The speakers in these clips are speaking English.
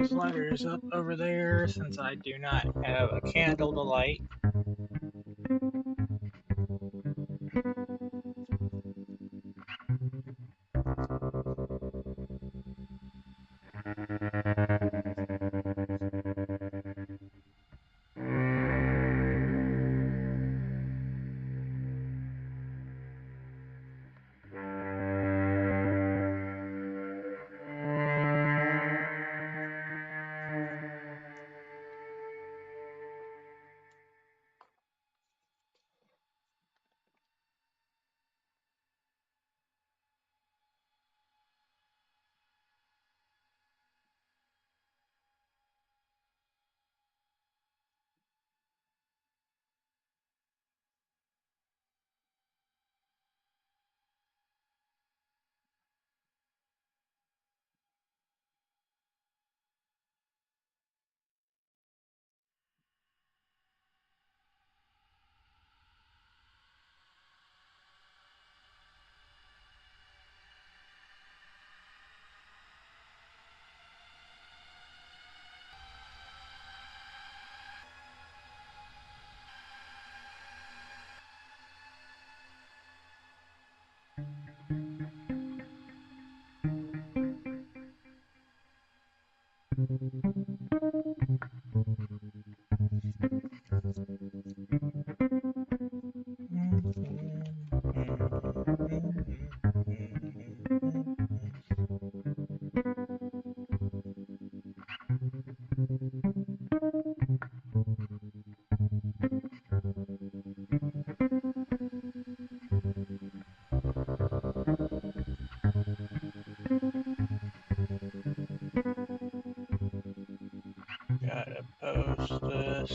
these letters up over there since I do not have a candle to light. Gotta post this.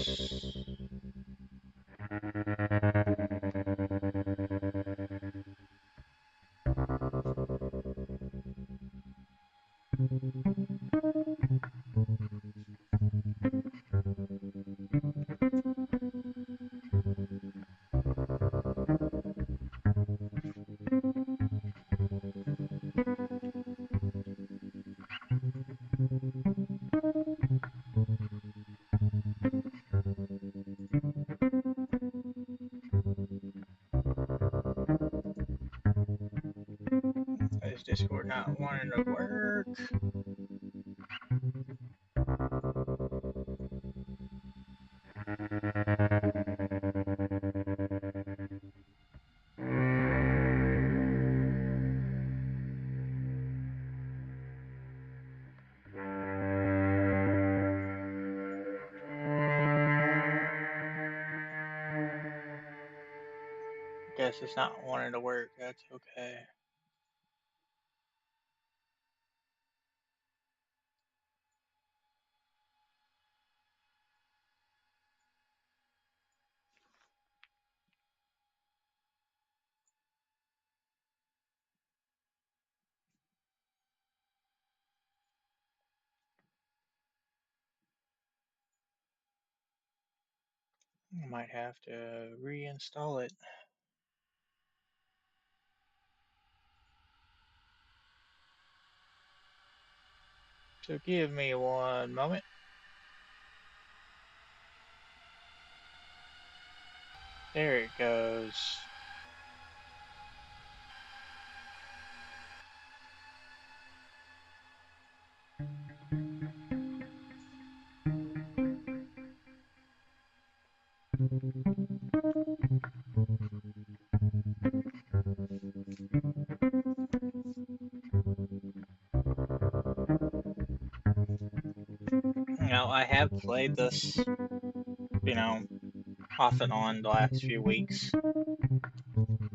Is Discord not wanting to work? Guess it's not wanting to work. That's okay. I might have to reinstall it. So give me one moment. There it goes. Now, I have played this, off and on the last few weeks.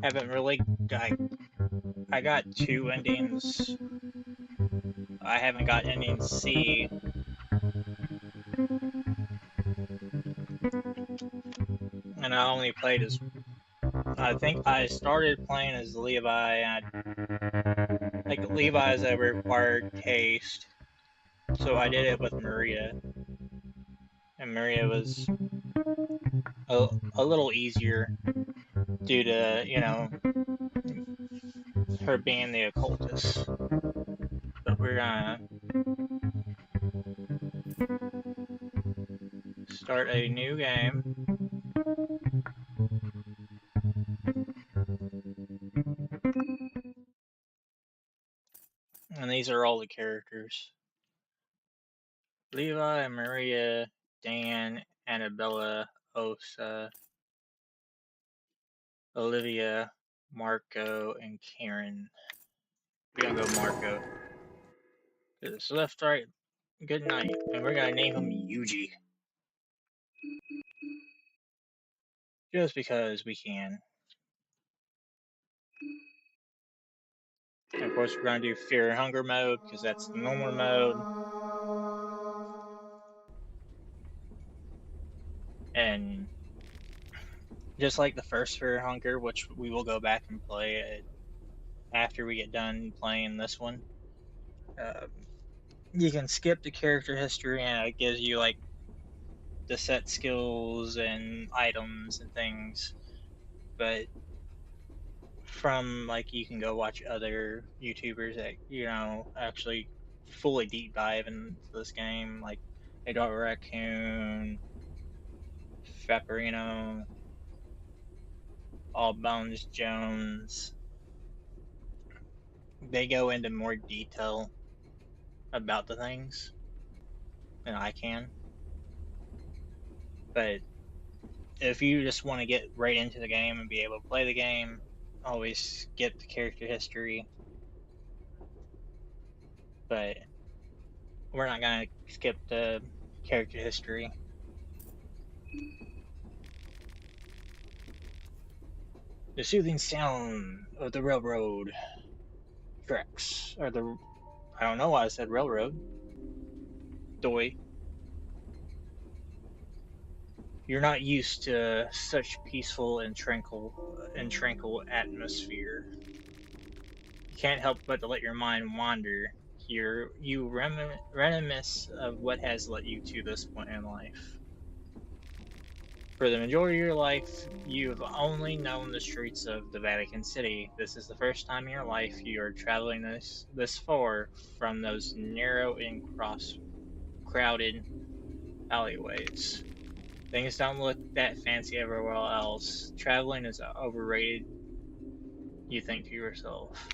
Haven't really. I got 2 endings. I haven't got ending C. And I only played as. I think I started playing as Levi, and Levi is a required taste. So I did it with Maria. And Maria was a little easier due to, her being the occultist. But we're gonna Start a new game. And these are all the characters. Levi, Maria, Dan, Annabella, Osa, Olivia, Marco, and Karen. We're gonna go Marco. It's left, right, good night. And we're gonna name him Yuji. Just because we can. And of course, we're gonna do Fear and Hunger mode, because that's the normal mode. And just like the first Fear and Hunger, which we will go back and play after we get done playing this one, you can skip the character history and it gives you like the set skills and items and things. But from like you can go watch other YouTubers that actually fully deep dive into this game, like a Darc Raccoon, Fapperino, All Bones Jones. They go into more detail about the things than I can. But if you just want to get right into the game and be able to play the game, always skip the character history. But we're not going to skip the character history. The soothing sound of the railroad tracks, or the, I don't know why I said railroad. Doi. You're not used to such peaceful and tranquil atmosphere. You can't help but to let your mind wander. You reminisce of what has led you to this point in life. For the majority of your life, you've only known the streets of the Vatican City. This is the first time in your life you are traveling this far from those narrow and crowded alleyways. Things don't look that fancy everywhere else. Traveling is overrated, you think to yourself.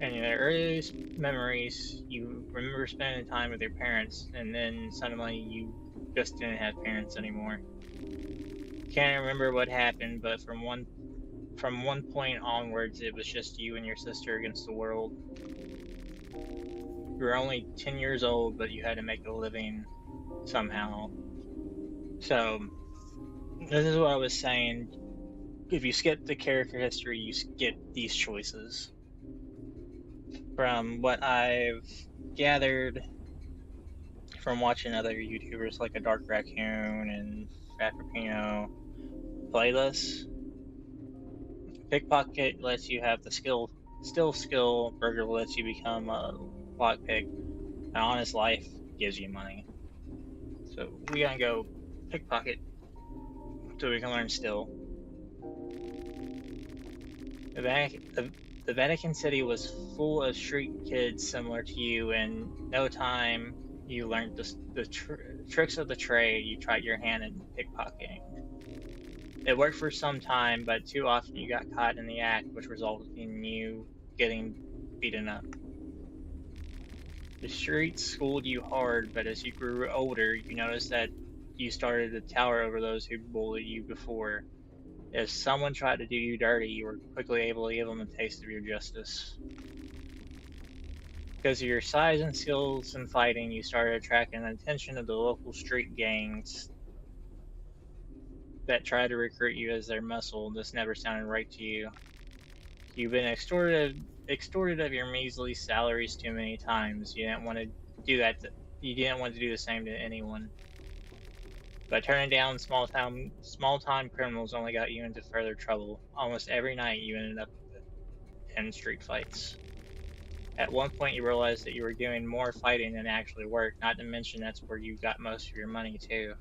And in the earliest memories, you remember spending time with your parents, and then suddenly you just didn't have parents anymore. Can't remember what happened, but from one point onwards, it was just you and your sister against the world. You were only 10 years old, but you had to make a living somehow. So, this is what I was saying. If you skip the character history, you skip these choices. From what I've gathered from watching other YouTubers like a Darc Raccoon and Fapperino play this, Pickpocket lets you have the skill. Burger lets you become a lockpick. And Honest Life gives you money. So we gotta go Pickpocket so we can learn still. The Vatican City was full of street kids similar to you. In no time, you learned the tricks of the trade. You tried your hand in pickpocketing. It worked for some time, but too often you got caught in the act, which resulted in you getting beaten up. The streets schooled you hard, but as you grew older, you noticed that you started to tower over those who bullied you before. If someone tried to do you dirty, you were quickly able to give them a taste of your justice. Because of your size and skills in fighting, you started attracting the attention of the local street gangs that tried to recruit you as their muscle. This never sounded right to you. You've been extorted of your measly salaries too many times. You didn't want to do that. You didn't want to do the same to anyone. But turning down small-time criminals only got you into further trouble. Almost every night you ended up in street fights. At one point you realized that you were doing more fighting than actually work, not to mention that's where you got most of your money too.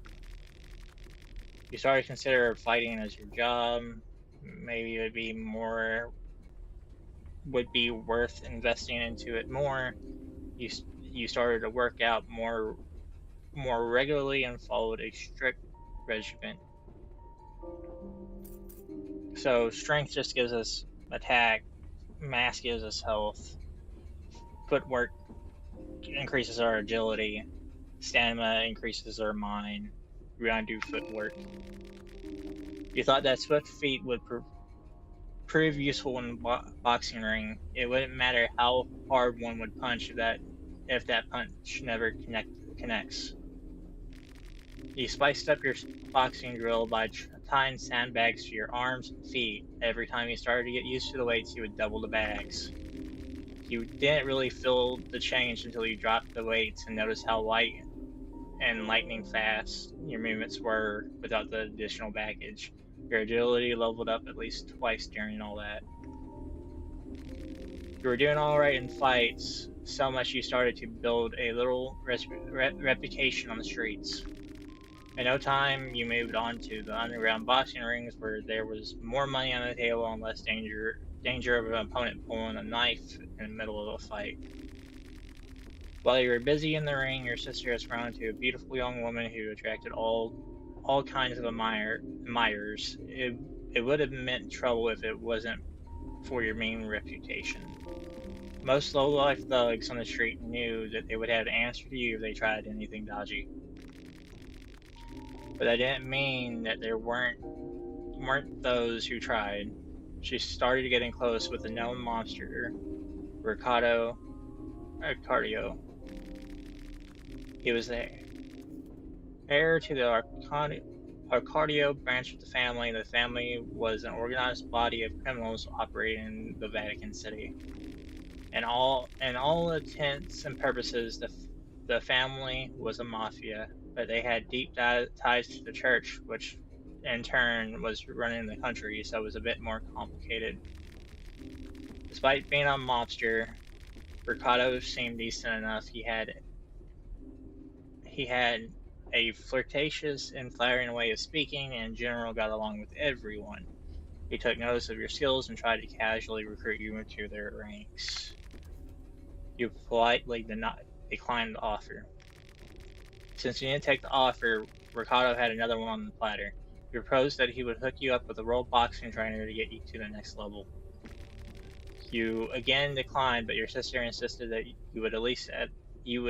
You started to consider fighting as your job. Maybe it would be worth investing into it more. You started to work out more more regularly and followed a strict regimen. So strength just gives us attack, mass gives us health, footwork increases our agility, stamina increases our mind. We gotta do footwork. You thought that swift feet would prove useful in boxing ring. It wouldn't matter how hard one would punch if that punch never connects. You spiced up your boxing drill by tying sandbags to your arms and feet. Every time you started to get used to the weights, you would double the bags. You didn't really feel the change until you dropped the weights and noticed how light and lightning fast your movements were without the additional baggage. Your agility leveled up at least twice during all that. You were doing alright in fights, so much you started to build a little reputation on the streets. In no time, you moved on to the underground boxing rings where there was more money on the table and less danger of an opponent pulling a knife in the middle of a fight. While you were busy in the ring, your sister has grown into a beautiful young woman who attracted all kinds of admirers. It would have meant trouble if it wasn't for your mean reputation. Most low-life thugs on the street knew that they would have to answer to you if they tried anything dodgy. But that didn't mean that there weren't those who tried. She started getting close with a known monster, Ricardo. He was the heir to the Arcadio branch of the family. The family was an organized body of criminals operating in the Vatican City. And all intents and purposes, the family was a mafia, but they had deep ties to the church, which in turn was running the country, so it was a bit more complicated. Despite being a mobster, Ricardo seemed decent enough. He had a flirtatious and flattering way of speaking, and in general got along with everyone. He took notice of your skills and tried to casually recruit you into their ranks. You politely declined the offer. Since you didn't take the offer, Ricardo had another one on the platter. He proposed that he would hook you up with a world boxing trainer to get you to the next level. You again declined, but your sister insisted that you would at least you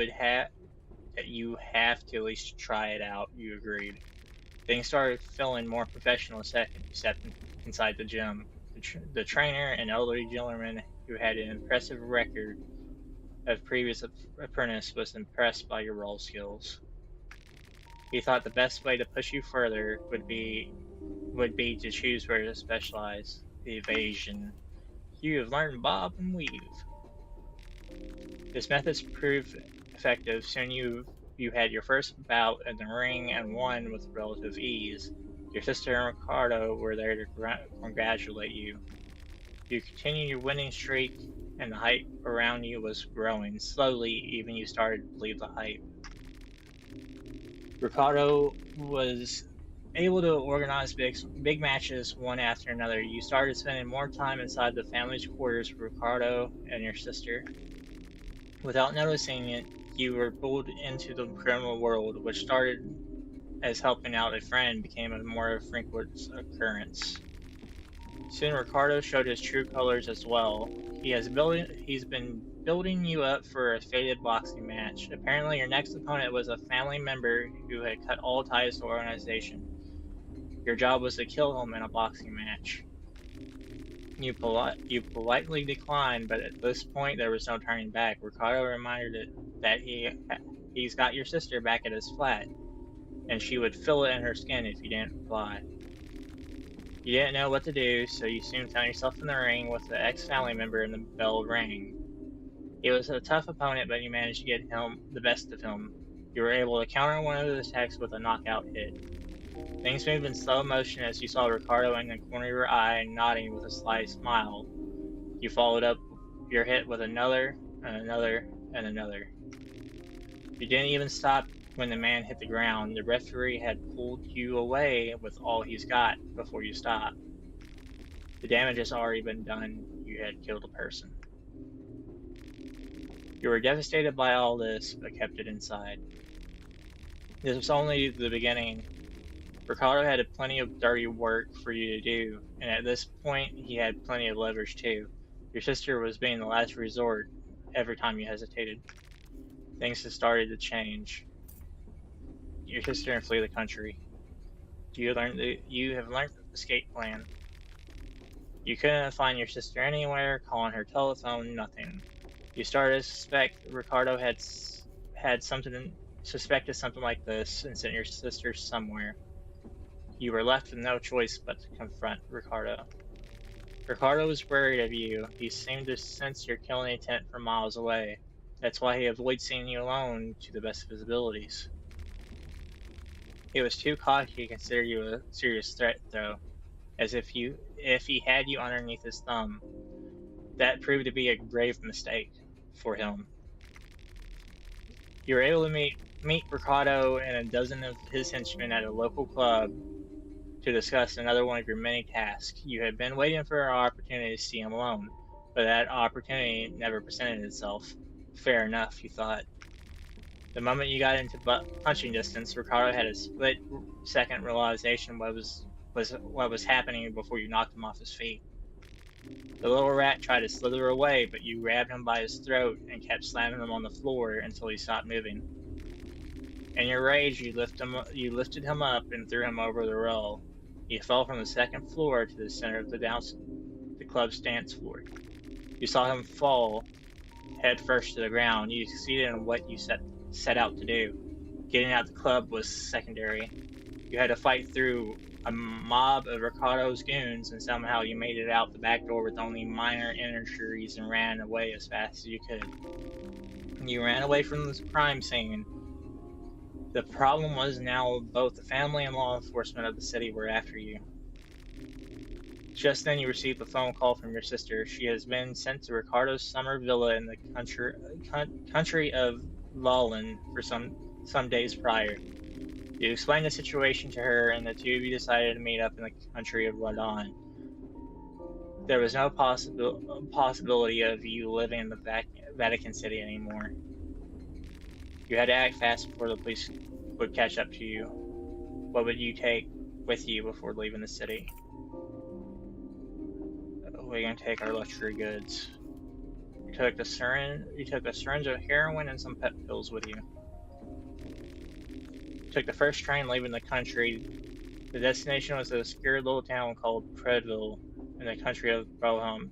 have to at least try it out. You agreed. Things started feeling more professional the second you stepped inside the gym. The trainer, an elderly gentleman who had an impressive record of previous apprentice, was impressed by your role skills. He thought the best way to push you further would be to choose where to specialize. The evasion. You have learned bob and weave. This method's proved effective. Soon you had your first bout in the ring and won with relative ease. Your sister and Ricardo were there to congratulate you. You continued your winning streak, and the hype around you was growing. Slowly, even you started to believe the hype. Ricardo was able to organize big matches one after another. You started spending more time inside the family's quarters with Ricardo and your sister. Without noticing it, you were pulled into the criminal world, which started as helping out a friend became a more frequent occurrence. Soon Ricardo showed his true colors as well. He's been building you up for a fated boxing match. Apparently your next opponent was a family member who had cut all ties to the organization. Your job was to kill him in a boxing match. You politely declined, but at this point there was no turning back. Ricardo reminded it that he's got your sister back at his flat, and she would feel it in her skin if you didn't reply. You didn't know what to do, so you soon found yourself in the ring with the ex-family member, and the bell rang. He was a tough opponent, but you managed to get the best of him. You were able to counter one of his attacks with a knockout hit. Things moved in slow motion as you saw Ricardo in the corner of your eye nodding with a sly smile. You followed up your hit with another, and another, and another. You didn't even stop when the man hit the ground. The referee had pulled you away with all he's got before you stopped. The damage has already been done. You had killed a person. You were devastated by all this, but kept it inside. This was only the beginning. Ricardo had plenty of dirty work for you to do, and at this point he had plenty of leverage too. Your sister was being the last resort every time you hesitated. Things had started to change. Your sister and flee the country. You have learned the escape plan. You couldn't find your sister anywhere, calling her telephone, nothing. You started to suspect Ricardo had suspected something like this and sent your sister somewhere. You were left with no choice but to confront Ricardo. Ricardo was worried of you. He seemed to sense your killing intent from miles away. That's why he avoids seeing you alone to the best of his abilities. He was too cocky to consider you a serious threat, though, as if he had you underneath his thumb. That proved to be a grave mistake for him. You were able to meet Ricardo and a dozen of his henchmen at a local club to discuss another one of your many tasks. You had been waiting for an opportunity to see him alone, but that opportunity never presented itself. Fair enough, you thought. The moment you got into punching distance, Ricardo had a split-second realization what was happening before you knocked him off his feet. The little rat tried to slither away, but you grabbed him by his throat and kept slamming him on the floor until he stopped moving. In your rage, you lifted him up and threw him over the rail. He fell from the second floor to the center of the club's dance floor. You saw him fall head first to the ground. You succeeded in what you set out to do. Getting out the club was secondary. You had to fight through a mob of Ricardo's goons, and somehow you made it out the back door with only minor injuries and ran away as fast as you could. You ran away from the crime scene. The problem was now both the family and law enforcement of the city were after you. Just then you received a phone call from your sister. She has been sent to Ricardo's summer villa in the country of Lawland for some days prior. You explained the situation to her, and the two of you decided to meet up in the country of Ladon. There was no possibility of you living in the Vatican City anymore. You had to act fast before the police would catch up to you. What would you take with you before leaving the city? We're gonna take our luxury goods. You took a syringe of heroin and some pep pills with you. Took the first train leaving the country. The destination was a obscure little town called Predville in the country of Broham.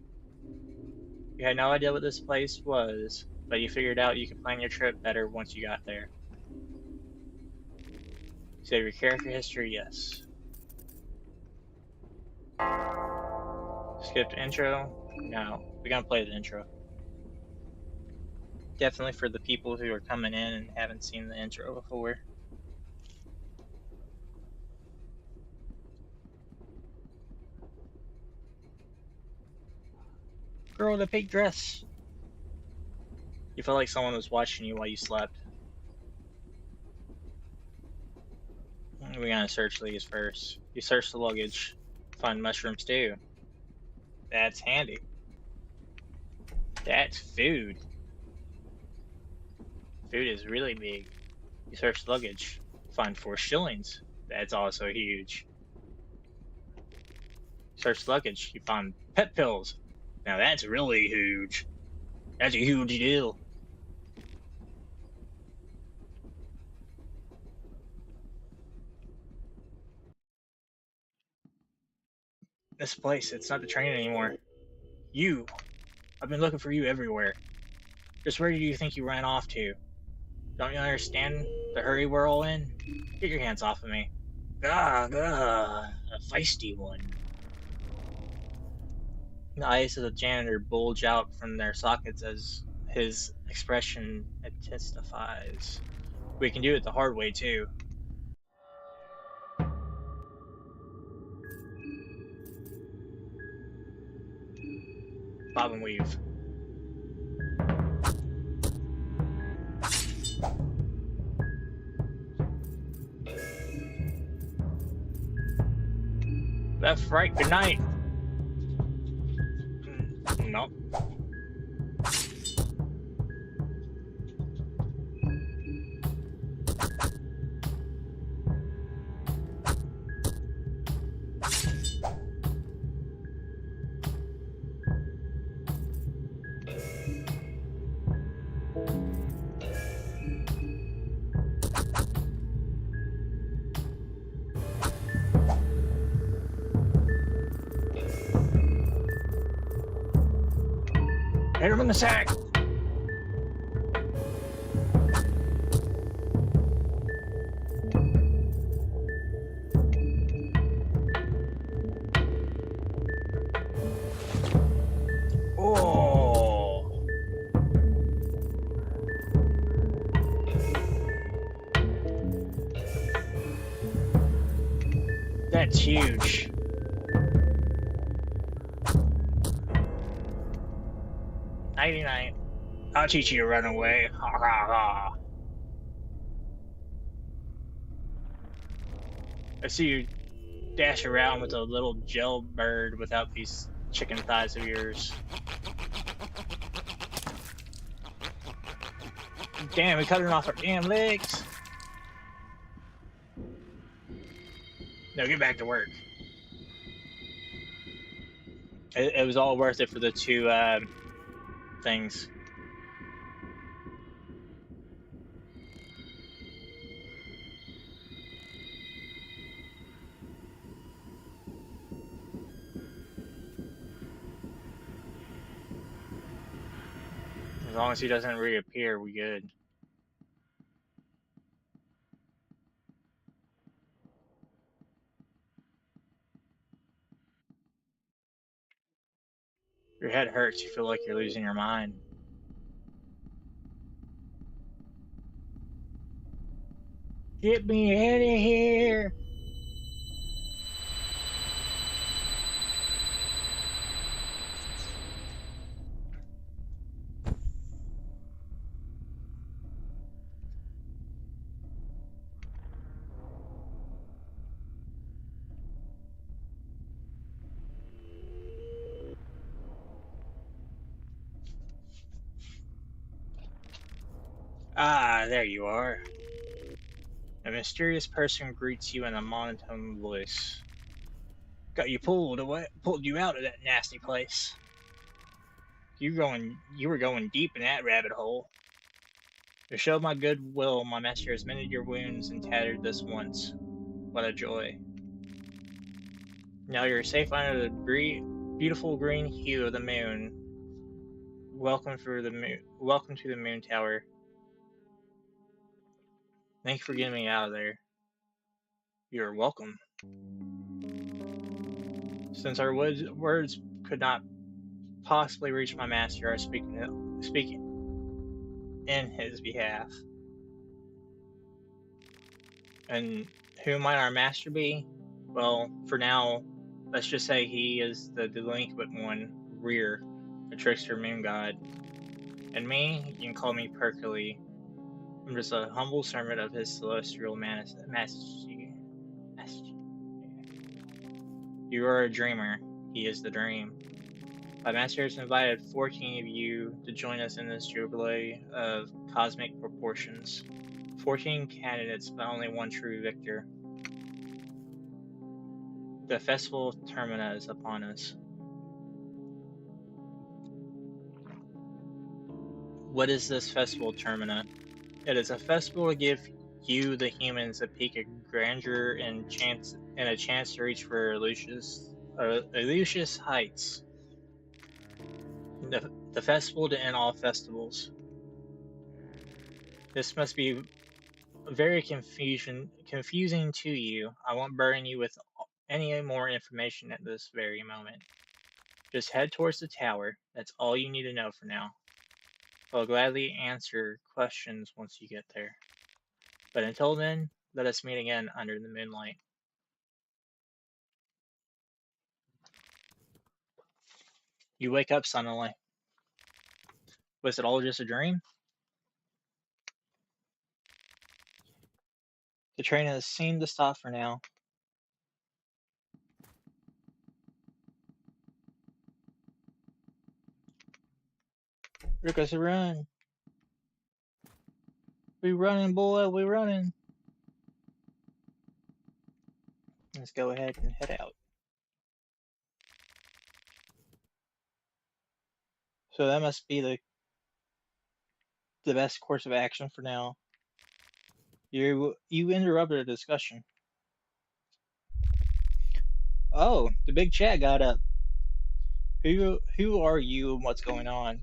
You had no idea what this place was, but you figured out you could plan your trip better once you got there. Save your character history, yes. Skipped intro? No, we're gonna play the intro. Definitely for the people who are coming in and haven't seen the intro before. Girl in a pink dress. You felt like someone was watching you while you slept. We're gonna search these first. You search the luggage. Find mushrooms too. That's handy. That's food. Food is really big. You search the luggage. Find 4 shillings. That's also huge. Search the luggage. You find pet pills. Now that's really huge. That's a huge deal. This place, it's not the train anymore. You. I've been looking for you everywhere. Just where do you think you ran off to? Don't you understand the hurry we're all in? Get your hands off of me. Gah, a feisty one. The eyes of the janitor bulge out from their sockets as his expression intensifies. We can do it the hard way, too. Bob and weave. Left, right, good night. Nope. Hit him in the sack! Oh! That's huge. Nighty-night. I'll teach you to run away. Ha ha ha. I see you dash around with a little gel bird without these chicken thighs of yours. Damn, we cut it off our damn legs. No, get back to work. It was all worth it for the two things. As long as he doesn't reappear, we good. Your head hurts, you feel like you're losing your mind. Get me out of here! Ah, there you are. A mysterious person greets you in a monotone voice. Got you pulled you out of that nasty place. You were going deep in that rabbit hole. To show my goodwill, my master has mended your wounds and tattered this once. What a joy. Now you're safe under the beautiful green hue of the moon. Welcome to the moon tower. Thank you for getting me out of there. You're welcome. Since our words could not possibly reach my master, I speak in his behalf. And who might our master be? Well, for now, let's just say he is the delinquent one, Rear, the trickster moon god. And me, you can call me Perkily. I'm just a humble servant of his celestial majesty. You are a dreamer. He is the dream. My master has invited 14 of you to join us in this jubilee of cosmic proportions. 14 candidates, but only one true victor. The festival of Termina is upon us. What is this festival of Termina? It is a festival to give you, the humans, a peek of grandeur and a chance to reach for Eleusis heights. The festival to end all festivals. This must be very confusing to you. I won't burden you with any more information at this very moment. Just head towards the tower. That's all you need to know for now. I'll gladly answer questions once you get there. But until then, let us meet again under the moonlight. You wake up suddenly. Was it all just a dream? The train has seemed to stop for now. Rickus, run! We running, boy, we running! Let's go ahead and head out. So that must be the best course of action for now. You interrupted a discussion. Oh, the big chat got up. Who are you and what's going on?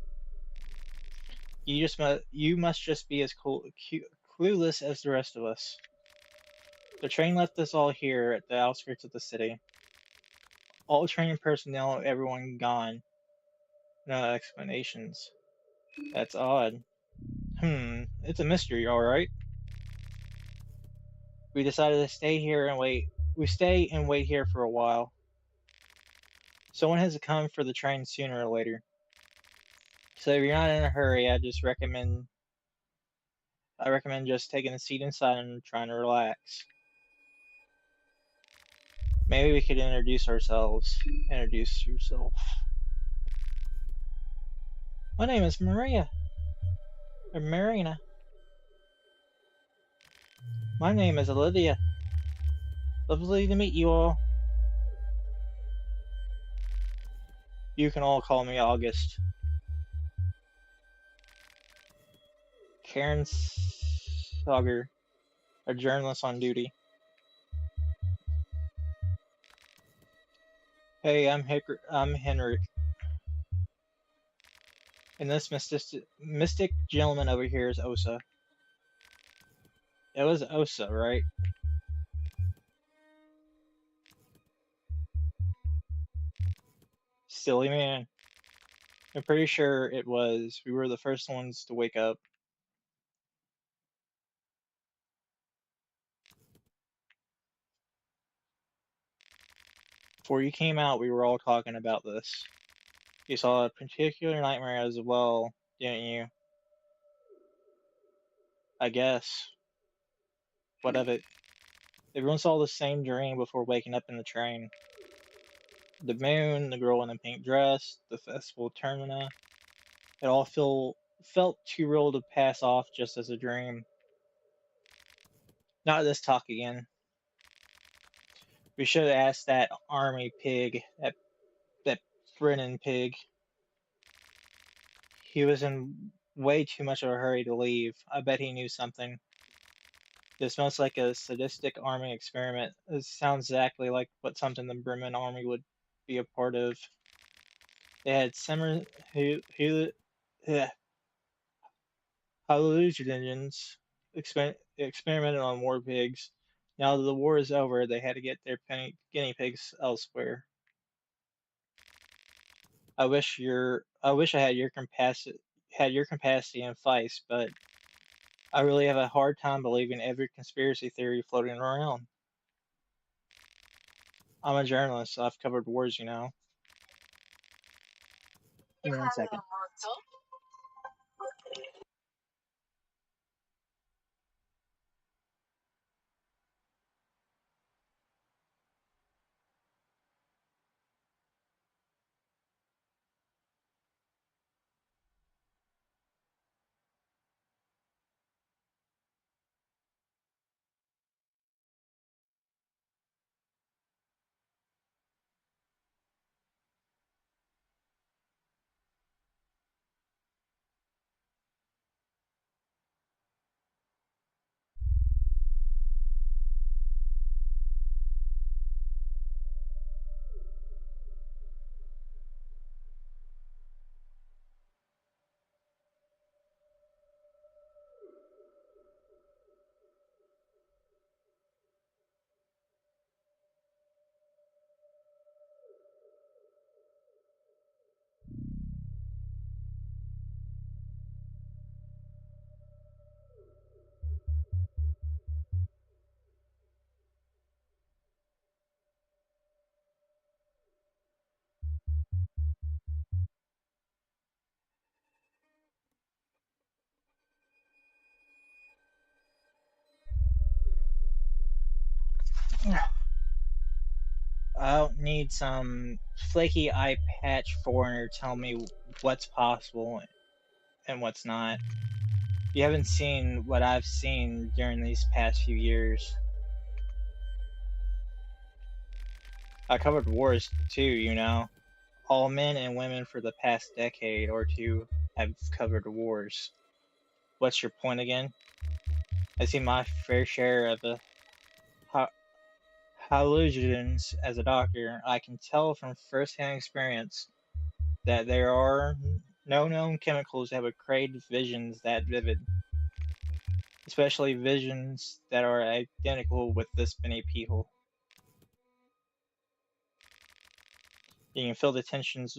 You must just be as clueless as the rest of us. The train left us all here at the outskirts of the city. All training personnel, everyone gone. No explanations. That's odd. It's a mystery, alright. We decided to stay here and wait. We stay and wait here for a while. Someone has to come for the train sooner or later. So if you're not in a hurry, I recommend just taking a seat inside and trying to relax. Maybe we could introduce ourselves. Introduce yourself. My name is Maria. Or Marina. My name is Olivia. Lovely to meet you all. You can all call me August. Karen Sager, a journalist on duty. Hey, I'm Henrik. And this mystic gentleman over here is Osa. It was Osa, right? Silly man. I'm pretty sure it was. We were the first ones to wake up. Before you came out, we were all talking about this. You saw a particular nightmare as well, didn't you? I guess. What of it? Everyone saw the same dream before waking up in the train. The moon, the girl in the pink dress, the festival termina. It all felt too real to pass off just as a dream. Not this talk again. We should have asked that army pig, that Brennan pig. He was in way too much of a hurry to leave. I bet he knew something. This smells like a sadistic army experiment. It sounds exactly like what something the Bremen army would be a part of. They had similar hallucinogens experimented on war pigs. Now that the war is over, they had to get their guinea pigs elsewhere. I wish I had your capacity and Feist, but I really have a hard time believing every conspiracy theory floating around. I'm a journalist, so I've covered wars, you know. Give me 1 second. I don't need some flaky eye patch foreigner tell me what's possible and what's not. You haven't seen what I've seen during these past few years. I covered wars too, you know. All men and women for the past decade or two have covered wars. What's your point again? I see my fair share of the hallucinogens as a doctor. I can tell from first-hand experience that there are No known chemicals have created visions that vivid, especially visions that are identical with this many people. You can feel the tensions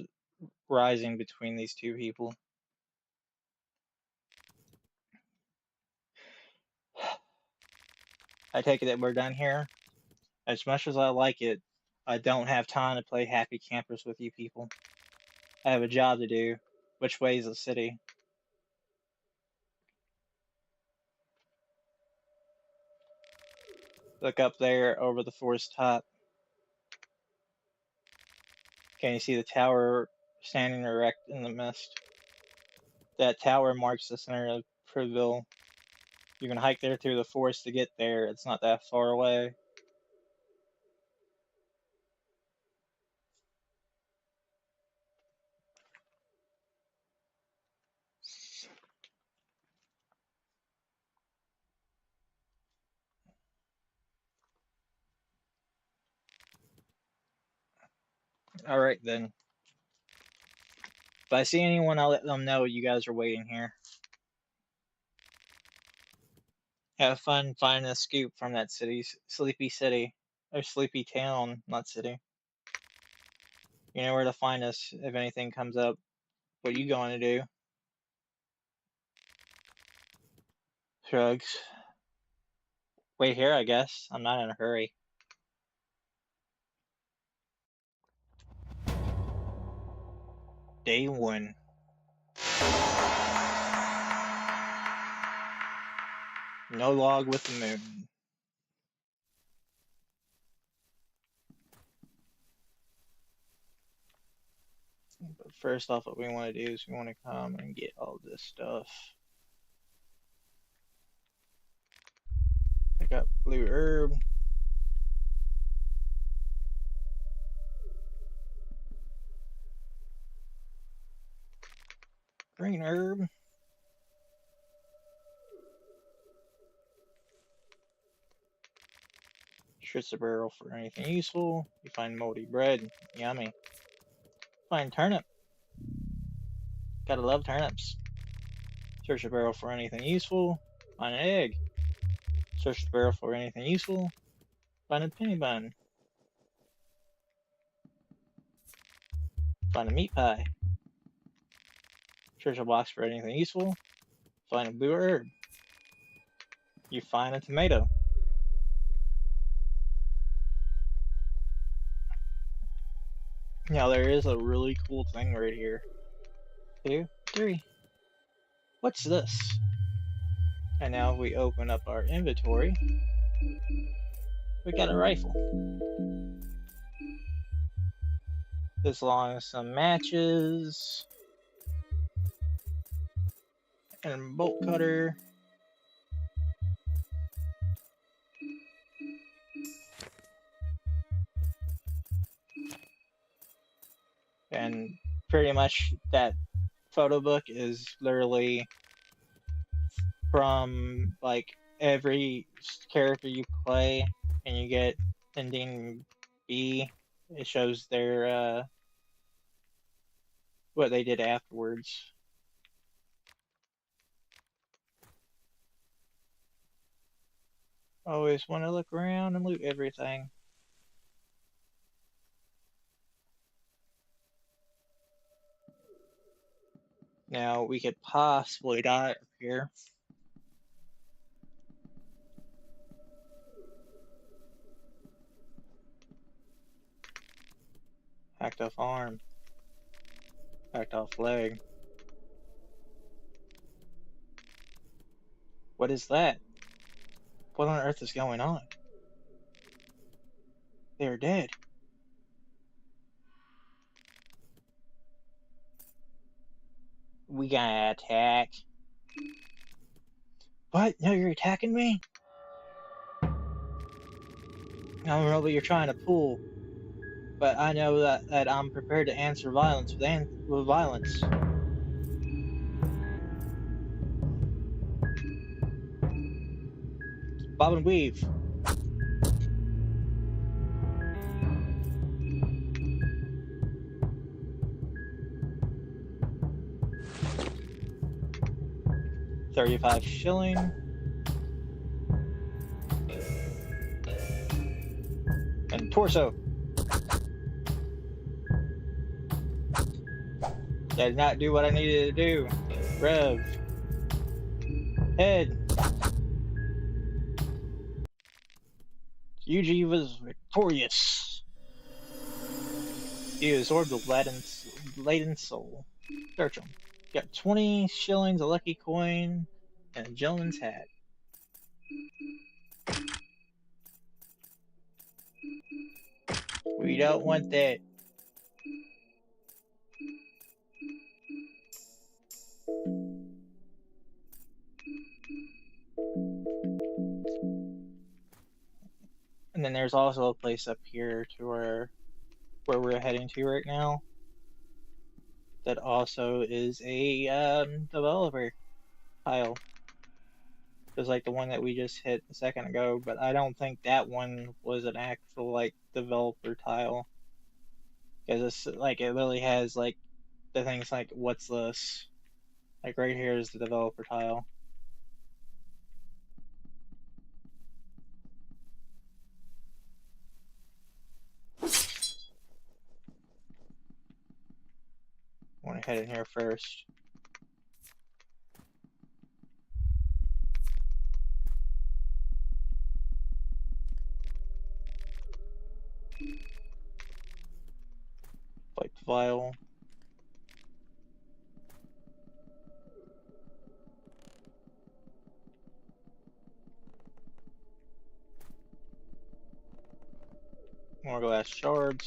rising between these two people. I take it that we're done here. As much as I like it, I don't have time to play happy campers with you people. I have a job to do. Which way is the city? Look up there over the forest top. Can you see the tower standing erect in the mist? That tower marks the center of Priville. You can hike there through the forest to get there. It's not that far away. Alright then. If I see anyone, I'll let them know you guys are waiting here. Have fun finding a scoop from that sleepy city. Or sleepy town, not city. You know where to find us if anything comes up. What are you going to do? Shrugs. Wait here, I guess. I'm not in a hurry. Day 1. No log with the moon. But first off, what we want to do is we want to come and get all this stuff. Pick up blue herb. Green herb. Search the barrel for anything useful. You find moldy bread. Yummy. Find turnip. Gotta love turnips. Search the barrel for anything useful. Find an egg. Search the barrel for anything useful. Find a penny bun. Find a meat pie. Search a box for anything useful. Find a blue herb. You find a tomato. Now there is a really cool thing right here. 2, 3. What's this? And now if we open up our inventory, we got a rifle. This along with some matches and a bolt cutter. And pretty much that photo book is literally from like every character you play and you get ending B. It shows their what they did afterwards. Always want to look around and loot everything. Now we could possibly die up here. Hacked off arm. Hacked off leg. What is that? What on earth is going on? They're dead. We gotta attack. What? No, you're attacking me? I don't know what you're trying to pull, but I know that I'm prepared to answer violence with violence. Bob and weave. 35 shilling. And torso. Did not do what I needed to do. Rev. Head. Yuji was victorious. He absorbed the latent soul. Search him. Got 20 shillings, a lucky coin, and a gentleman's hat. We don't want that. And then there's also a place up here to where we're heading to right now. That also is a developer tile. Just like the one that we just hit a second ago, but I don't think that one was an actual like developer tile. Because it's like it really has like the things like what's this? Like right here is the developer tile. I want to head in here first. Like vial. More glass shards.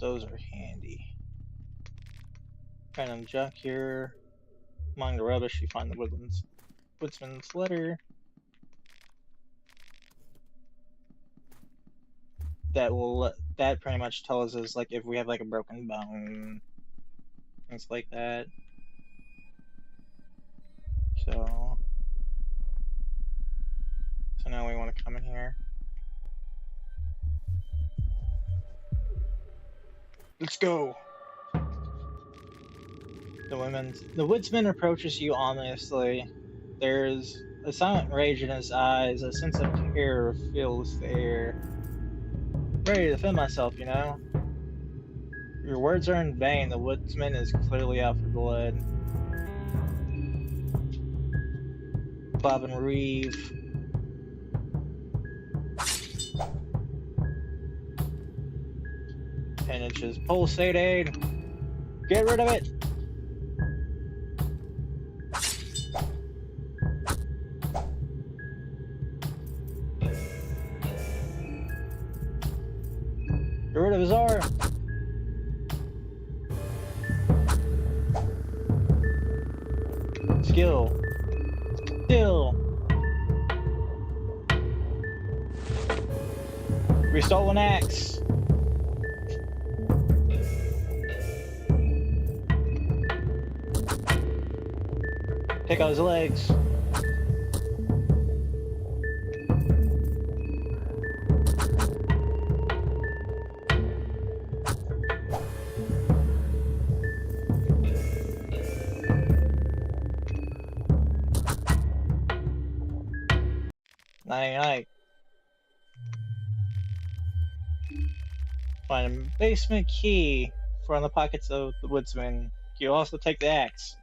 Those are handy. Random junk here. Among the rubbish, you find the woodsman's letter. That pretty much tells us like if we have like a broken bone, things like that. So now we want to come in here. Let's go. The woodsman approaches you ominously. There's a silent rage in his eyes. A sense of terror fills the air. Ready to defend myself, you know. Your words are in vain. The woodsman is clearly out for blood. Bob and Reeve. And it's just pulsating. Get rid of it. Get rid of his arm. Skill. We stole an axe. Take out his legs. Night. Find a basement key from the pockets of the woodsman. You also take the axe.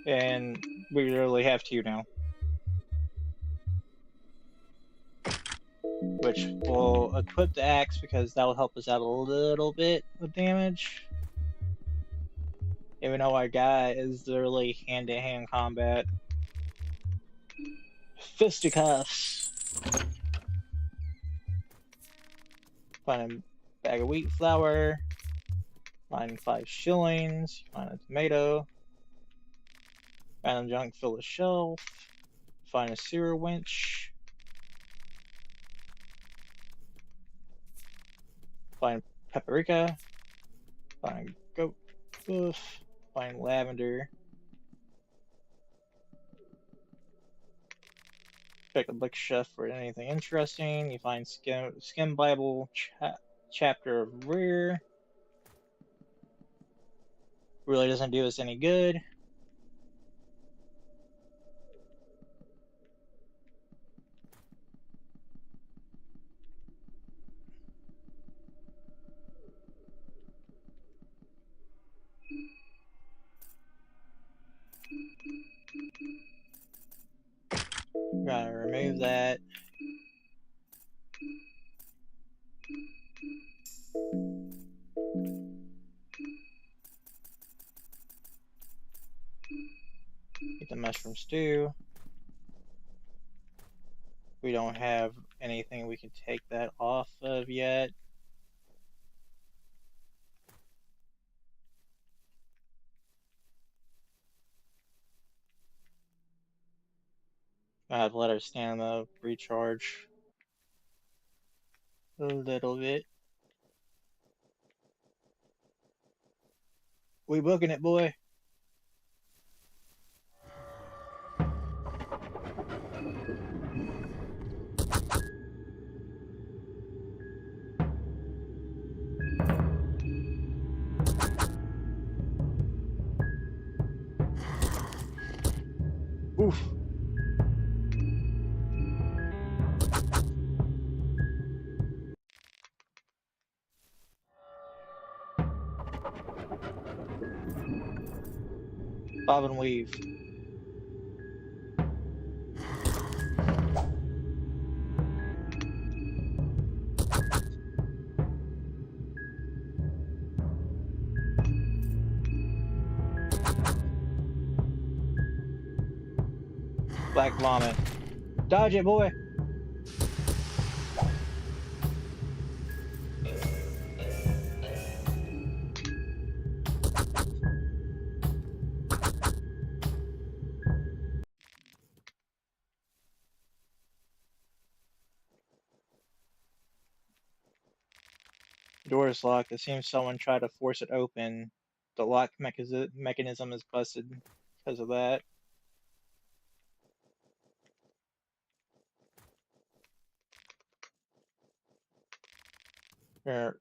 And we literally have two now. Which will equip the axe because that will help us out a little bit with damage. Even though our guy is literally hand-to-hand combat. Fisticuffs. Find a bag of wheat flour. Find 5 shillings. Find a tomato. Random junk, fill the shelf. Find a sewer winch. Find paprika. Find goat hoof. Find lavender. Check the bookshelf for anything interesting. You find Skim Bible chapter of Rear. Really doesn't do us any good. Gotta remove that. Get the mushroom stew. We don't have anything we can take that off of yet. I have to let our stamina recharge a little bit. We booking it, boy. Oof. Bob and weave. Black vomit. Dodge it, boy. The door is locked. It seems someone tried to force it open. The lock mechanism is busted because of that.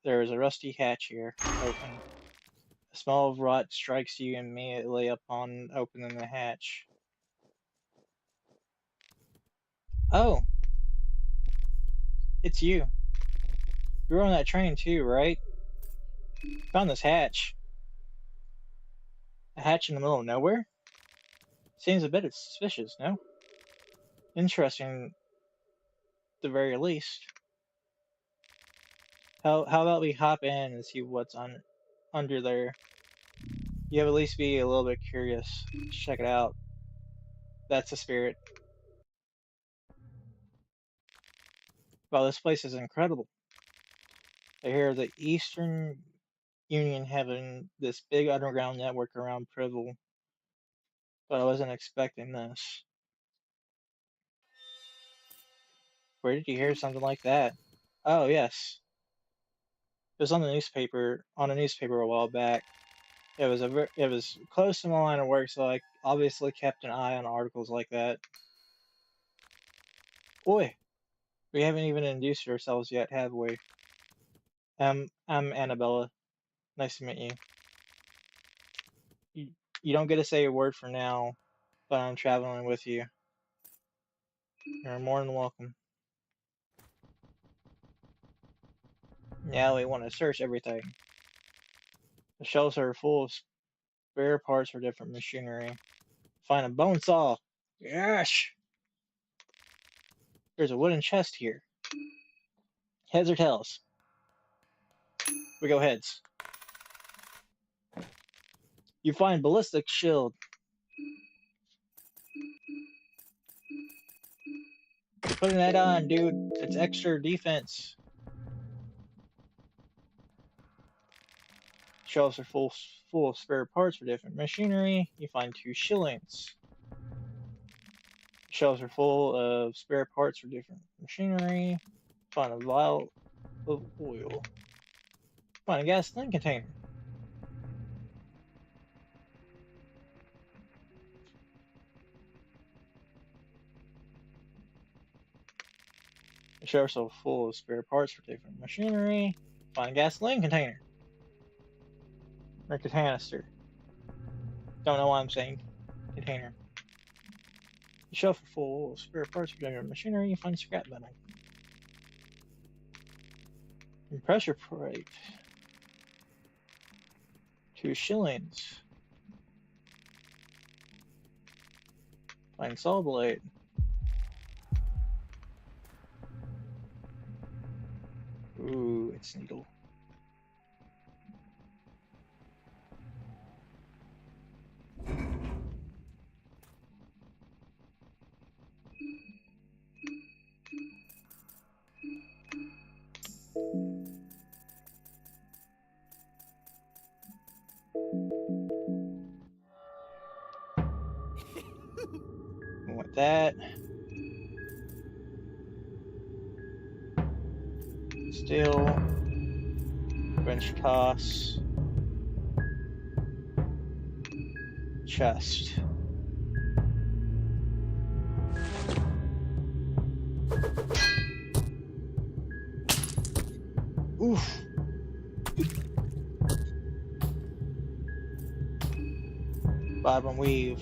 There is a rusty hatch here. Open. A smell of rot strikes you immediately upon opening the hatch. Oh, it's you. You were on that train too, right? Found this hatch. A hatch in the middle of nowhere? Seems a bit suspicious, no? Interesting, at the very least. How about we hop in and see what's under there? You have at least be a little bit curious. Check it out. That's the spirit. Wow, this place is incredible. I hear the Eastern Union having this big underground network around Privel, but I wasn't expecting this. Where did you hear something like that? Oh, yes. It was on a newspaper a while back. It was close to my line of work, so I obviously kept an eye on articles like that. Boy, we haven't even introduced ourselves yet, have we? I'm Annabella. Nice to meet you. You don't get to say a word for now, but I'm traveling with you. You're more than welcome. Now we want to search everything. The shelves are full of spare parts for different machinery. Find a bone saw. Yes! There's a wooden chest here. Heads or tails? We go heads. You find ballistic shield. You're putting that on, dude. It's extra defense. Shelves are full of spare parts for different machinery. You find 2 shillings. Shelves are full of spare parts for different machinery. Find a vial of oil. Find a gasoline container. The shelves are full of spare parts for different machinery. Find a gasoline container. Make a canister. Don't know why I'm saying container. Shelf full of spare parts for your machinery. Find scrap metal. And pressure plate. 2 shillings. Find saw blade. Ooh, it's needle. We want that. Steel. Wrench toss. Chest. Oof. Bob and weave.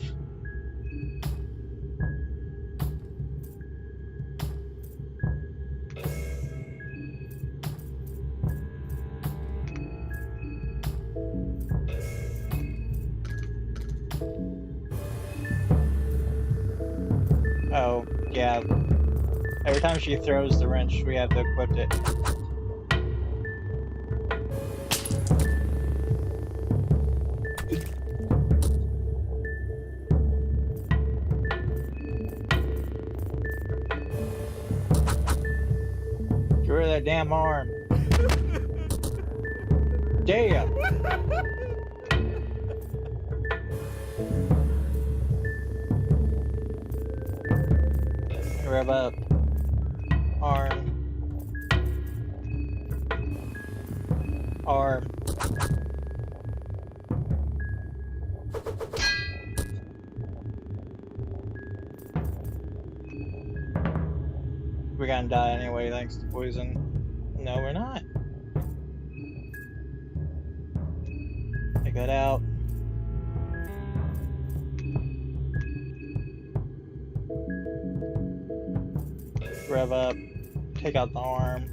Oh, yeah. Every time she throws the wrench, we have to equip it. Get rid of that damn arm. Damn! Rev up. Arm. Arm. We're gonna die anyway thanks to poison. No, we're not. Take that out. Rev up. Take out the arm.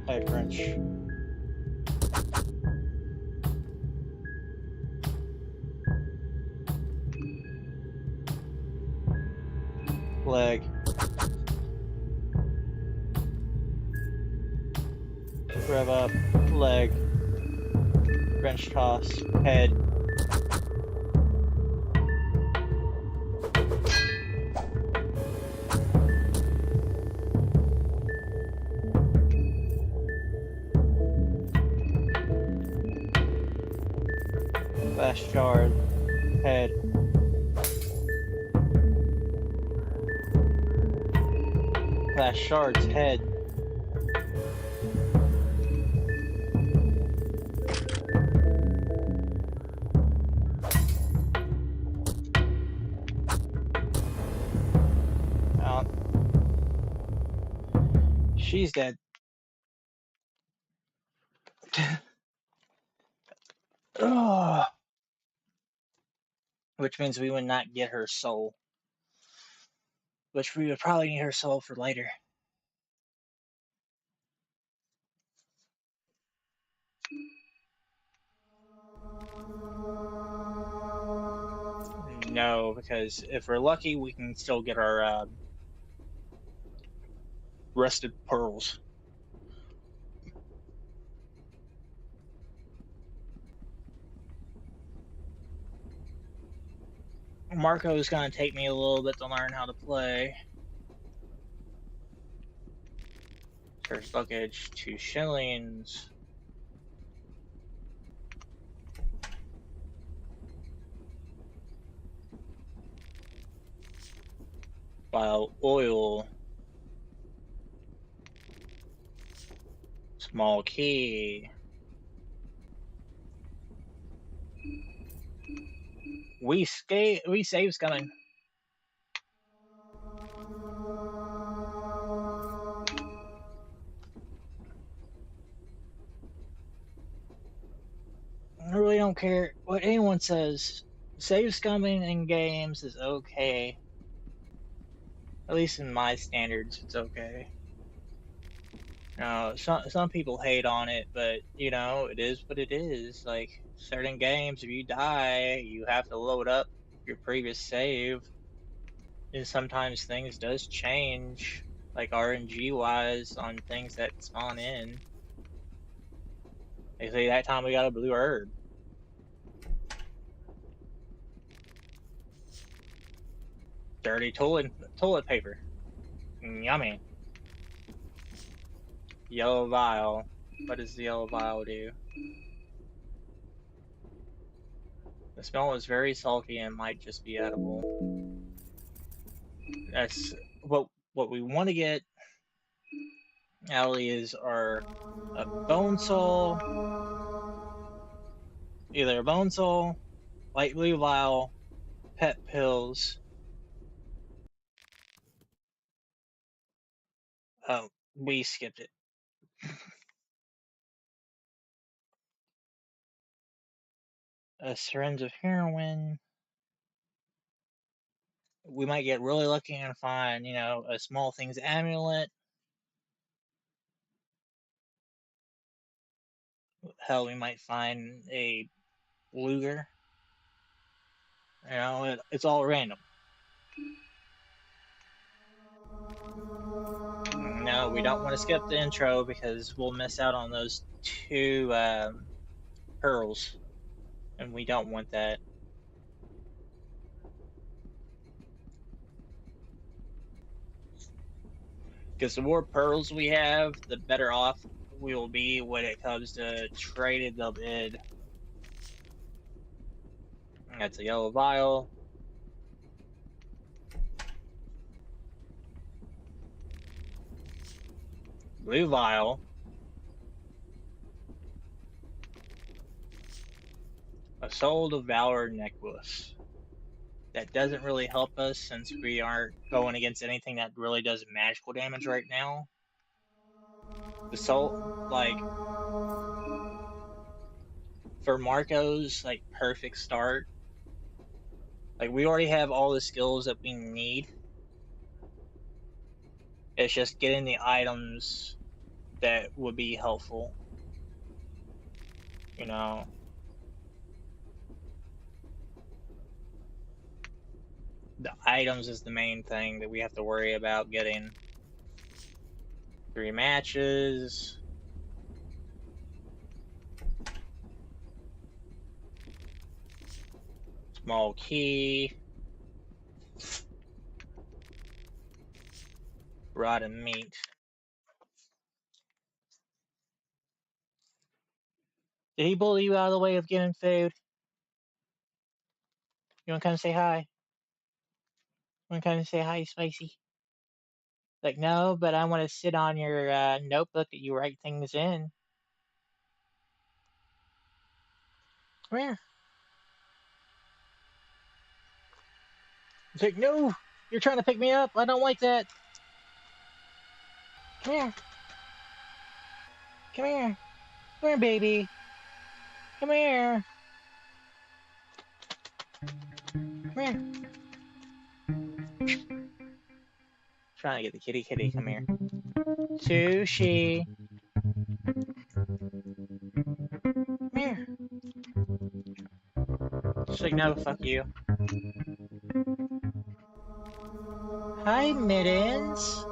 Pipe wrench. Leg. Rev up. Leg. Wrench toss. Head. Flash shard. Head. Flash shards. Head. Out. She's dead. Ugh. Which means we would not get her soul. Which we would probably need her soul for later. No, because if we're lucky, we can still get our rusted pearls. Marco is going to take me a little bit to learn how to play. First luggage, 2 shillings. While oil. Small key. We save's coming. don't care what anyone says. Save scumming in games is okay. At least in my standards, it's okay. Some people hate on it, but it is what it is. Like certain games, if you die, you have to load up your previous save, and sometimes things does change, like RNG wise on things that spawn in. They say that time we got a blue herb. Dirty toilet paper. Yummy. Yellow vial. What does the yellow vial do? The smell is very salty and might just be edible. That's what we want to get. Allie is our a bone soul, either a bone soul, light blue vial, pet pills. Oh, we skipped it. A syringe of heroin. We might get really lucky and find, a small things amulet. Hell, we might find a Luger. It's all random. No, we don't want to skip the intro because we'll miss out on those two pearls, and we don't want that. Because the more pearls we have, the better off we will be when it comes to trading them in. That's a yellow vial. Blue vial. A Soul of Valor necklace. That doesn't really help us since we aren't going against anything that really does magical damage right now. The soul, like, for Marco's, like, perfect start, like, we already have all the skills that we need. It's just getting the items that would be helpful. The items is the main thing that we have to worry about getting. 3 matches. Small key. Rotten meat. Did he bully you out of the way of getting food? You want to come say hi? You want to come say hi, Spicy? Like, no, but I want to sit on your notebook that you write things in. Come here. He's like, no, you're trying to pick me up. I don't like that. Come here. Come here. Come here, baby. Come here. Come here. Trying to get the kitty. Come here. Sushi. Come here. She's like, no, fuck you. Hi, Mittens.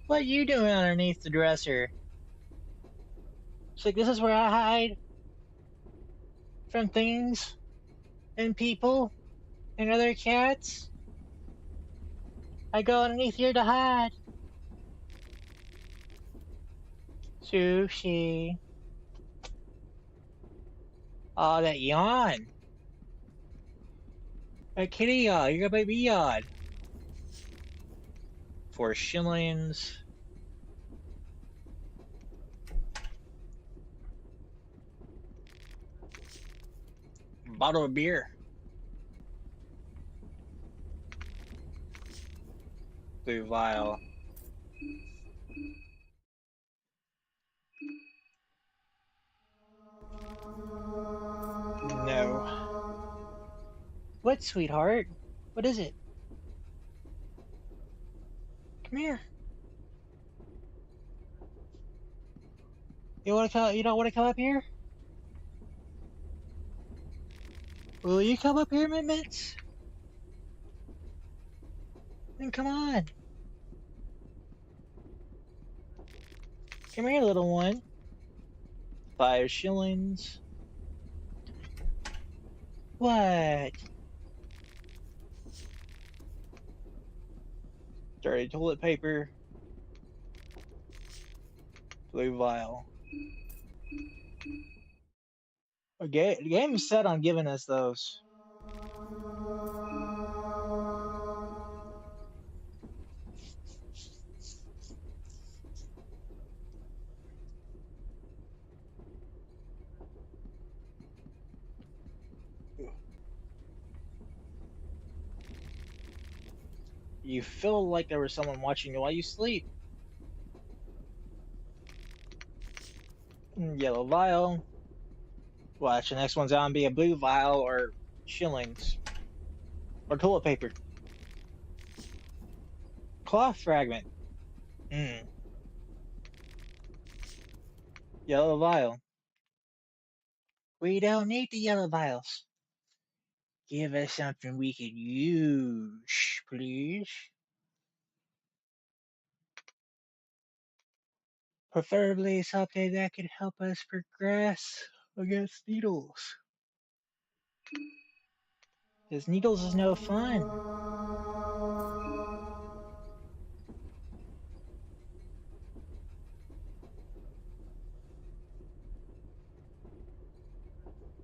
What you doing underneath the dresser? She's like, this is where I hide from things and people and other cats. I go underneath here to hide. Sushi. Oh, that yawn. That kitty yawn. You're gonna make me yawn. 4 shillings. Bottle of beer. Blue vial. What, sweetheart? What is it? Come here. You wanna come? You don't wanna come up here? Will you come up here, Mitts? Then come on. Come here, little one. 5 shillings. What? Dirty toilet paper. Blue vial. The game is set on giving us those. You feel like there was someone watching you while you sleep. Yellow vial. Watch, the next one's gonna be a blue vial or shillings. Or toilet paper. Cloth fragment. Yellow vial. We don't need the yellow vials. Give us something we can use, please. Preferably something that can help us progress against needles. Because needles is no fun.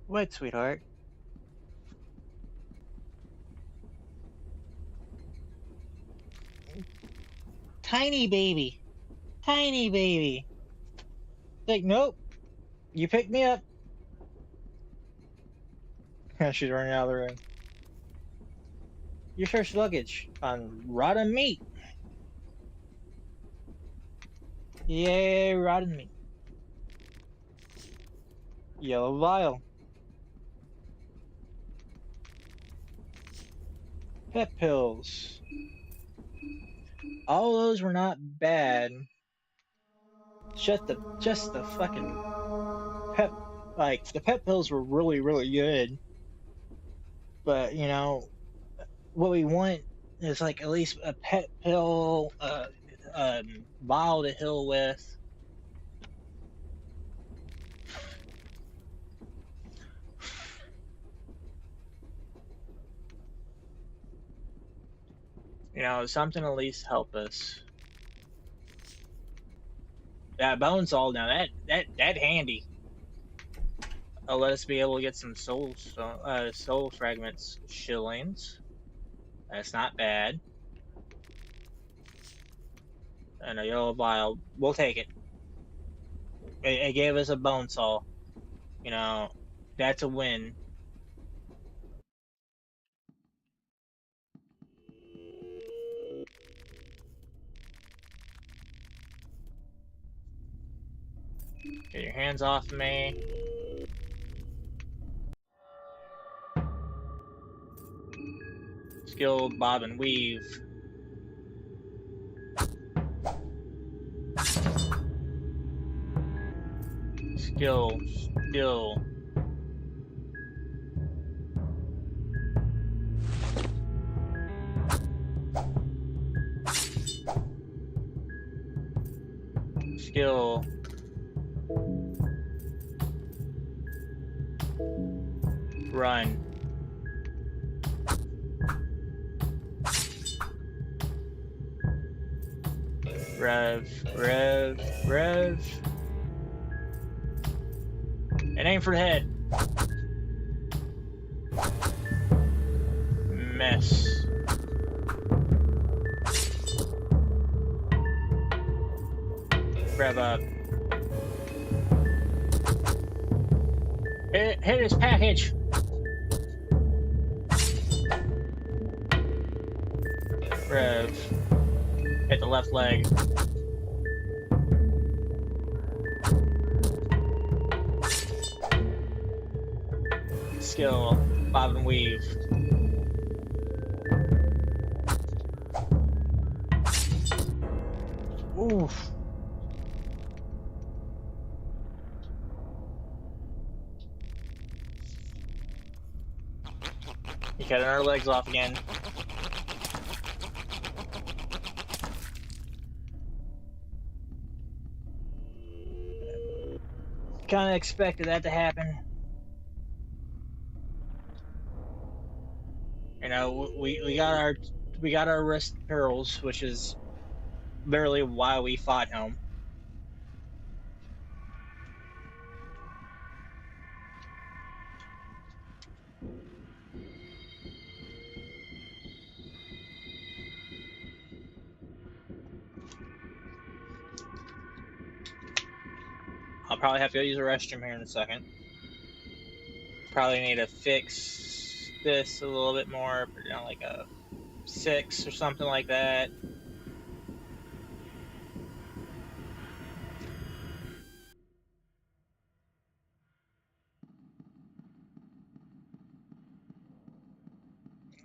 What, sweetheart? Tiny baby. Tiny baby. Like, nope. You picked me up. She's running out of the room. Your first luggage on rotten meat. Yay, rotten meat. Yellow vial. Pet pills. All those were not bad. Just the fucking pet, like, the pet pills were really, really good. But, you know, what we want is, like, at least a pet pill, vial to heal with. You know, something at least help us. That bone saw now, that handy. Let us be able to get some soul fragments. Shillings. That's not bad. And a yellow vial. We'll take it. It gave us a bone saw. You know, that's a win. Get your hands off me. Skill bob and weave. Skill. Skill. Run. Rev. And aim for the head. Mess. Rev up. Hit his package. Rev. Hit the left leg. Skill, bob and weave. Oof. You cutting our legs off again. Kind of expected that to happen. You know, we got our wrist pearls, which is literally why we fought him. I'll probably have to go use the restroom here in a second. Probably need to fix this a little bit more, put it down like a 6 or something like that.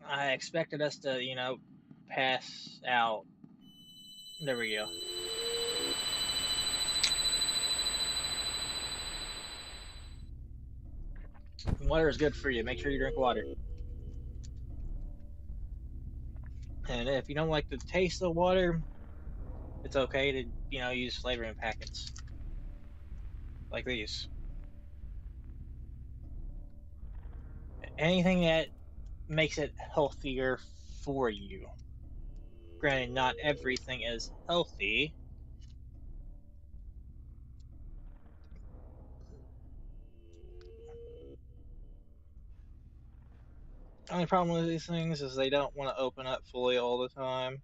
I expected us to, you know, pass out. There we go. Water is good for you. Make sure you drink water. And if you don't like the taste of water, it's okay to, you know, use flavoring packets like these. Anything that makes it healthier for you. Granted, not everything is healthy. The only problem with these things is they don't want to open up fully all the time.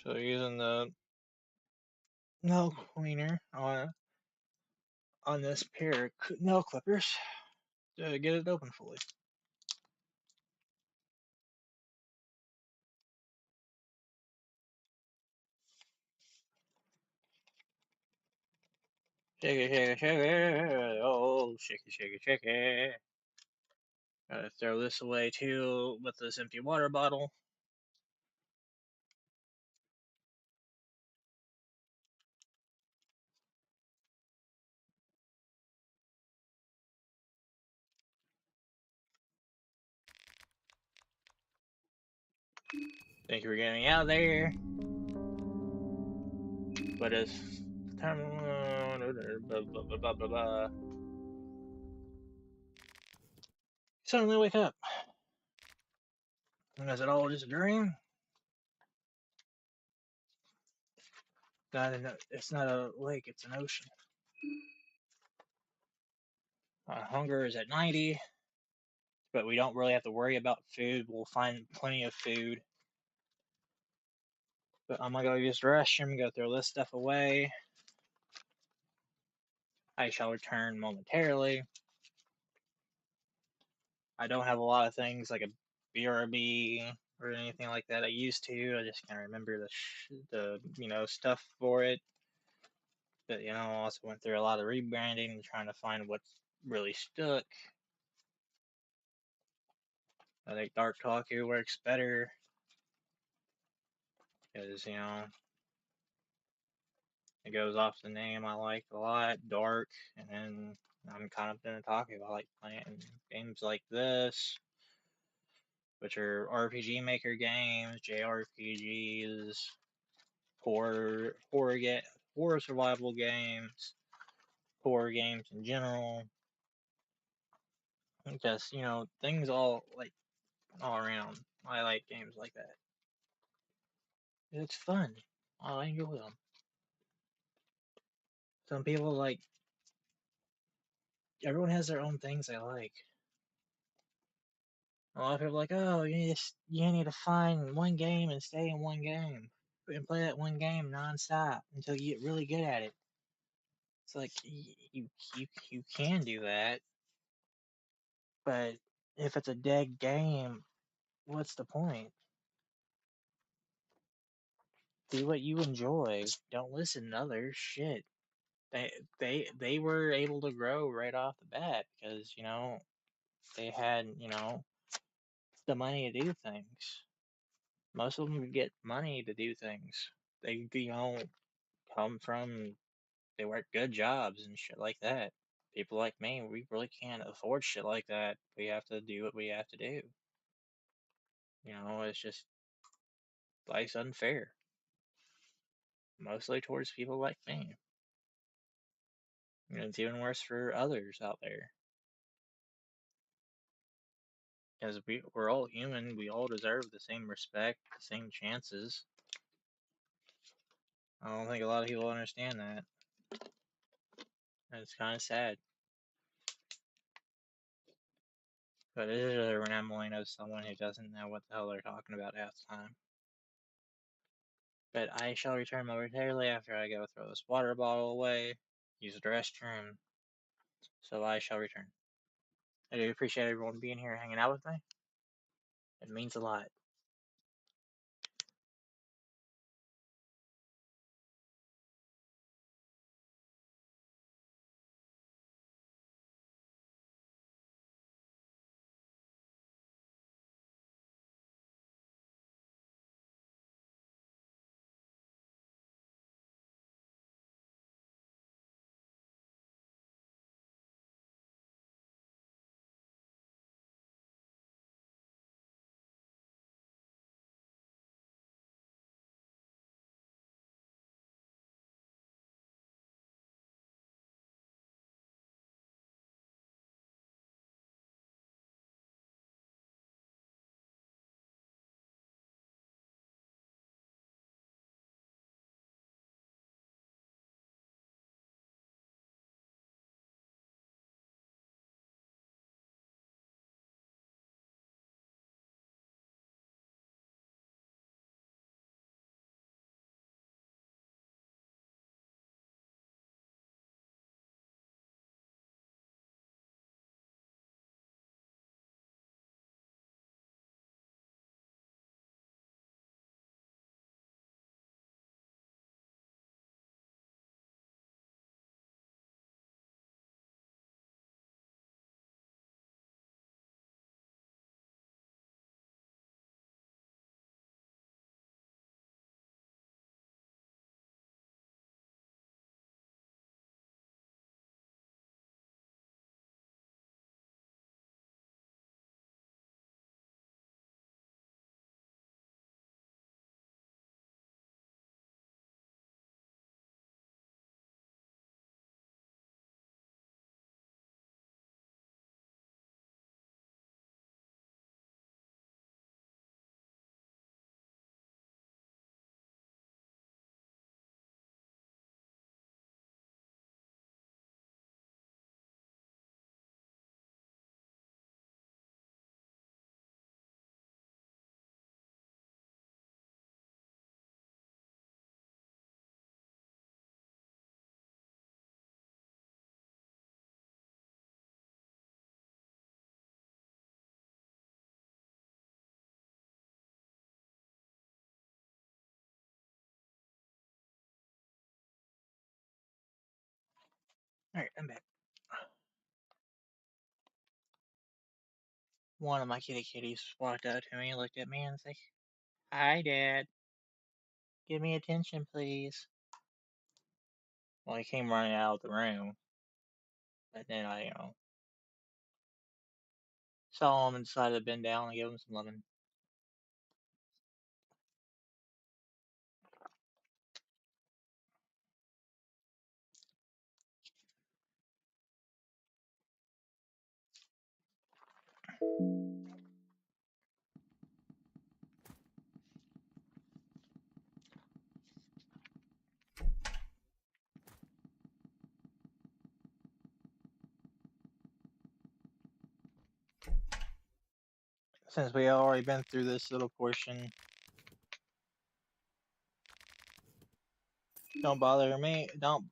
So using the nail cleaner on this pair of nail clippers to get it open fully. Shake it, shake it, shake it. Oh, shake it, shake it, shake it. Gotta throw this away too with this empty water bottle. Thank you for getting out of there. But it's time. Blah, blah, blah. Suddenly wake up. And is it all just a dream? It's not a lake, it's an ocean. Hunger is at 90, but we don't really have to worry about food. We'll find plenty of food. But I'm gonna go use the restroom, go throw this stuff away. I shall return momentarily. I don't have a lot of things like a BRB or anything like that. I used to. I just can't remember the you know stuff for it. But you know, I also went through a lot of rebranding and trying to find what really stuck. I think Darc Talkie works better because you know it goes off the name I like a lot, Darc, and then I'm kind of gonna talk about like playing games like this, which are RPG Maker games, JRPGs, horror survival games, horror games in general. Just you know things all around. I like games like that. It's fun. I enjoy them. Some people like everyone has their own things they like. A lot of people are like, oh, you need to find one game and stay in one game and play that one game nonstop until you get really good at it. It's like you can do that, but if it's a dead game, what's the point? Do what you enjoy. Don't listen to others. Shit. They were able to grow right off the bat because you know they had you know the money to do things. Most of them get money to do things. They, come from, they work good jobs and shit like that. People like me, we really can't afford shit like that. We have to do what we have to do. It's just, life's unfair. Mostly towards people like me. It's even worse for others out there. Because we're all human, we all deserve the same respect, the same chances. I don't think a lot of people understand that. It's kind of sad. But it is really rambling of someone who doesn't know what the hell they're talking about half the time. But I shall return momentarily after I go throw this water bottle away, use the restroom, so I shall return. I do appreciate everyone being here hanging out with me. It means a lot. Alright, I'm back. One of my kitties walked out to me, looked at me, and said, "Hi, Dad. Give me attention, please." Well, he came running out of the room, but then I, saw him and decided to bend down and give him some lemon. Since we already been through this little portion, don't bother me. Don't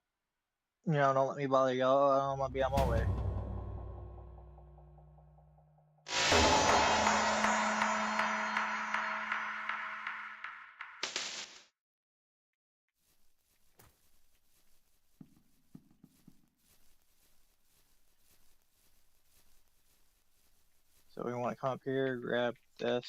let me bother y'all. I'm gonna be on my way. So we want to come up here, grab this.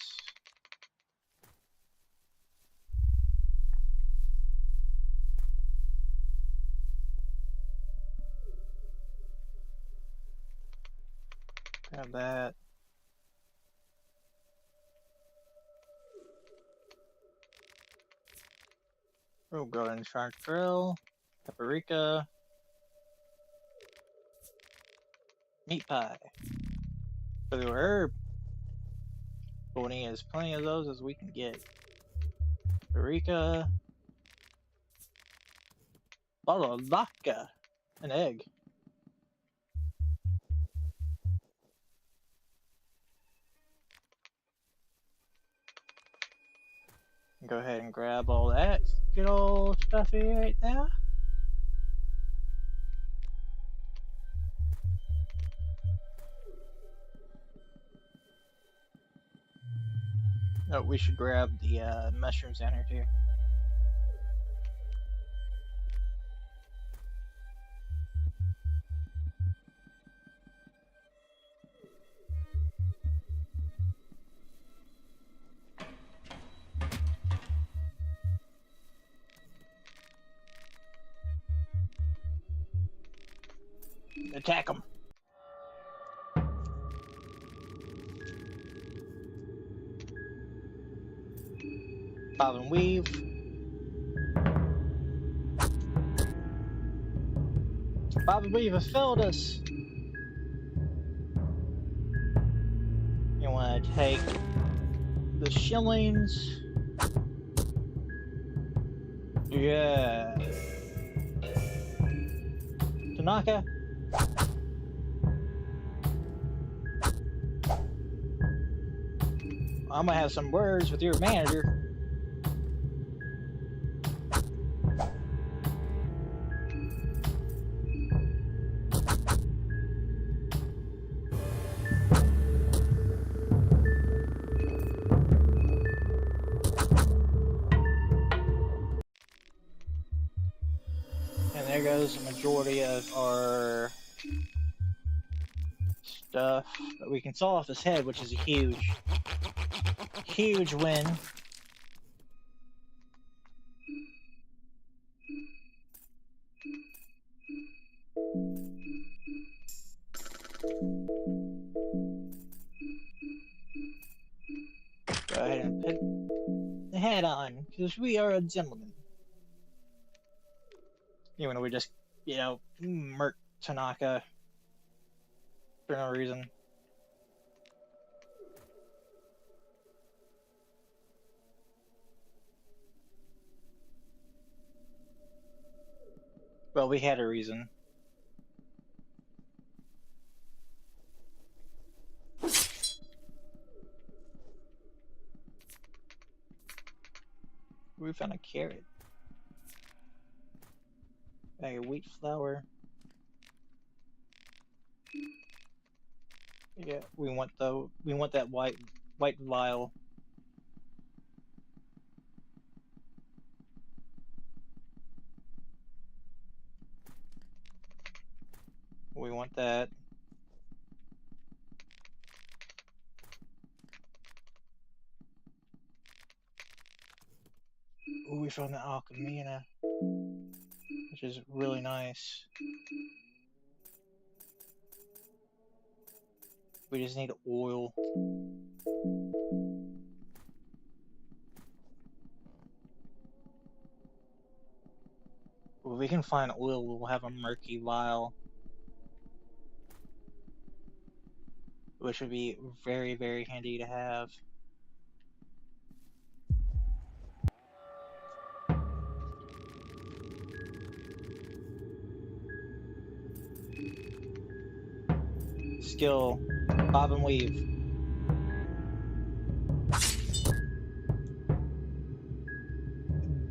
Grab that. Oh, golden shark grill, paprika, meat pie, blue herb. We'll need as plenty of those as we can get. Paprika, bottle of vodka, an egg. Go ahead and grab all that good old stuffy right there. Oh, we should grab the mushrooms down here too. Attack them. Bob and weave. Bob and weave have failed us. You want to take the shillings? Yeah. Tanaka. I'm gonna have some words with your manager. And there goes the majority of our stuff. But we can saw off his head, which is a huge win. Go ahead and put the hat on, because we are a gentleman. Even though we just, murk Tanaka for no reason. Well, we had a reason. We found a carrot. Bag of wheat flour. Yeah, we want that white vial. We want that. Ooh, we found the alchemina, which is really nice. We just need oil. If we can find oil, we'll have a murky vial, which would be very, very handy to have. Skill, bob and weave.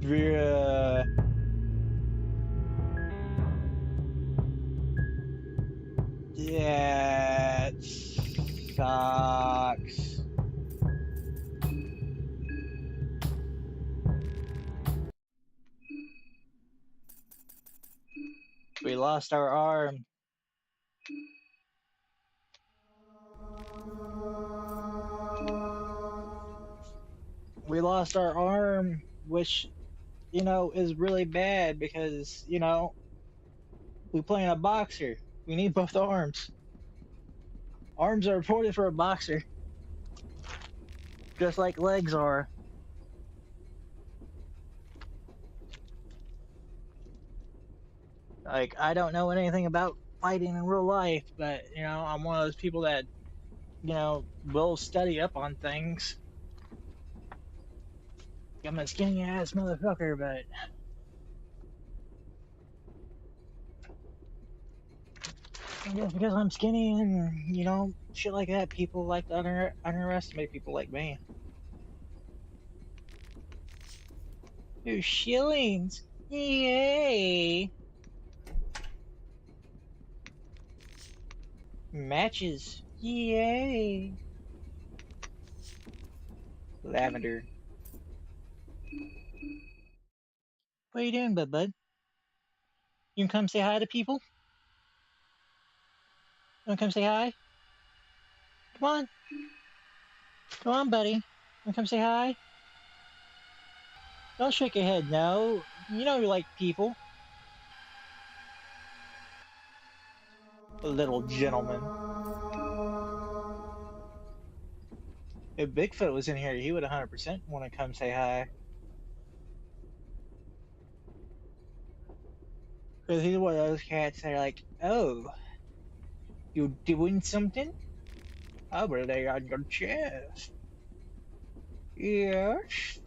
Bruh. That sucks. We lost our arm. We lost our arm, which, is really bad because, we play in a boxer. We need both arms. Arms are important for a boxer, just like legs are. Like, I don't know anything about fighting in real life, but, I'm one of those people that, will study up on things. I'm a skinny ass motherfucker, but just because I'm skinny and, shit like that, people like to underestimate people like me. 2 shillings! Yay! Matches! Yay! Lavender. What are you doing, bud? You can come say hi to people? You wanna come say hi? Come on. Come on, buddy. You wanna come say hi? Don't shake your head, no. You know you like people. Little gentleman. If Bigfoot was in here, he would 100% want to come say hi. Because he's one of those cats that are like, oh, you doing something? Over there on your chest. Yes.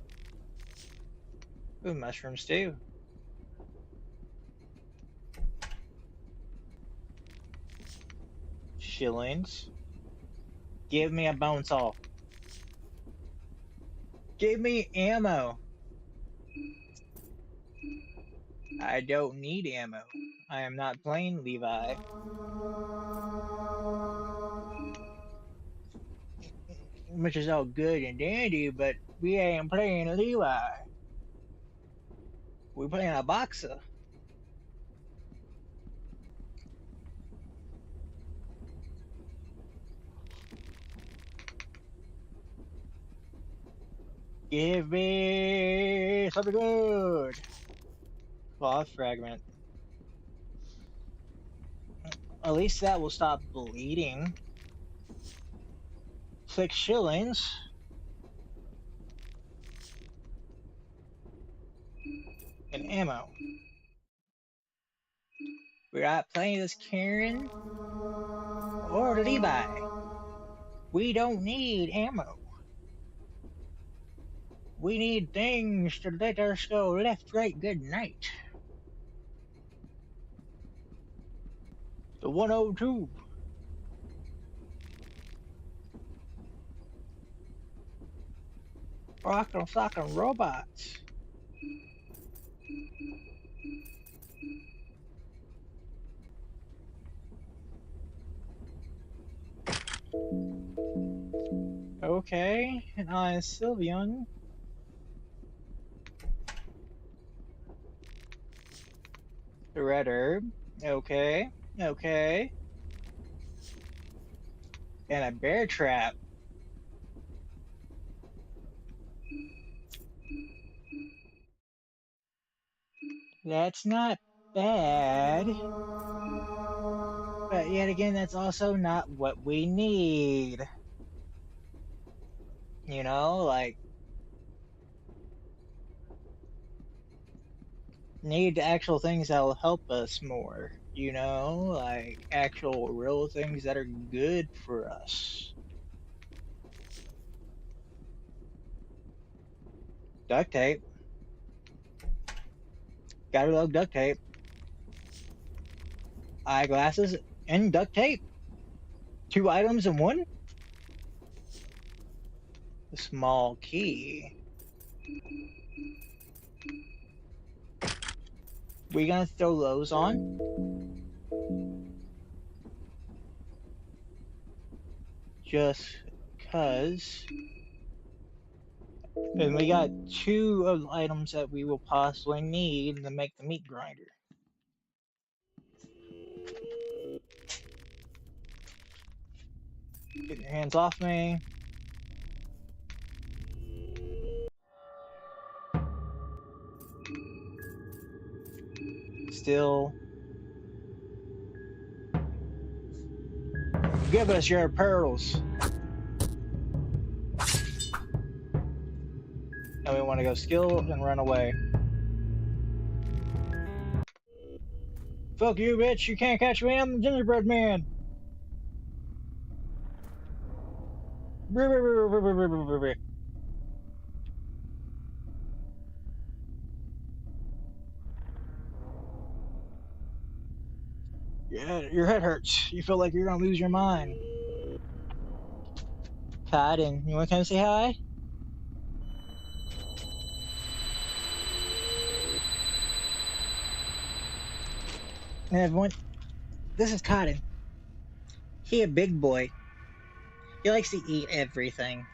Ooh, mushrooms too. Shillings. Give me a bone saw. Give me ammo. I don't need ammo. I am not playing Levi. Which is all good and dandy, but we ain't playing Levi. We're playing a boxer. Give me something good. Cloth fragment. At least that will stop bleeding. 6 shillings. And ammo. We're not playing as Karen or Levi. We don't need ammo. We need things to let us go left, right, good night. The 102. Rockin' sockin' robots. Okay, and I Sylveon. The red herb. Okay, okay. And a bear trap. That's not bad. But yet again, that's also not what we need. Like, need the actual things that will help us more. Like actual real things that are good for us. Duct tape. Gotta love duct tape. Eyeglasses and duct tape. 2 items in one. A small key. We gonna throw those on? Just cause. And we got 2 of the items that we will possibly need to make the meat grinder. Get your hands off me. Still. Give us your pearls. And we want to go skill and run away. Fuck you, bitch. You can't catch me. I'm the gingerbread man. Yeah, your head hurts. You feel like you're gonna lose your mind. Cotton, you wanna come say hi? Hey everyone, this is Cotton. He a big boy. He likes to eat everything.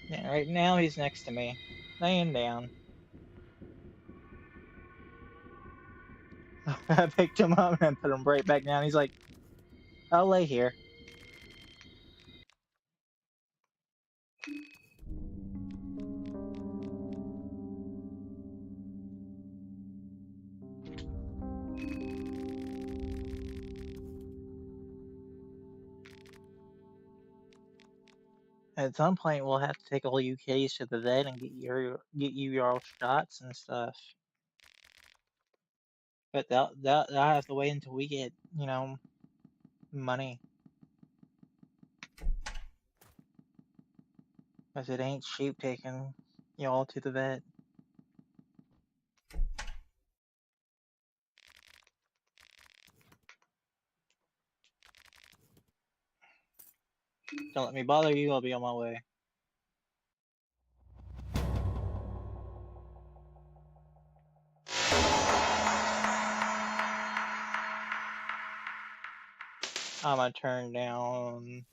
Yeah, right now he's next to me, laying down. I picked him up and put him right back down. He's like, I'll lay here. At some point, we'll have to take all you kitties to the vet and get you your shots and stuff. But that I have to wait until we get, you know, money. Cause it ain't cheap taking y'all to the vet. Don't let me bother you. I'll be on my way. I'm gonna turn down.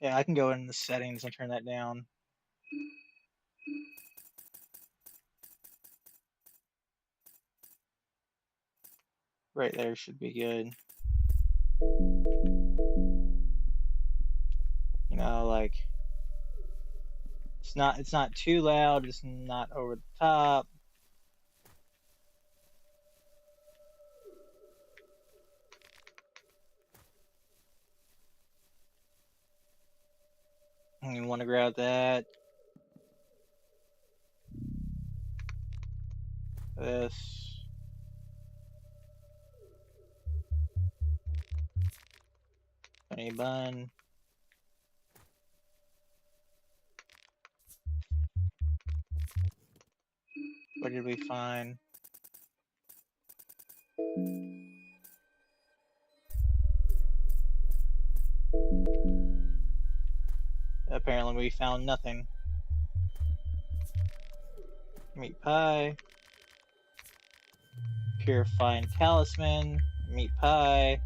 Yeah, I can go in the settings and turn that down. Right there should be good. You know, like it's not too loud, it's not over the top. And you want to grab that. This. Honey bun. What did we find? Apparently we found nothing. Meat pie. Purifying talisman. Meat pie.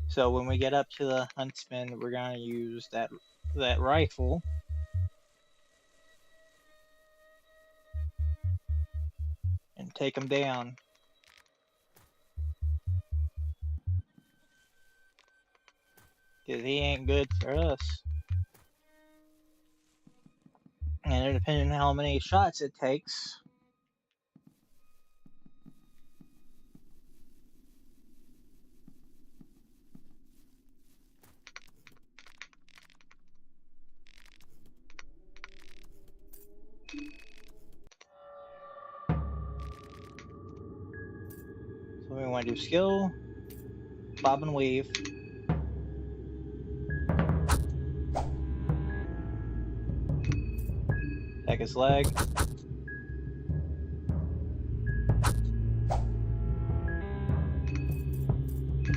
So when we get up to the huntsman, we're gonna use that rifle. And take him down. Cause he ain't good for us. And depending on how many shots it takes. So we want to do skill, bob and weave. Attack his leg.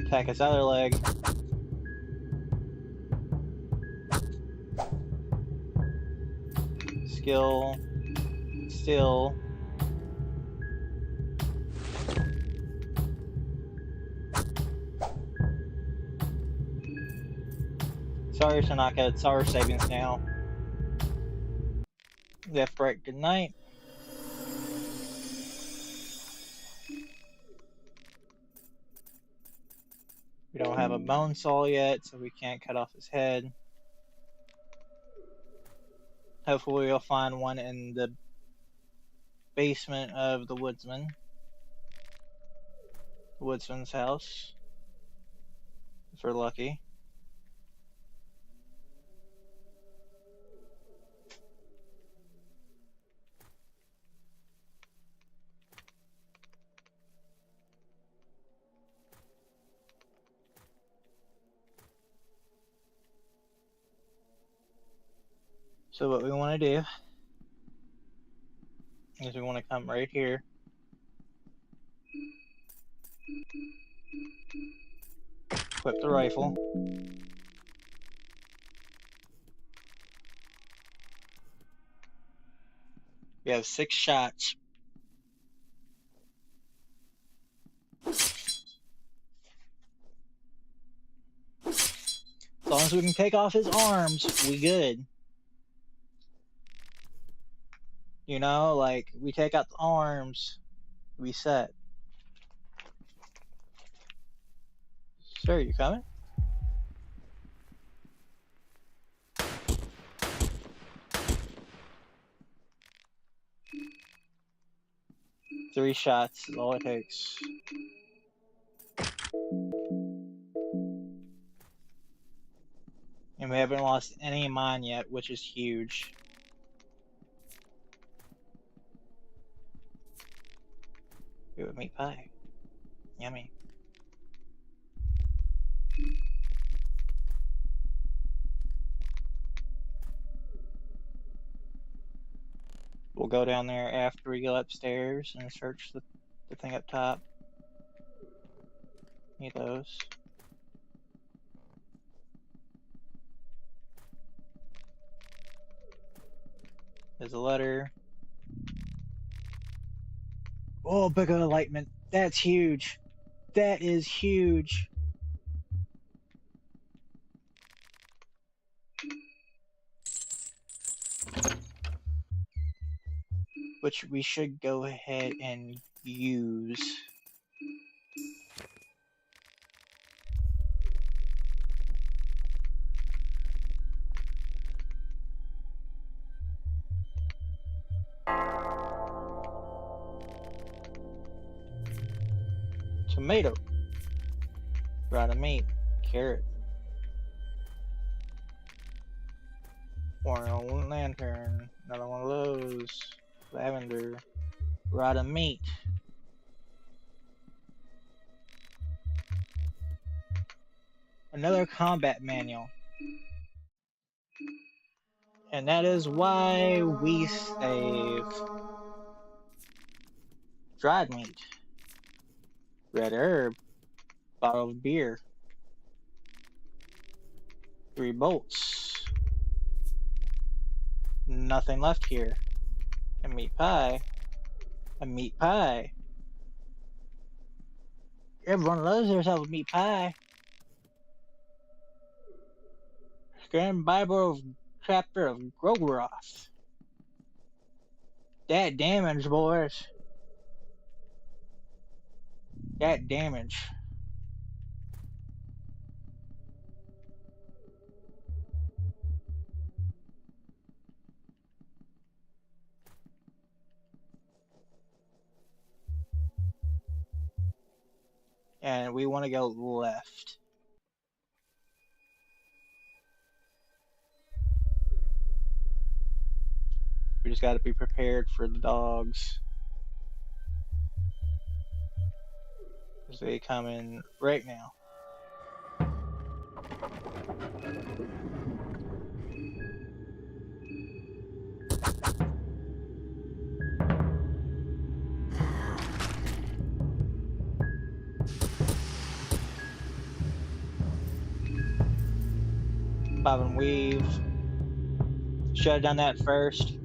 Attack his other leg. Skill, still. Sorry, Tanaka, it's our savings now. Left, right, good night. We don't don't have a bone saw yet, so we can't cut off his head. Hopefully we'll find one in the basement of the woodsman's house, if we're lucky. So what we want to do is we want to come right here. Equip the rifle. We have 6 shots. As long as we can take off his arms, we good. You know, like, we take out the arms, we set. Sir, you coming? Three shots is all it takes. And we haven't lost any of mine yet, which is huge. Ooh, meat pie. Yummy. We'll go down there after we go upstairs and search the thing up top. Need those. There's a letter. Oh, big enlightenment. That's huge. That is huge. Which we should go ahead and use. Tomato. Rotted meat. Carrot. Oil lantern. Another one of those. Lavender. Rotted meat. Another combat manual. And that is why we save. Dried meat. Red herb. Bottle of beer. 3 bolts. Nothing left here. A meat pie. A meat pie. Everyone loves themselves a meat pie. Grand Bible chapter of Grogroth. That damage, boys. That damage. And we want to go left. We just got to be prepared for the dogs. Because they come in right now. Bob and weave. Should have done that first.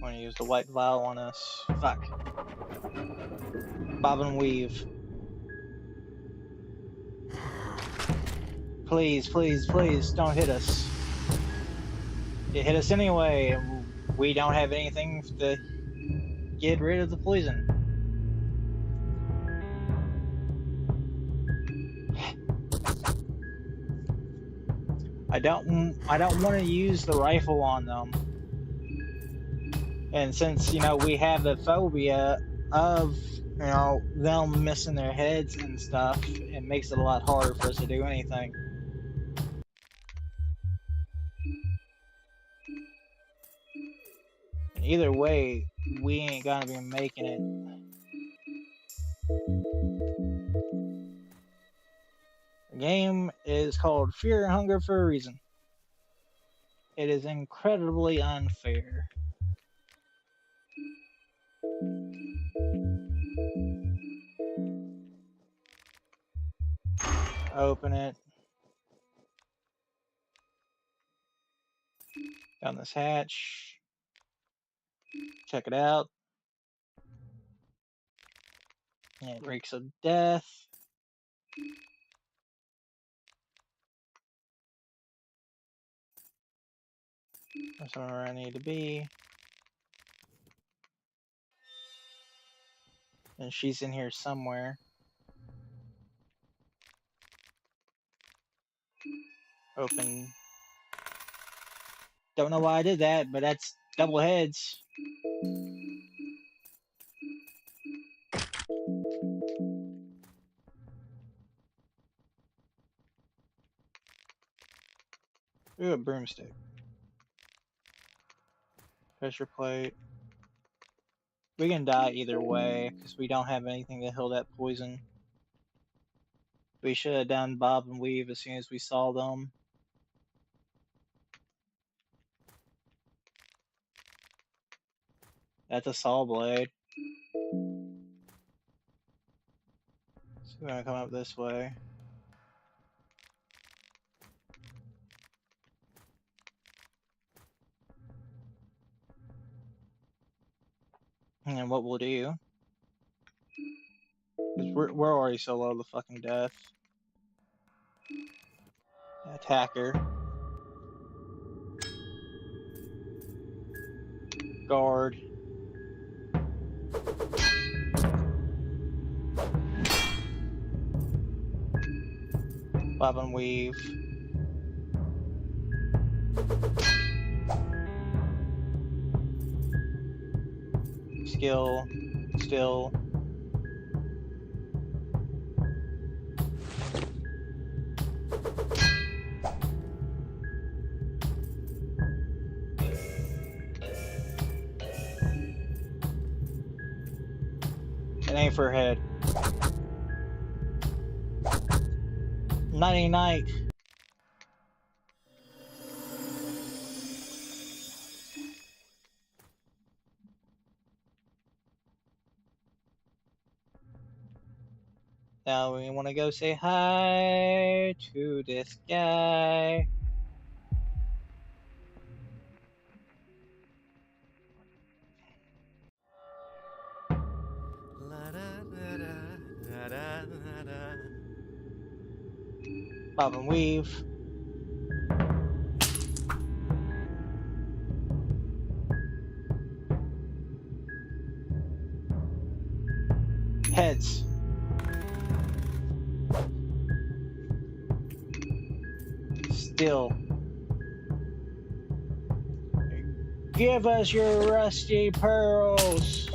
want to use the white vial on us. Fuck. Bob and weave. Please, please, please, don't hit us. It hit us anyway, and we don't have anything to get rid of the poison. I don't want to use the rifle on them. And since, you know, we have the phobia of, you know, them missing their heads and stuff, it makes it a lot harder for us to do anything. And either way, we ain't gonna be making it. The game is called Fear and Hunger for a reason. It is incredibly unfair. Open it. Down this hatch. Check it out. And it reeks of death. That's where I need to be. And she's in here somewhere. Open. Don't know why I did that, but that's double heads. Ooh, a broomstick. Pressure plate. We can die either way, because we don't have anything to heal that poison. We should have done bob and weave as soon as we saw them. That's a saw blade. So we're gonna come up this way. And then what we'll do, because we're already so low to fucking death. Attack her. Guard. Bob and weave. Skill. Still. It ain't for her head. Nighty night. Now we want to go say hi to this guy. Bob and weave. Heads. Still. Give us your rusty pearls.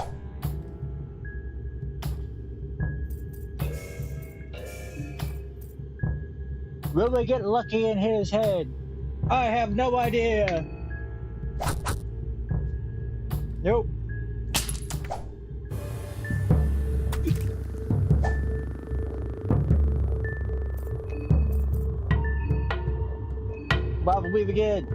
Will we get lucky and hit his head? I have no idea. Nope. Bob and weave again.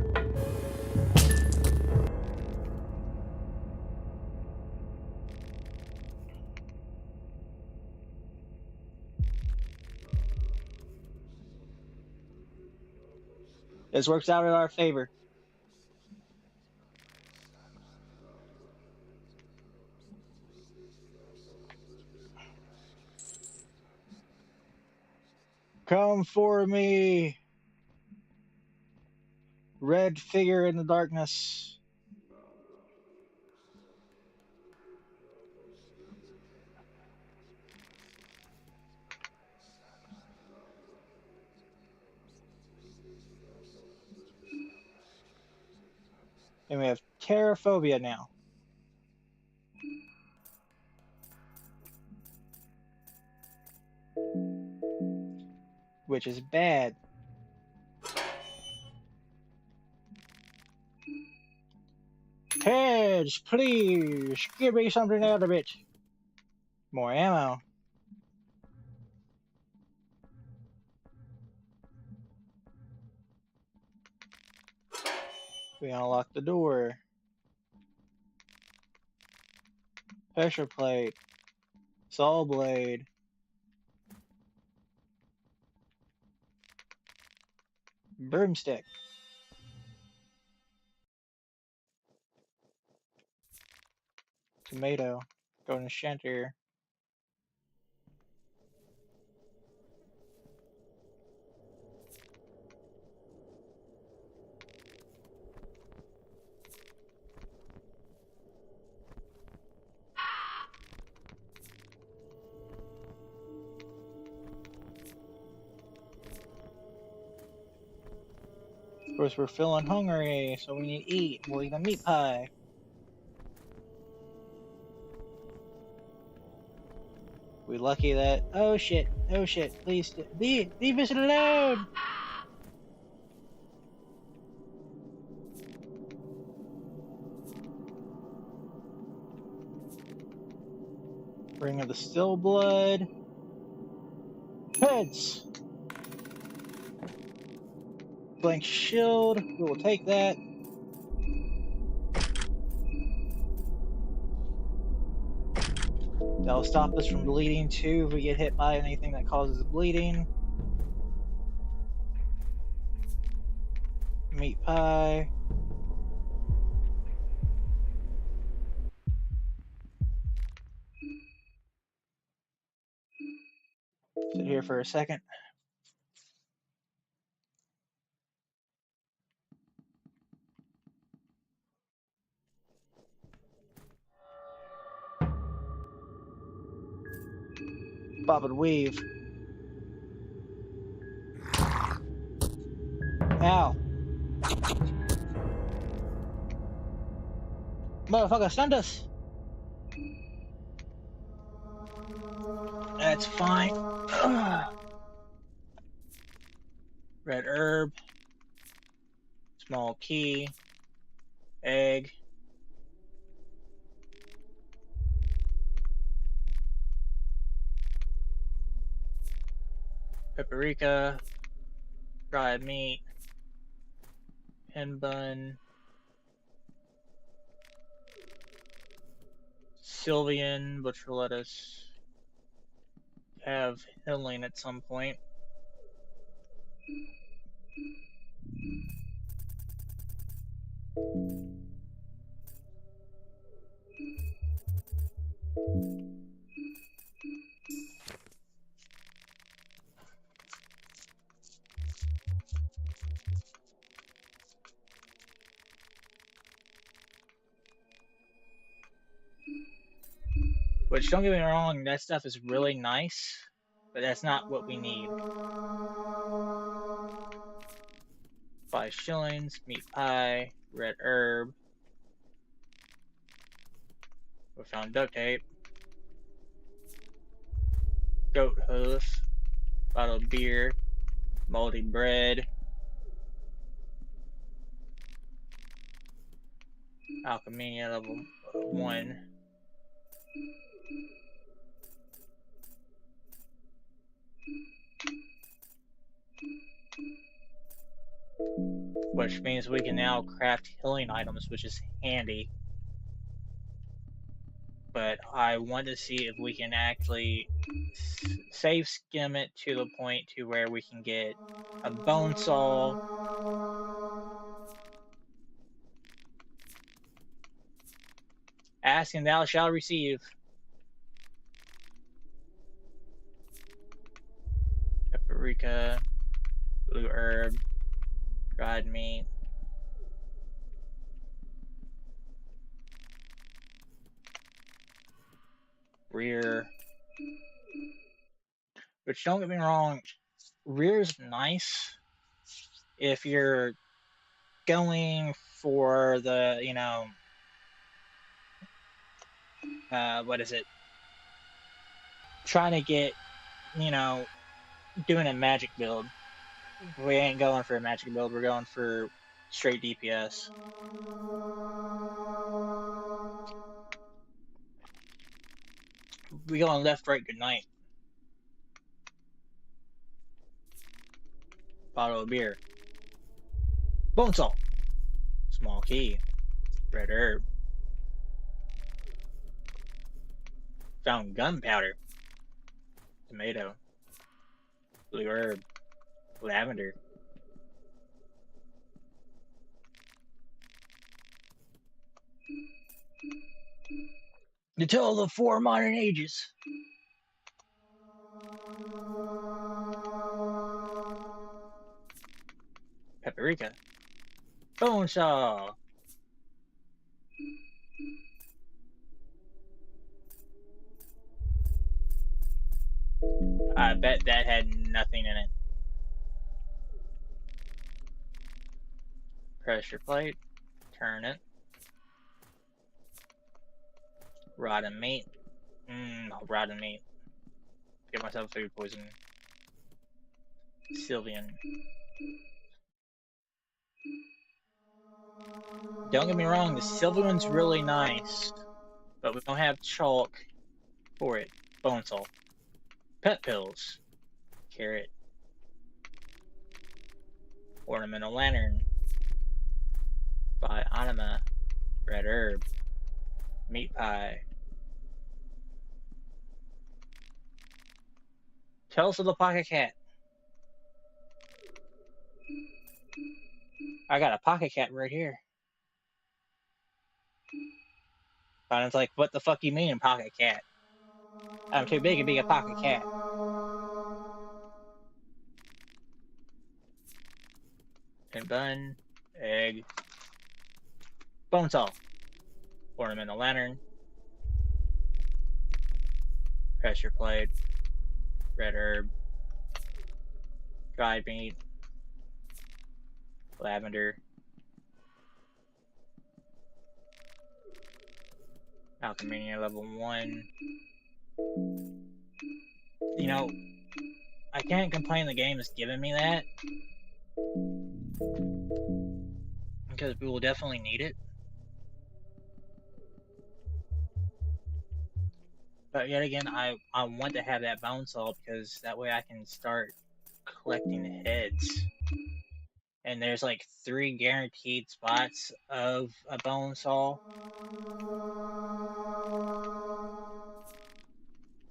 This works out in our favor. Come for me! Red figure in the darkness. And we have terraphobia now. Which is bad. Hedge, please, give me something out of it. More ammo. We unlock the door. Pressure plate. Saw blade. Broomstick. Tomato. Golden shanter. Of course, we're feeling hungry, so we need to eat. We'll eat a meat pie. We lucky that. Oh shit! Oh shit! Please leave us alone. Ring of the Still Blood. Heads. Blank shield. We will take that. That'll stop us from bleeding too if we get hit by anything that causes bleeding. Meat pie. Sit here for a second. Bob and weave. Ow. Motherfucker, stunned us. That's fine. Red herb. Small key. Egg. Paprika. Dried meat. Hen bun. Sylvian, which will let us have healing at some point. Which, don't get me wrong, that stuff is really nice, but that's not what we need. 5 shillings, meat pie, red herb. We found duct tape. Goat hoof. Bottle of beer. Moldy bread. Alchemia level 1. Which means we can now craft healing items, which is handy. But I want to see if we can actually save skim it to the point to where we can get a bone saw. Ask and thou shalt receive. paprika, blue herb, dried meat. Rear. Which, don't get me wrong, rear's nice if you're going for the, what is it? Trying to get, doing a magic build. We ain't going for a magic build, we're going for straight DPS. We going left, right, good night. Bottle of beer. Bone salt. Small key. Red herb. Found gunpowder. Tomato. Blue herb. Lavender. The tale of the four modern ages. Paprika. Bone saw. I bet that had nothing in it. Pressure plate. Turn it. Rotten meat. Rotten meat. Get myself food poisoning. Sylvian. Don't get me wrong, the Sylvian's really nice, but we don't have chalk for it. Bone salt. Pet pills. Carrot. Ornamental lantern. By anima. Red herb. Meat pie. Tales of the Pocket Cat. I got a pocket cat right here. And it's like, what the fuck you mean, pocket cat? I'm too big to be a pocket cat. And bun, egg, bone saw, ornamental lantern, pressure plate, red herb, dried meat, lavender, alchemy level 1. I can't complain the game is giving me that, because we will definitely need it. But yet again, I want to have that bone saw because that way I can start collecting heads. And there's like 3 guaranteed spots of a bone saw.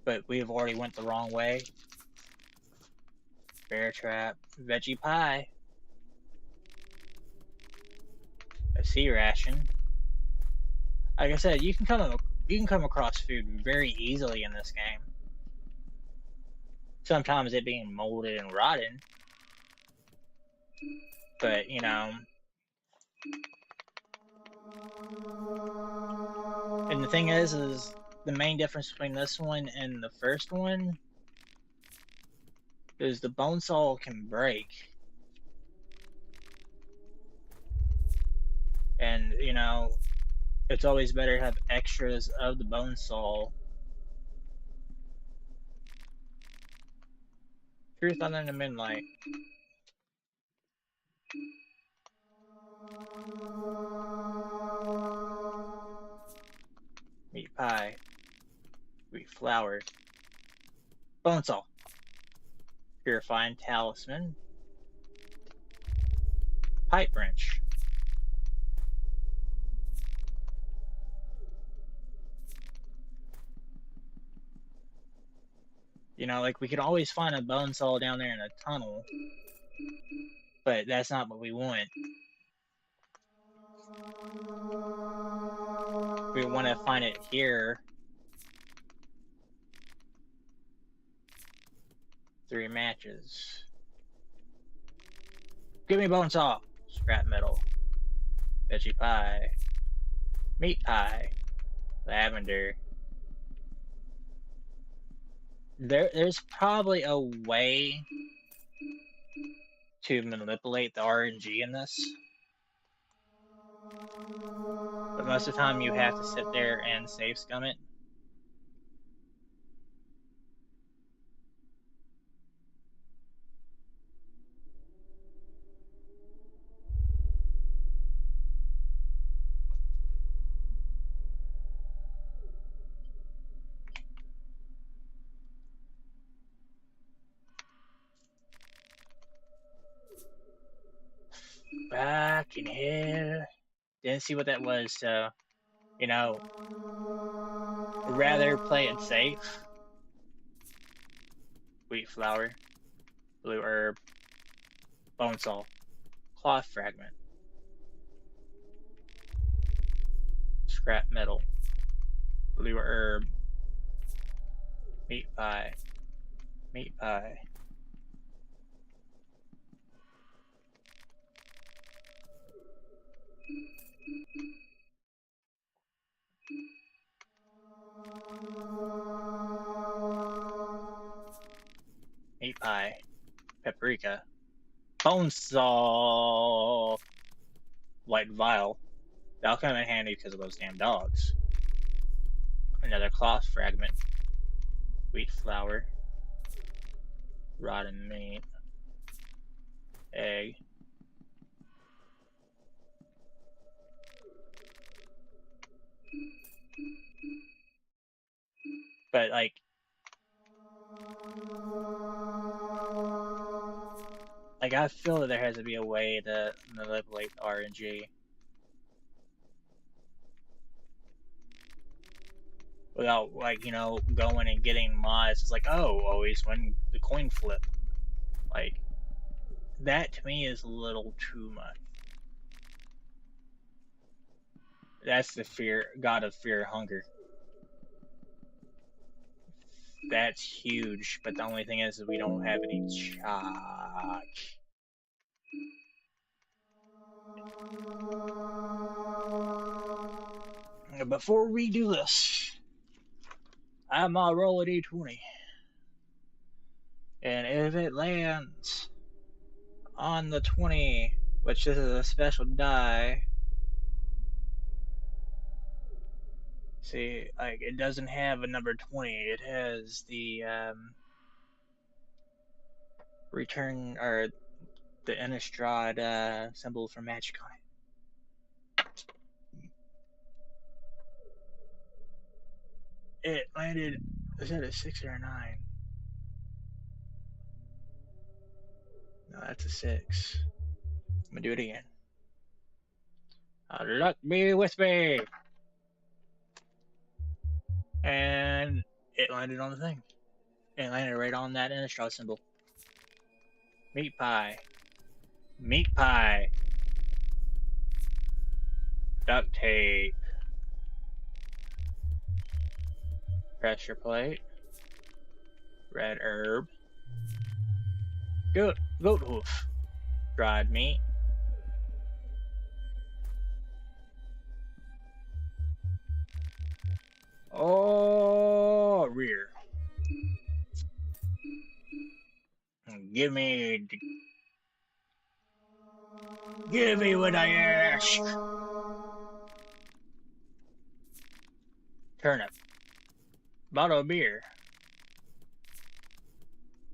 But we've already went the wrong way. Bear trap, veggie pie, a sea ration. Like I said, you can come across food very easily in this game. Sometimes it being molded and rotten, but and the thing is the main difference between this one and the first one is the bone saw can break. And, it's always better to have extras of the bone saw. Truth under the Midnight. Meat pie. Wheat flour. Bone saw. Purifying talisman. Pipe wrench. Like we could always find a bone saw down there in a tunnel, but that's not what we want. We want to find it here. 3 matches. Give me bone saw. Scrap metal. Veggie pie. Meat pie. Lavender. There's probably a way to manipulate the RNG in this. But most of the time you have to sit there and save scum it. Back in here. Didn't see what that was, so, you know, rather play it safe. Wheat flour, blue herb, bone saw, cloth fragment, scrap metal, blue herb, meat pie, meat pie. Meat pie, paprika, bone saw, white vial. That'll come in handy because of those damn dogs. Another cloth fragment, wheat flour, rotten meat, egg, but like I feel that there has to be a way to manipulate the RNG without, like, you know, going and getting mods. It's like, oh, always win the coin flip. Like, that to me is a little too much. That's the god of fear, hunger. That's huge, but the only thing is we don't have any chalk. Before we do this, I'm gonna roll a d20. And if it lands on the 20, which this is a special die, see, like, it doesn't have a number 20. It has the return, or the Innistrad symbol for magic on it. It landed, is that a 6 or a 9? No, that's a 6. I'm gonna do it again. Luck be with me! And it landed on the thing. It landed right on that Innistrad symbol. Meat pie. Meat pie. Duct tape. Pressure plate. Red herb. Goat hoof. Dried meat. Oh, rear. Give me what I ask. Turnip. Bottle of beer.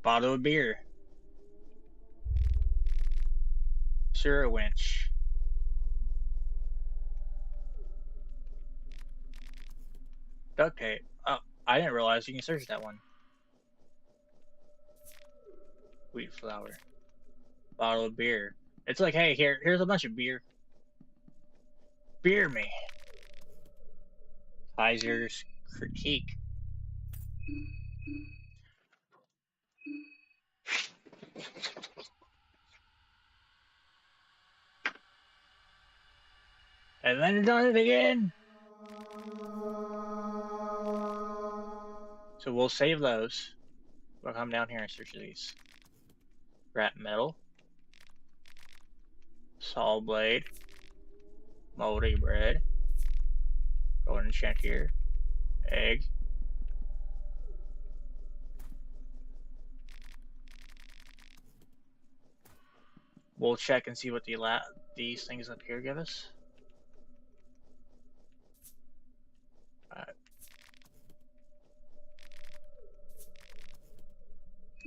Bottle of beer. Sure winch. Duct tape. Oh, I didn't realize you can search that one. Wheat flour. Bottle of beer. It's like, hey, here's a bunch of beer. Beer me. Kaiser's critique. And then it does it again. So we'll save those. We'll come down here and search these. Scrap metal. Saw blade. Moldy bread. Go ahead and check here. Egg. We'll check and see what these things up here give us.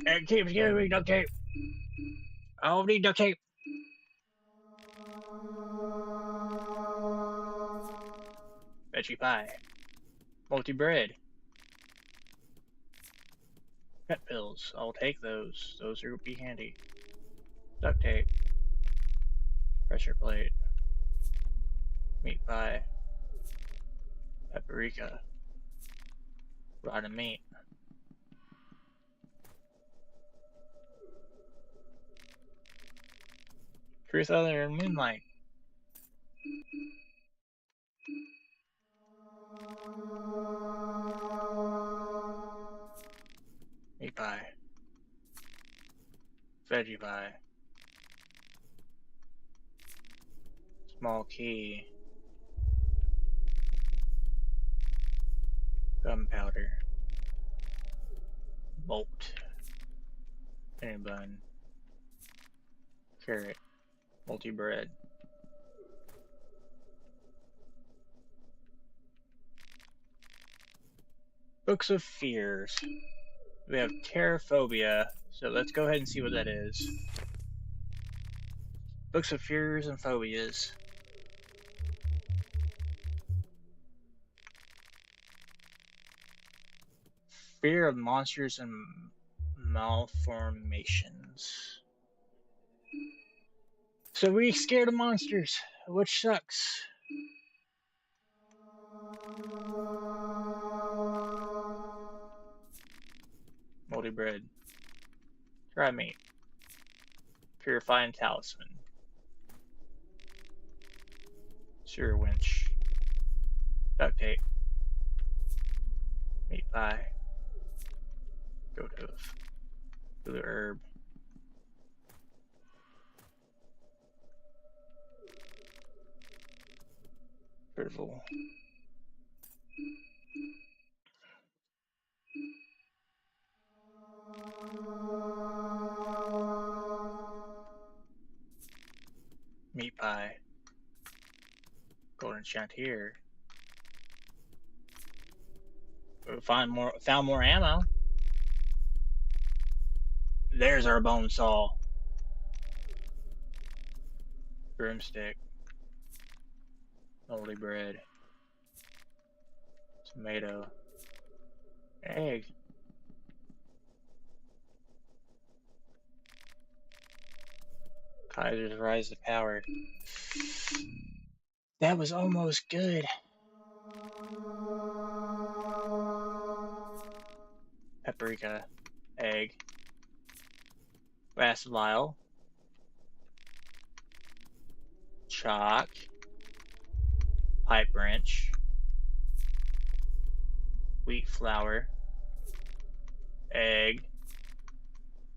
It keeps giving me duct tape. I don't need duct tape. Veggie pie. Multi bread. Pet pills. I'll take those. Those would be handy. Duct tape. Pressure plate. Meat pie. Paprika. Rotten meat. Truth other than moonlight. Meat pie. Veggie pie. Small key. Gunpowder. Bolt. Penny bun. Carrot. Multi bread. Books of Fears. We have Terraphobia, so let's go ahead and see what that is. Books of Fears and Phobias. Fear of monsters and malformations. So we're scared of monsters, which sucks. Moldy bread. Try meat. Purifying talisman. Sewer winch. Duct tape. Meat pie. Goat hoof. Blue herb. Purple. Meat pie. Golden enchant here. We found more ammo. There's our bone saw. Broomstick. Moldy bread. Tomato. Egg. Kaiser's Rise to Power. That was almost good. Paprika. Egg. Last vial. Chalk. Pipe wrench. Wheat flour. Egg.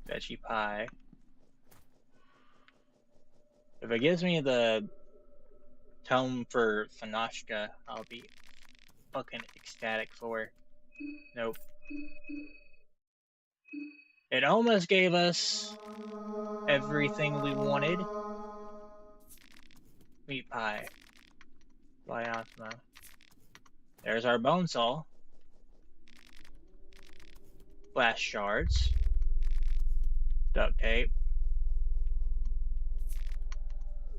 Veggie pie. If it gives me the tome for Fanashka, I'll be fucking ecstatic for. Nope. It almost gave us everything we wanted. Meat pie. Liosma. There's our bone saw. Glass shards. Duct tape.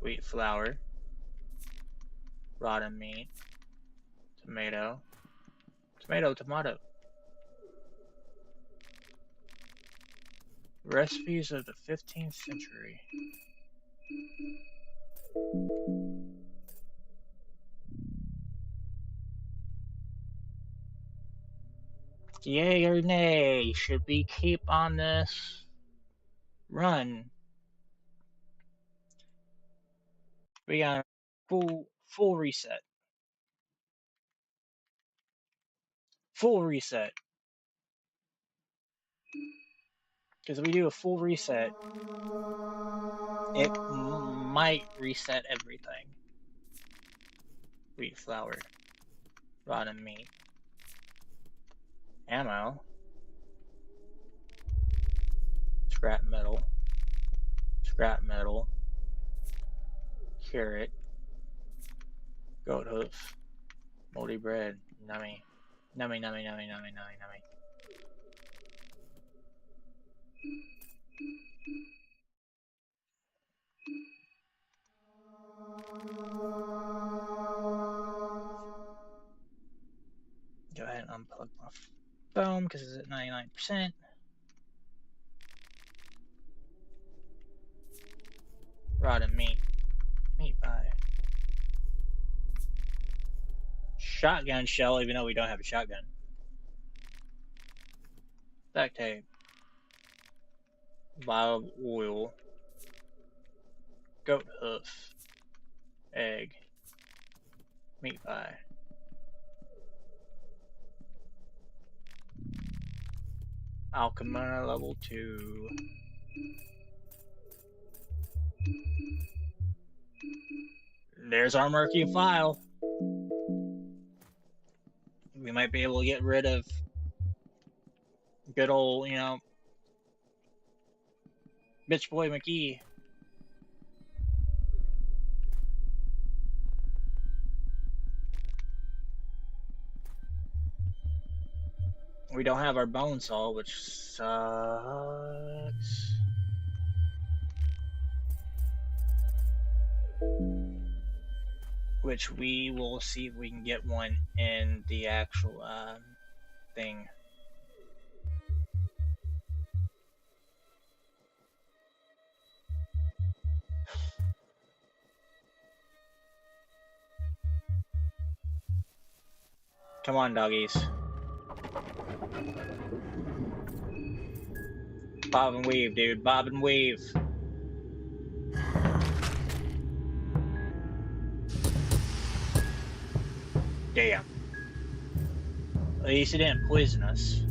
Wheat flour. Rotten meat. Tomato. Tomato. Recipes of the 15th century. Yay or nay? Should we keep on this run? We got a full reset. Full reset. Because if we do a full reset, it might reset everything. Wheat flour. Rotten meat. Ammo. Scrap metal. Scrap metal. Carrot. Goat hoof. Moldy bread. Nummy. Nummy, nummy, nummy, nummy, nummy, nummy. Go ahead and unplug my phone because it's at 99%. Rotten meat. Meat pie. Shotgun shell, even though we don't have a shotgun. Duct tape. Vial of oil. Goat hoof. Egg. Meat pie. Alchemina level 2. There's our murky file. We might be able to get rid of good old, bitch boy McGee. We don't have our bone saw, which sucks. Which we will see if we can get one in the actual thing. Come on, doggies. Bob and weave, dude. Bob and weave. Damn. At least it didn't poison us.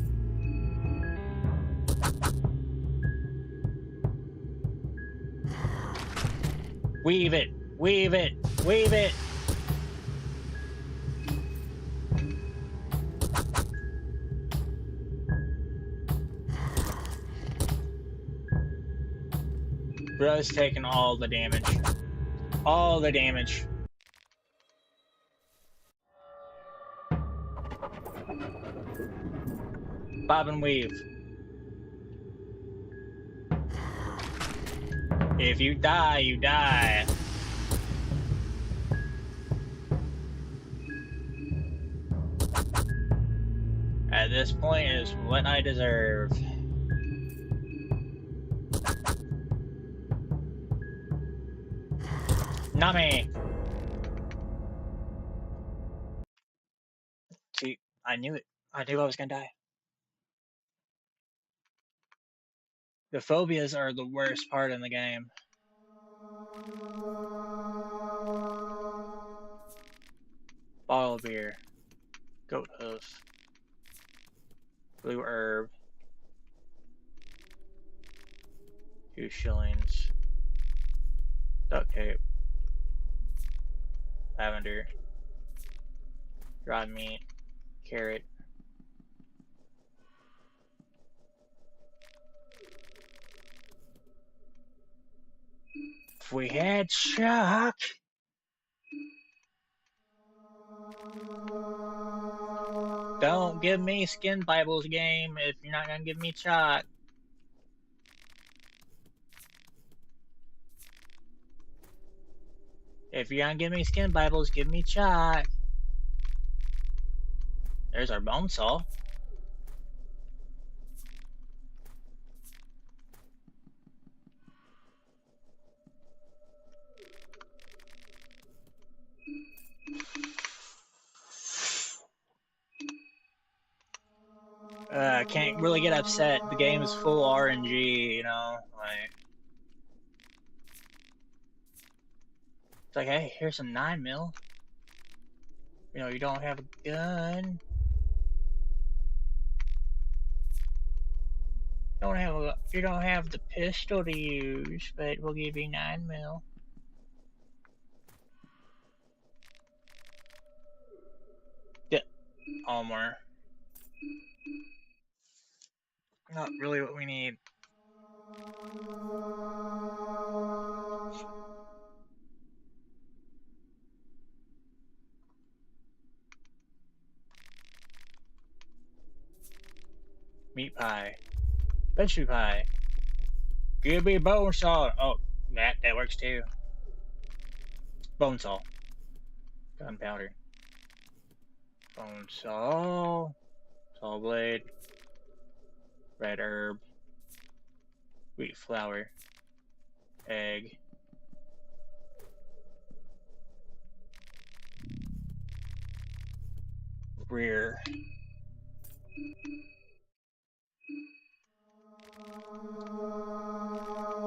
Weave it. Weave it. Weave it. Bro's taking all the damage. All the damage. Bob and weave. If you die, you die. At this point is what I deserve. Nummy! See, I knew it. I knew I was gonna die. The phobias are the worst part in the game. Bottle of beer. Goat hoof. Blue herb. 2 shillings. Duct tape. Lavender. Dried meat. Carrot. If we had chalk. Don't give me skin Bibles game if you're not gonna give me chalk. If you're gonna give me skin Bibles, give me chalk. There's our bone saw. Can't really get upset. The game is full RNG, you know, like. It's like, hey, here's some 9mm. You know, you don't have a gun. You don't have the pistol to use, but we'll give you 9mm. Almor. Not really what we need. Meat pie. Veggie pie. Give me bone saw. Oh, that works too. Bone saw. Gunpowder. Bone saw. Saw blade. Red herb. Wheat flour. Egg. Rear.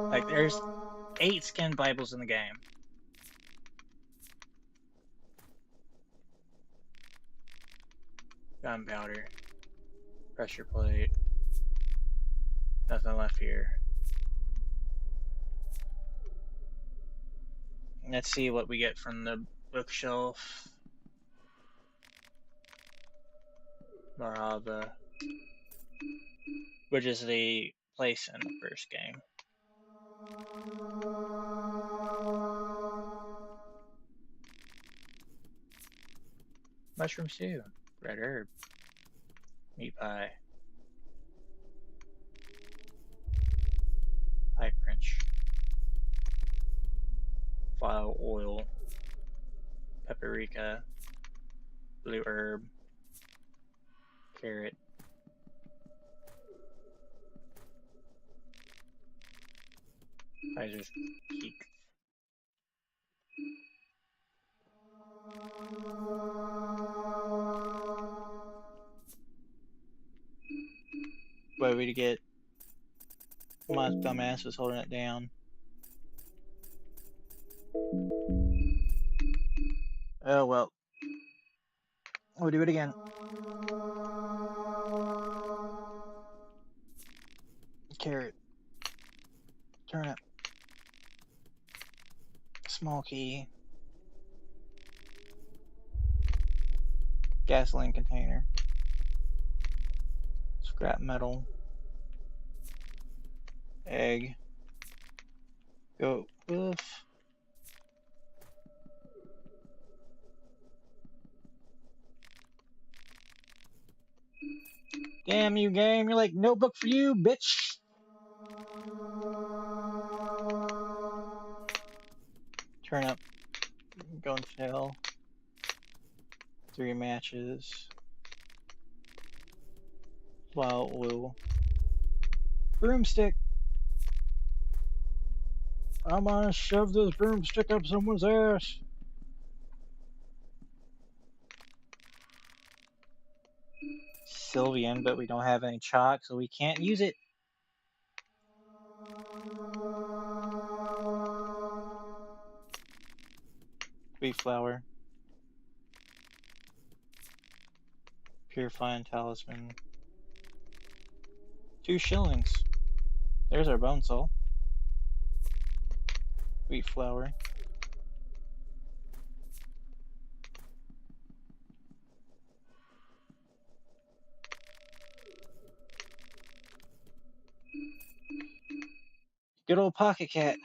Like, there's 8 skin Bibles in the game. Gunpowder. Pressure plate. Nothing left here. Let's see what we get from the bookshelf. Marhaba. Which is the place in the first game. Mushroom stew. Red herb. Meat pie. Pipe wrench. File oil. Paprika. Blue herb. Carrot. Kaiser's Keek. What way to get my dumbass is holding it down. Oh well. We'll do it again. Carrot. Turnip. Small key. Gasoline container. Scrap metal. Egg. Goat hoof. Damn you, game. You're like, notebook for you, bitch. Turnip. Going to hell. 3 matches. Wild oil. Broomstick. I'm gonna shove this broomstick up someone's ass. Sylvian, but we don't have any chalk, so we can't use it. Wheat flour. Purifying talisman. 2 shillings. There's our bone saw. Wheat flour. Good old pocket cat.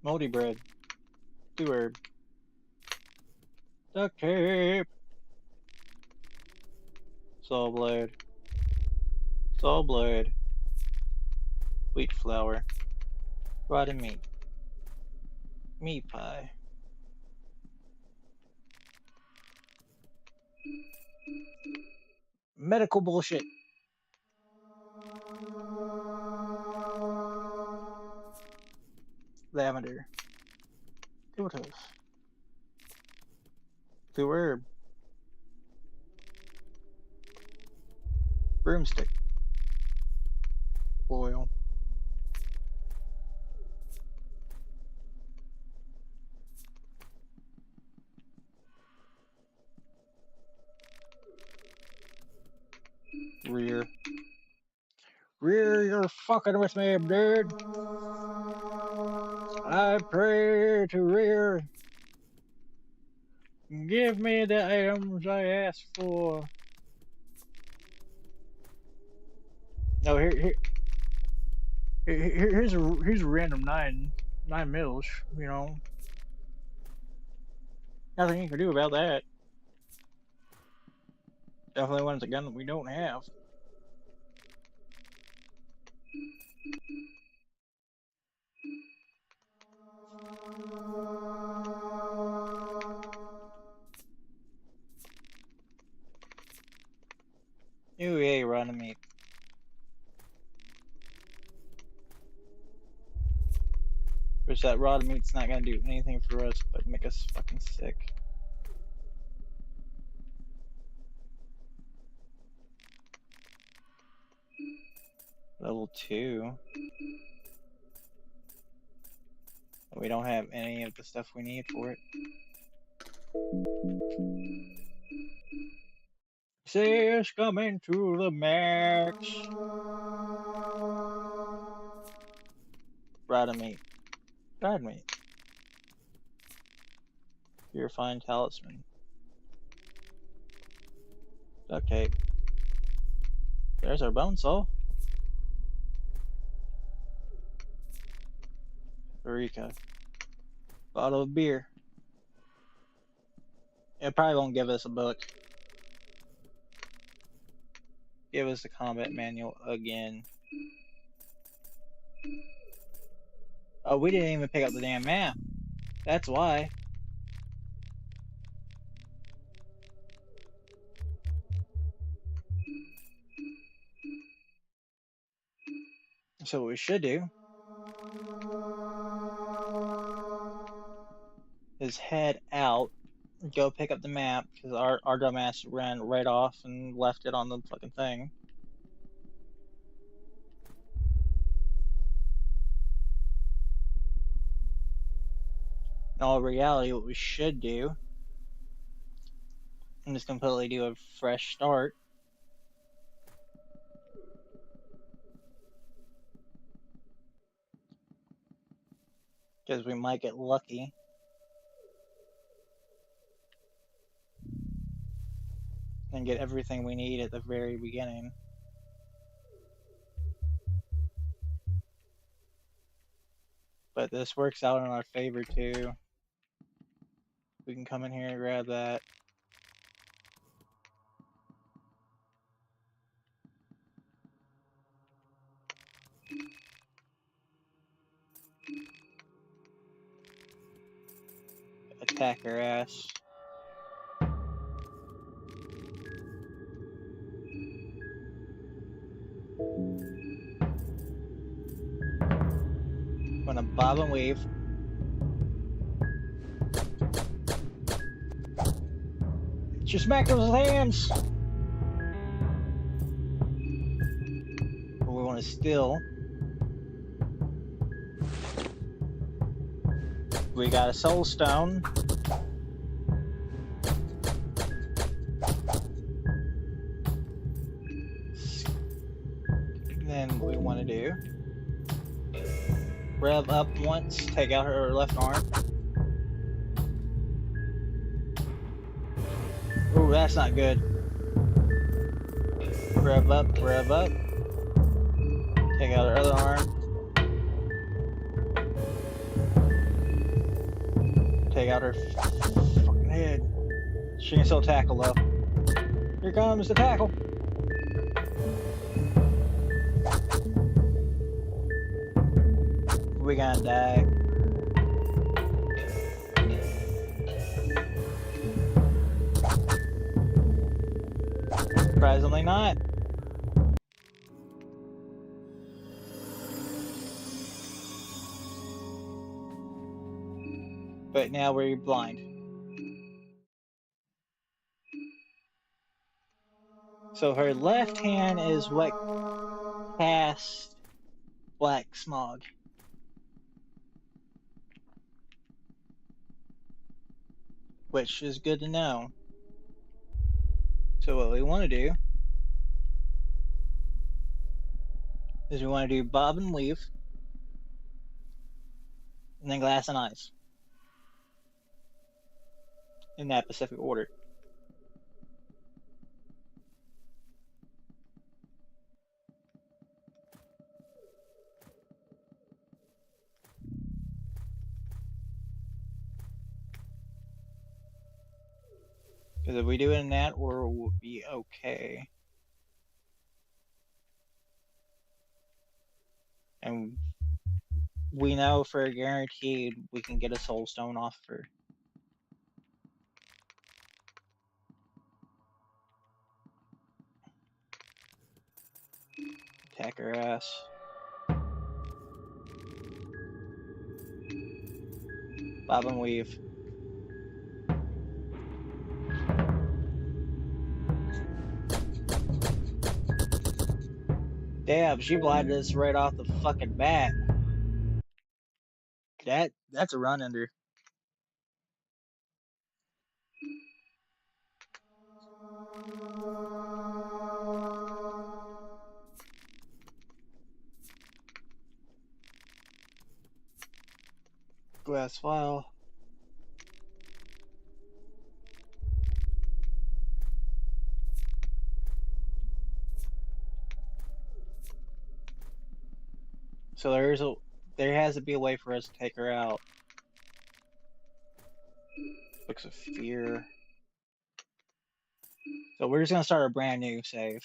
Moldy bread. 2 herb. Duct tape. Saw blade. Saw blade. Wheat flour. Rotted meat. Meat pie. Medical bullshit. Lavender. Goat hoof. 2 herb. Broomstick. Oil. Rear. Rear, you're fucking with me, dude. I pray to rear. Give me the items I asked for. No, here's a random nine mils. You know, nothing you can do about that. Definitely one's a gun that we don't have. Ooh, yeah, running me. Which that raw meat's not gonna do anything for us but make us fucking sick. Level 2. We don't have any of the stuff we need for it. Say it's coming to the max. Rotted meat. Dried meat. Purifying talisman. Duct tape. There's our bone saw. Eureka. Bottle of beer. It probably won't give us a book. Give us the combat manual again. Oh, we didn't even pick up the damn map. That's why. So what we should do is head out, go pick up the map, because our dumbass ran right off and left it on the fucking thing. In all reality, what we should do is just completely do a fresh start. Because we might get lucky. And get everything we need at the very beginning. But this works out in our favor too. We can come in here and grab that. Attack her ass. Gonna bob and weave. Just smack those hands! We want to steal. We got a soul stone. Then what we want to do, rev up once, take out her left arm. Ooh, that's not good. Rev up, take out her other arm. Take out her fucking head. She can still tackle though. Here comes the tackle. We gonna die. Surprisingly not. But now we're blind. So her left hand is what cast black smog. Which is good to know. So what we want to do is we want to do bob and weave. and then glass and ice. In that specific order. Because if we do it in that order, we'll be okay. And we know for guaranteed we can get a soul stone off her. Attack her ass. Bob and weave. Damn, she blinded us right off the fucking bat. That's a run under. Glass file. So there has to be a way for us to take her out. Books of Fear. So we're just gonna start a brand new save.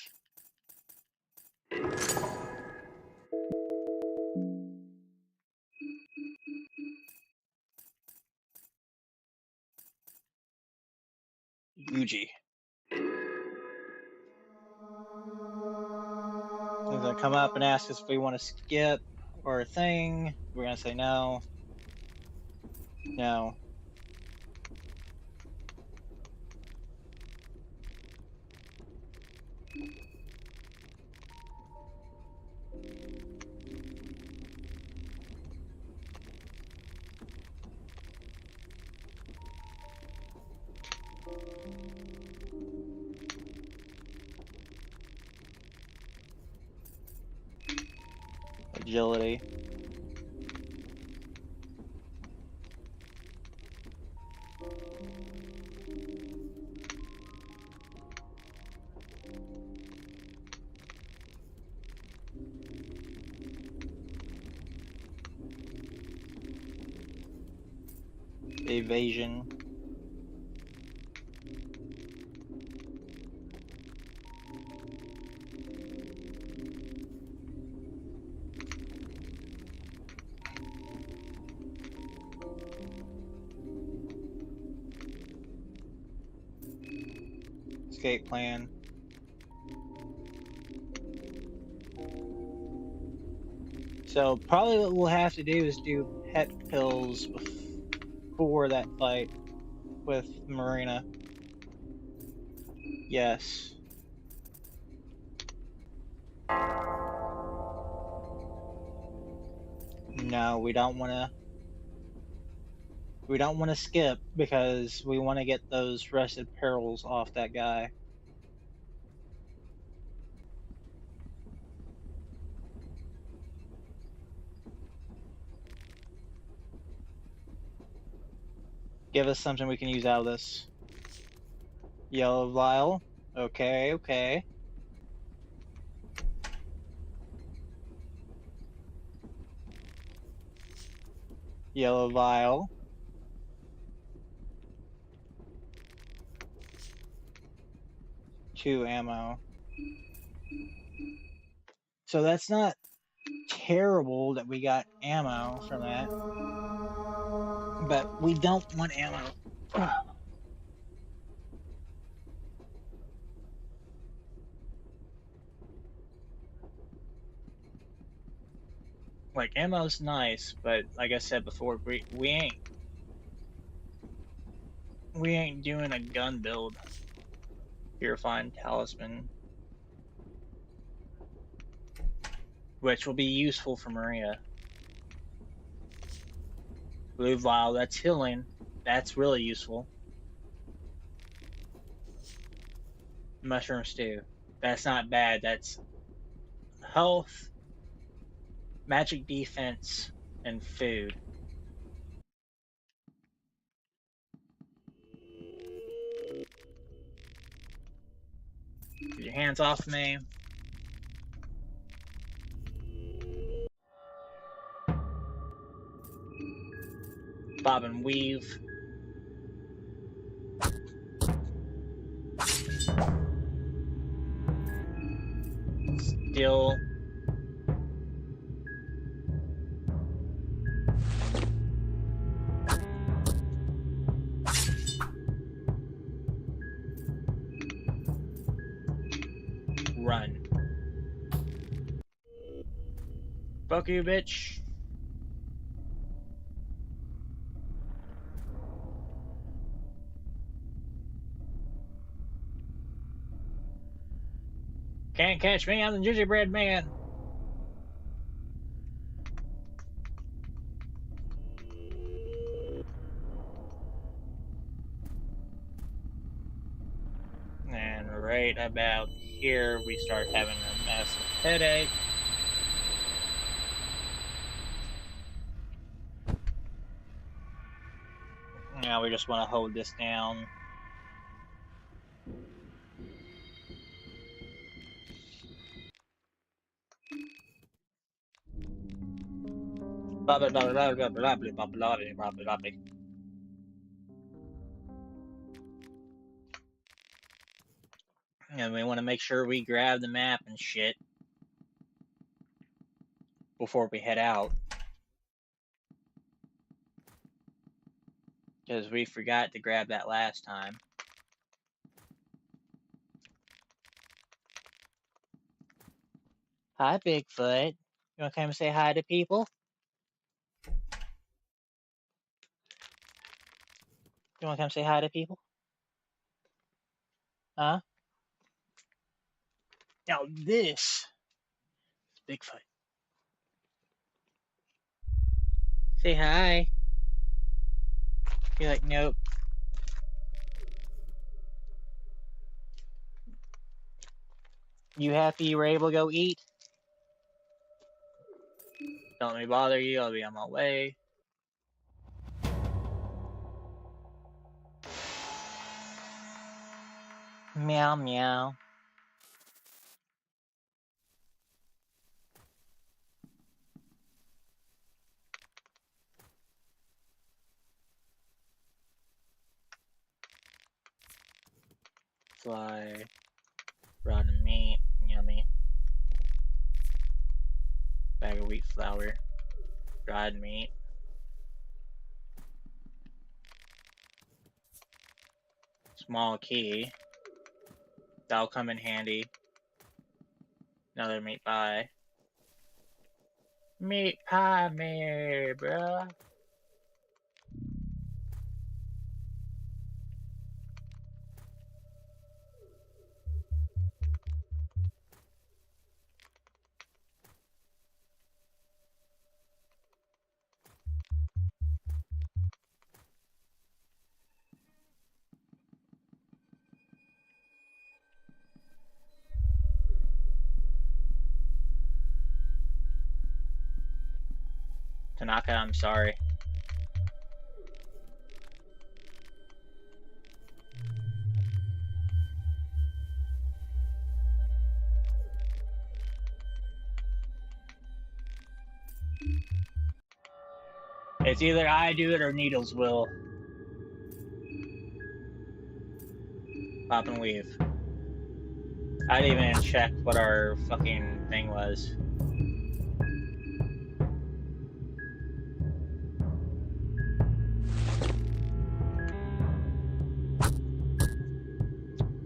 Yuji. He's gonna come up and ask us if we want to skip or a thing. We're gonna say no. No. Agility. Evasion. Escape plan. So probably what we'll have to do is do pet pills before that fight with Marina. Yes. No, we don't want to. We don't want to skip because we want to get those rested perils off that guy. Give us something we can use out of this. Yellow vial. Okay, okay. Yellow vial. Two ammo. So that's not terrible that we got ammo from that. But we don't want ammo. Like, ammo's nice, but like I said before, we ain't doing a gun build. Purifying Talisman. Which will be useful for Maria. Blue Vial, that's healing. That's really useful. Mushroom Stew. That's not bad. That's health, magic defense, and food. Get your hands off me. Bob and weave. Still. Run. Fuck you, bitch. Can't catch me, I'm the gingerbread man. And right about here, we start having a massive headache. Now we just want to hold this down. Blah blah blah blah blah blah blah blah blah blah blah blah. And we want to make sure we grab the map and shit before we head out. Because we forgot to grab that last time. Hi, Bigfoot. You want to come say hi to people? You want to come say hi to people? Huh? Now this is Bigfoot. Say hi. You're like, nope. You happy you were able to go eat? Don't let me bother you, I'll be on my way. Meow meow. Fly. Rotten meat. Yummy. Bag of wheat flour. Dried meat. Small key. That'll come in handy. Another meat pie. Meat pie me, bruh. Tanaka, I'm sorry. It's either I do it or Needles will. Pop and weave. I didn't even check what our fucking thing was.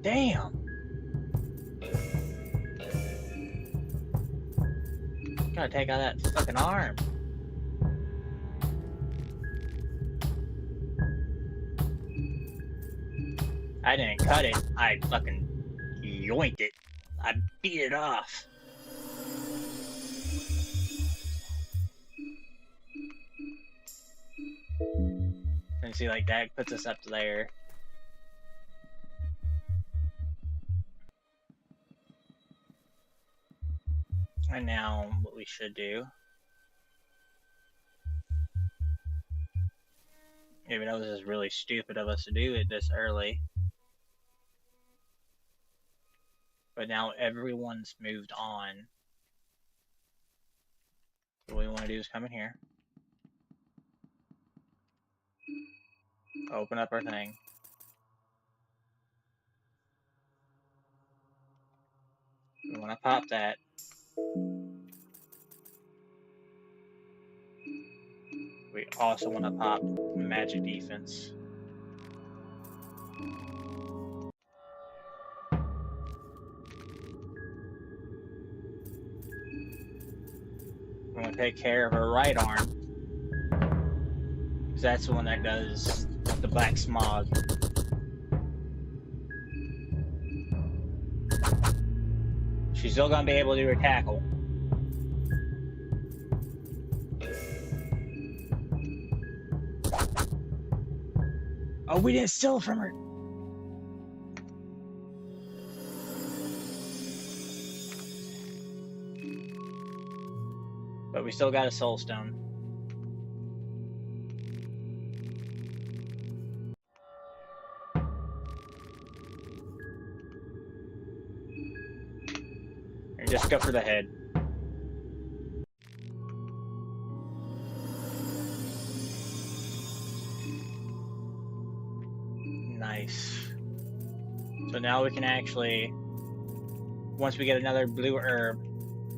Damn! Gotta take out that fucking arm. I didn't cut it, I fucking yoinked it. I beat it off. And see, like, that puts us up to there. And now, what we should do. Even though this is really stupid of us to do it this early. but now everyone's moved on. So what we want to do is come in here, open up our thing. We want to pop that. We also want to pop magic defense. We're going to take care of her right arm, because that's the one that does the black smog. She's still going to be able to do her tackle. Oh, we didn't steal from her. But we still got a soul stone. And just go for the head. Nice. So now we can actually, once we get another blue herb,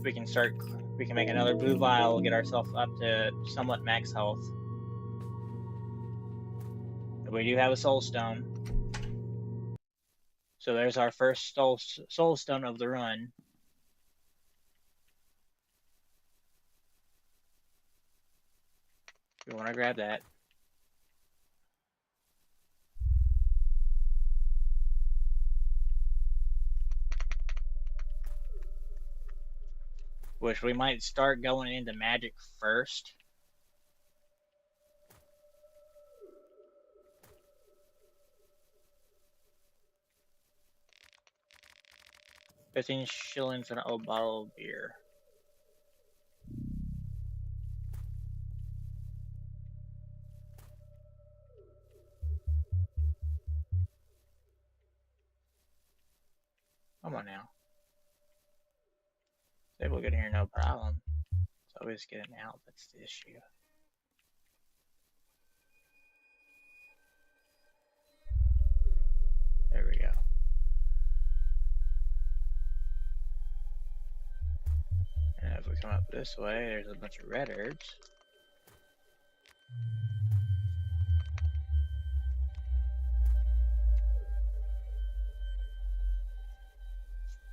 we can make another blue vial, get ourselves up to somewhat max health. We do have a soul stone. So there's our first soul stone of the run. We want to grab that. Which we might start going into magic first. $15 shillings and a bottle of beer. Come on now. Say we'll get here, no problem. It's always getting out, that's the issue. There we go. And if we come up this way, there's a bunch of red herbs.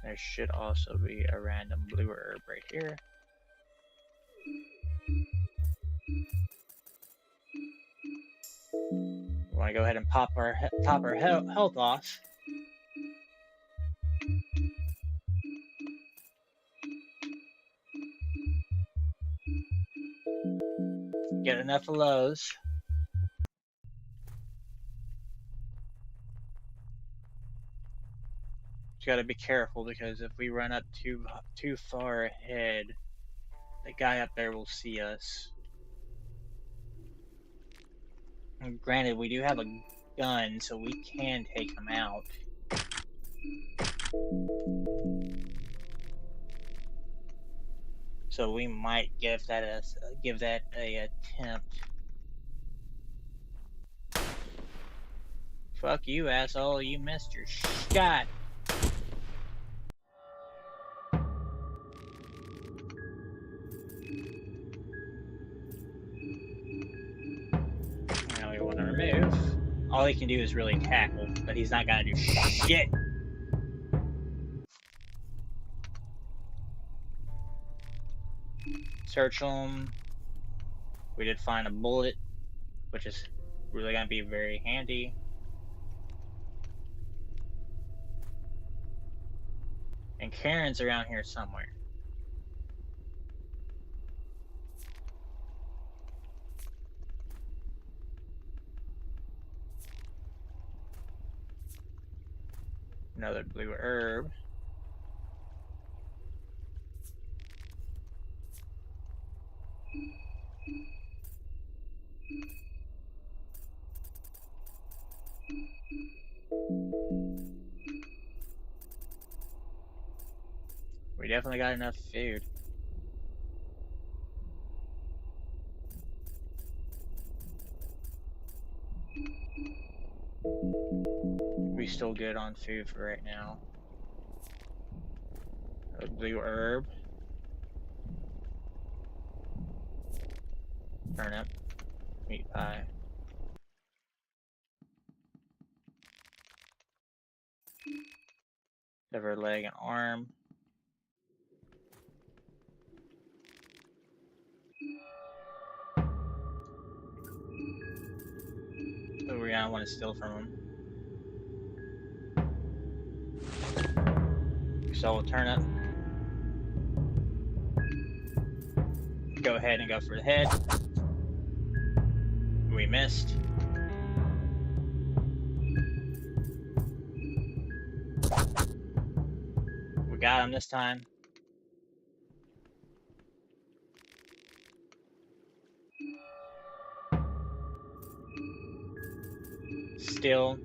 There should also be a random blue herb right here. We want to go ahead and top our health off. Get enough of those. Just gotta be careful, because if we run up too far ahead, the guy up there will see us. And granted, we do have a gun, so we can take him out. So we might give that a attempt. Fuck you, asshole! You missed your shot. Now we want to remove. All he can do is really tackle, but he's not gonna do shit. Search him. We did find a bullet, which is really gonna be very handy. And Karen's around here somewhere. Another blue herb. We definitely got enough food. We still good on food for right now. A blue herb. Turnip. Meat pie. Severed leg and arm. So we're gonna want to steal from him. We sell a turnip. Go ahead and go for the head. We missed. We got him this time. Still.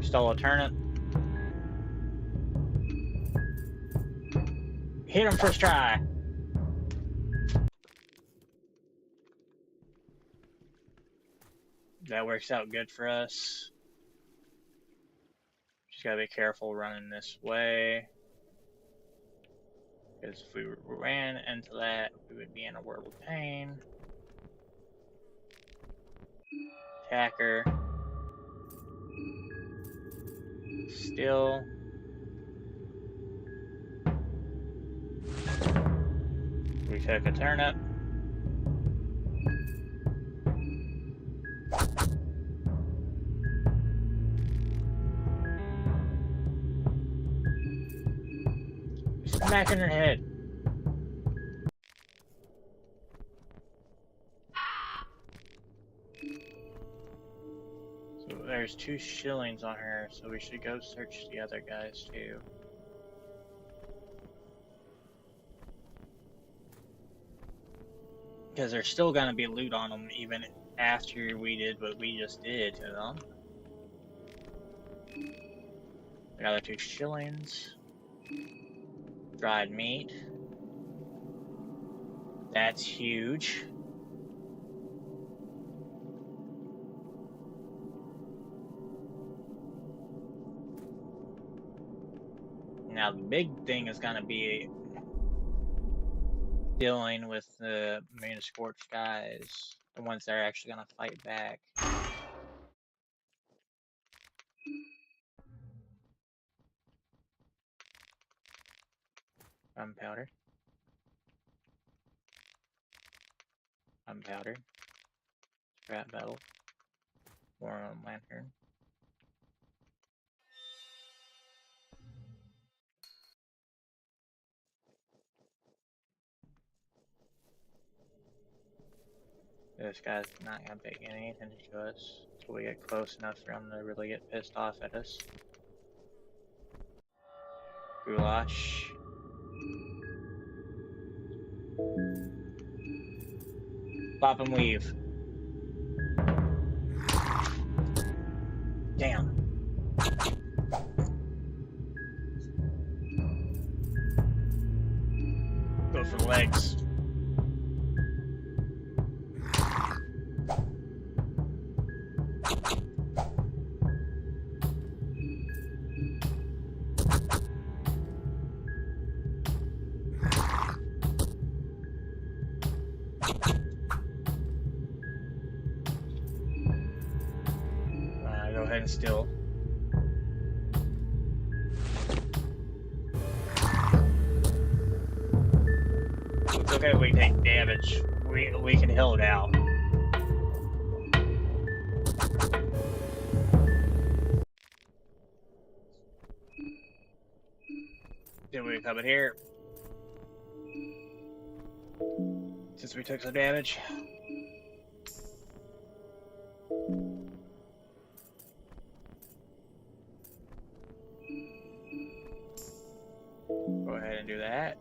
Stole a turnip. Hit him first try. That works out good for us. Just gotta be careful running this way. Because if we ran into that, we would be in a world of pain. Attacker. Still. We took a turnip. Smack in her head. So there's 2 shillings on her, so we should go search the other guys too. Because there's still gonna be loot on them even after we did what we just did to them. Another 2 shillings. Dried meat. That's huge. Now the big thing is gonna be dealing with the Moon of Scorched guys, the ones that are actually gonna fight back. Gunpowder. Gunpowder. Scrap metal. More lantern. This guy's not gonna pay any attention to us until we get close enough for him to really get pissed off at us. Goulash. Pop and weave. Damn. Go for the legs. Go ahead and steal. It's okay if we take damage. We can heal it out. Then we come in here. Since we took some damage. Go ahead and do that.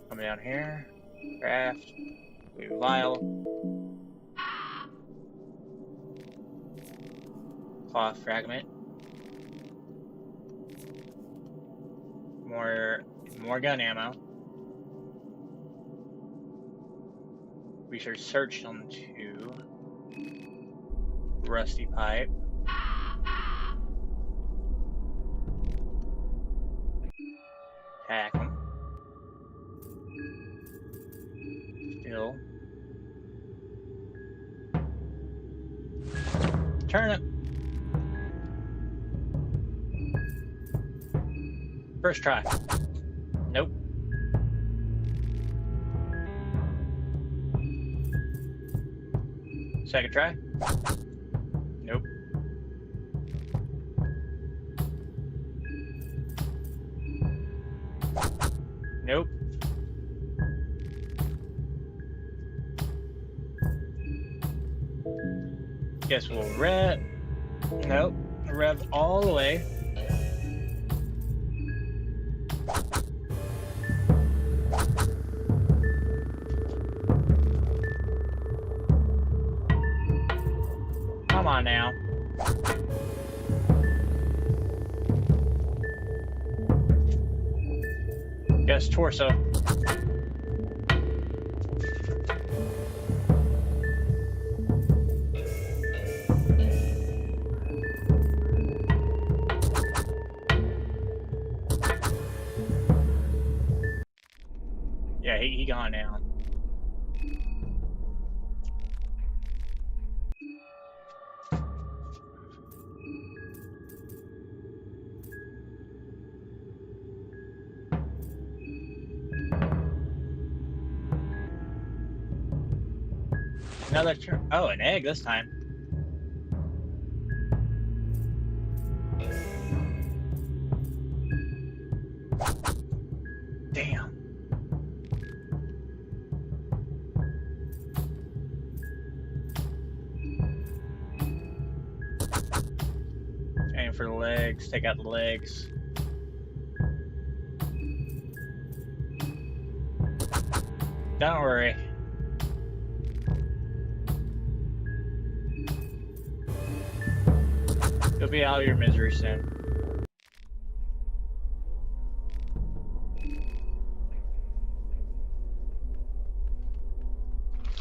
Come down here. Craft. Blue vial. Cloth fragment. More gun ammo. We should search them to rusty pipe. Hack them. Still. Turnip. First try. Nope. Second try. Nope. Nope. Guess we'll rev. Nope. Rev all the way. Come on now. Guess torso. Yeah, he gone now. Another turn. Oh, an egg this time. Damn. Aim for the legs. Take out the legs. Don't worry. You'll be out of your misery soon.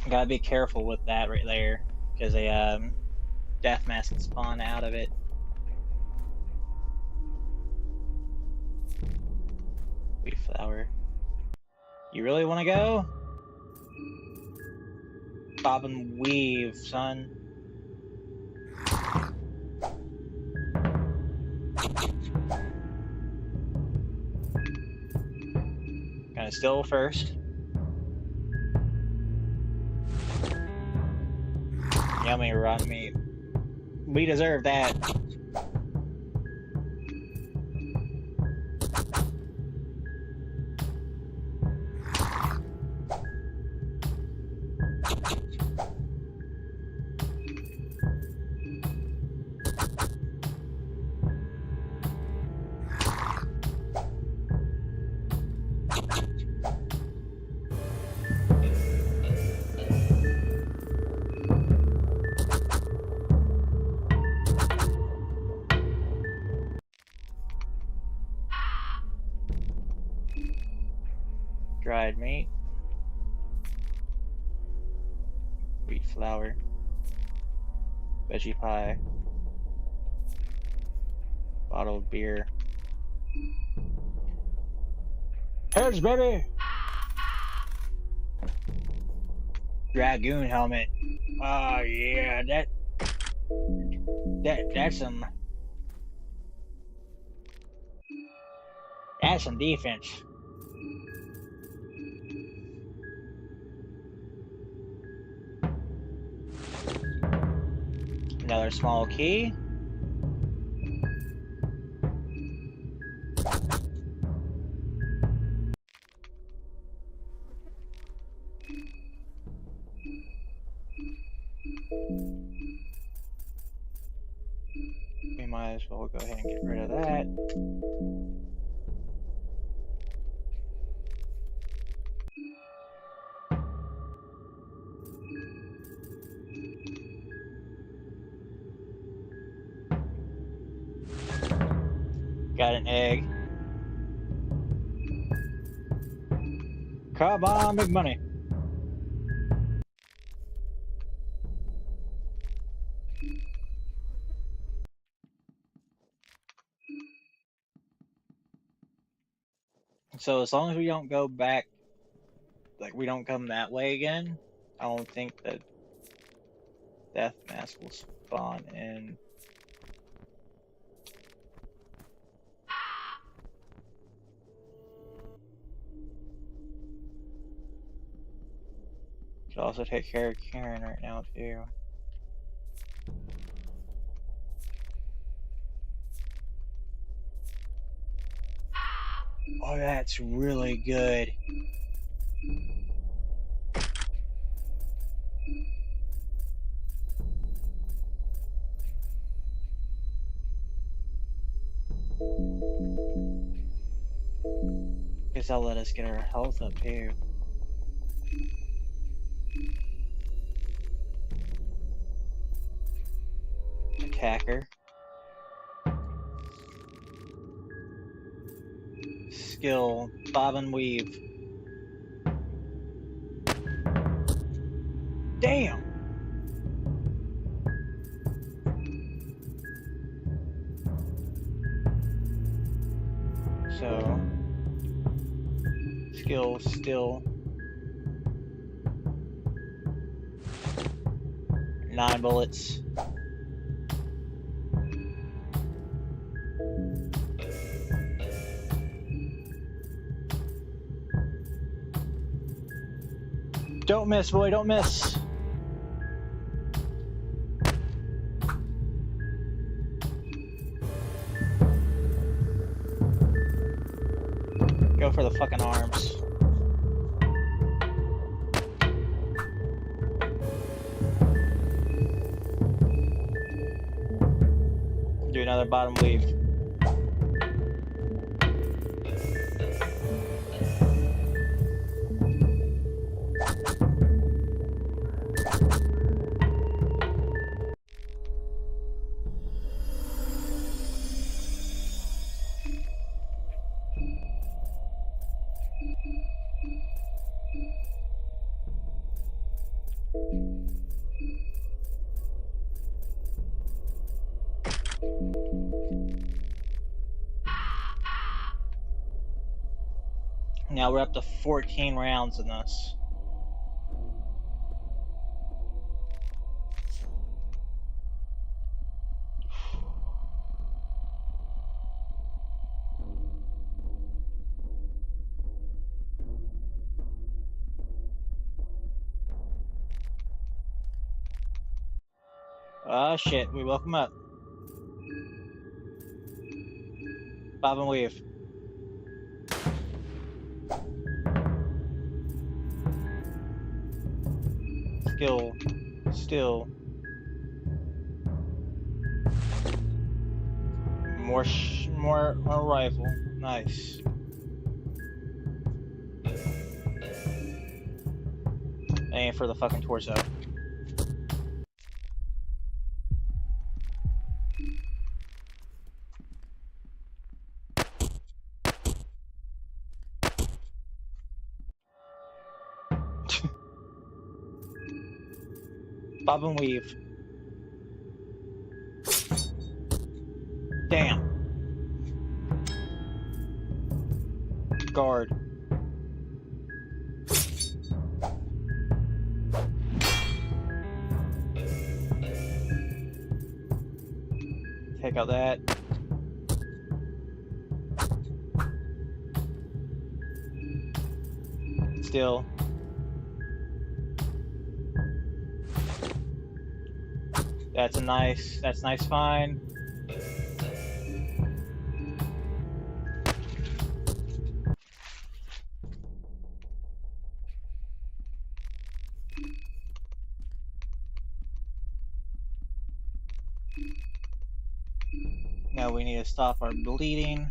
Gotta be careful with that right there, because a death mask can spawn out of it. Wheat flour. You really want to go? Bob and weave, son. Gonna steal first. Yummy raw meat. We deserve that. Dried meat, wheat flour, veggie pie, bottled beer. Heads, baby! Dragoon helmet. Oh yeah, that's some defense. Another small key. We might as well go ahead and get rid of that. Got an egg. Come on, big money. So as long as we don't go back, like we don't come that way again, I don't think that death mask will spawn in. Should also take care of Karen right now too. Oh, that's really good. Guess that'll let us get our health up too. Attacker. Skill, bob and weave. Damn! So, skill, still. 9 bullets. Don't miss, boy, don't miss. Go for the fucking arms. Do another bottom weave. Now we're up to 14 rounds in this. Ah, shit, we woke him up. Bob and weave. Skill, still. More rifle. Nice. Aim for the fucking torso. Bob and weave. Damn. Guard. Take out that. Still. That's nice find. Now we need to stop our bleeding.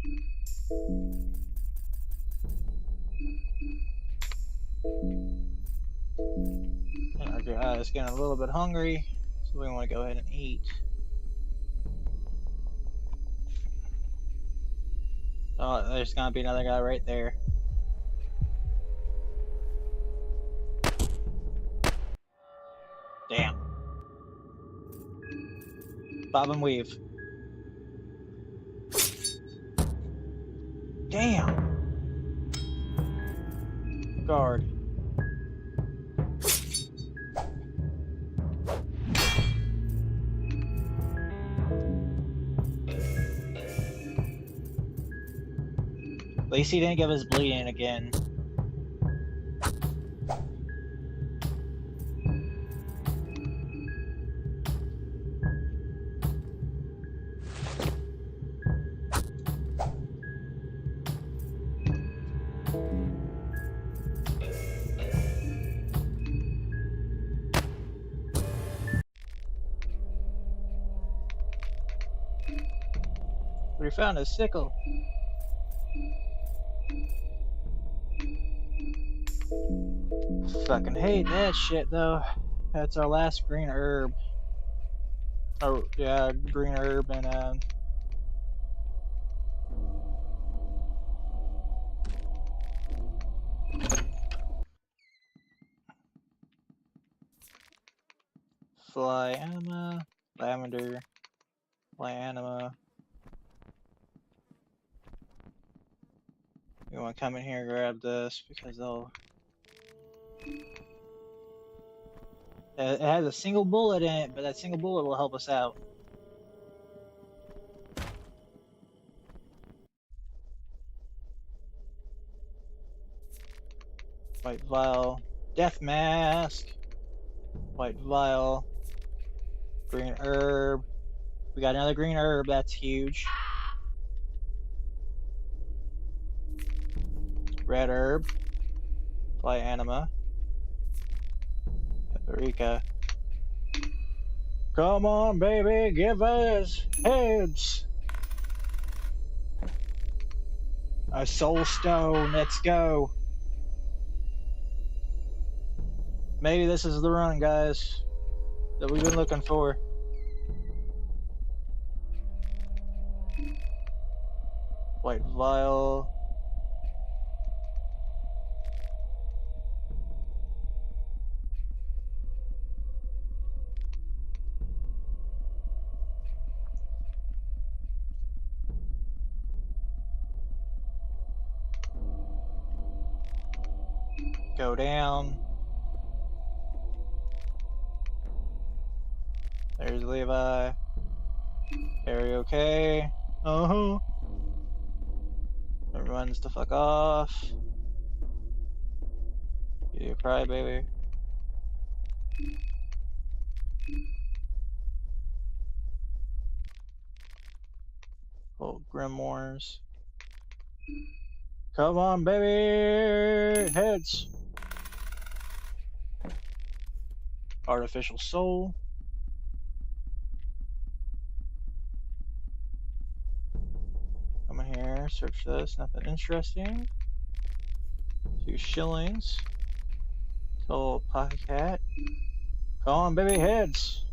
And our guy is getting a little bit hungry, so we want to go ahead and eat. Oh, there's gonna be another guy right there. Damn. Bob and weave. Damn. Guard. At least he didn't give us bleeding again. We found a sickle. Fucking hate that shit though. That's our last green herb. Oh yeah, green herb and fly anima, lavender, fly anima. You want to come in here and grab this because they'll. It has a single bullet in it, but that single bullet will help us out. White vial, death mask, white vial, green herb. We got another green herb, that's huge. Red herb, fly anima, paprika. Come on, baby, give us heads. A soul stone, let's go. Maybe this is the run, guys, that we've been looking for. White vial. Go down. There's Levi. Very okay. Uh-huh. Everyone's the fuck off. You cry, baby. Oh, grimoires. Come on, baby! Heads! Artificial soul. Come in here, search this, nothing interesting. 2 shillings. Kill pocket cat. Come on, baby, heads!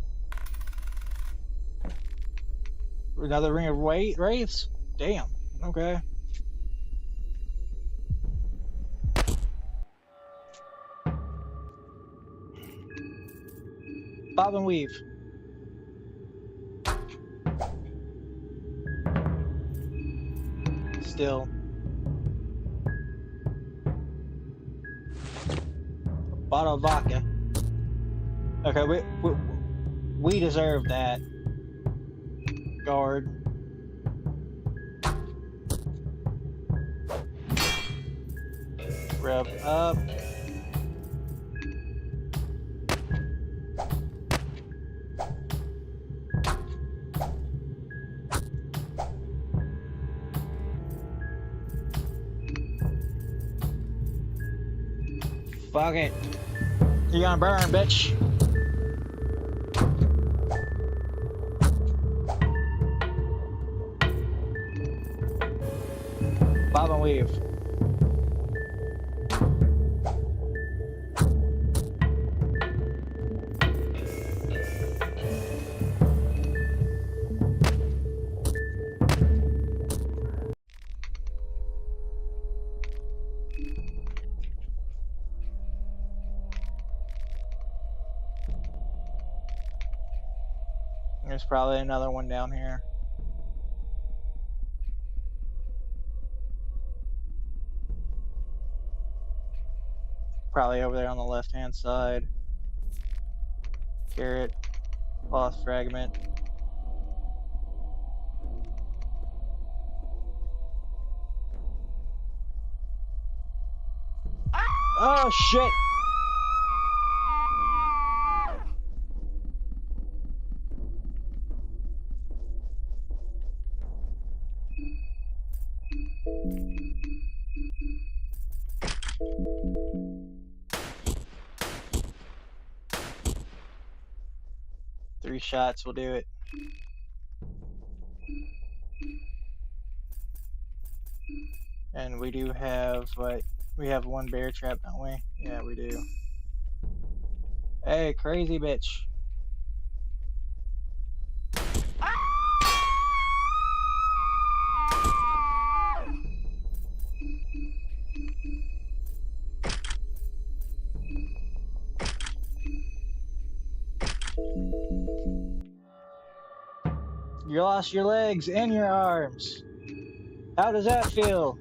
Another ring of wraiths? Damn, okay. Bob and weave. Still. Bottle of vodka. Okay, we deserve that. Guard. Rev up. Fuck it. You're gonna burn, bitch. Bob and weave. There's probably another one down here. Probably over there on the left-hand side. Carrot. Lost fragment. Oh shit! Three shots will do it. And we do have, what? We have one bear trap, don't we? Yeah, we do. Hey, crazy bitch. You lost your legs and your arms. How does that feel?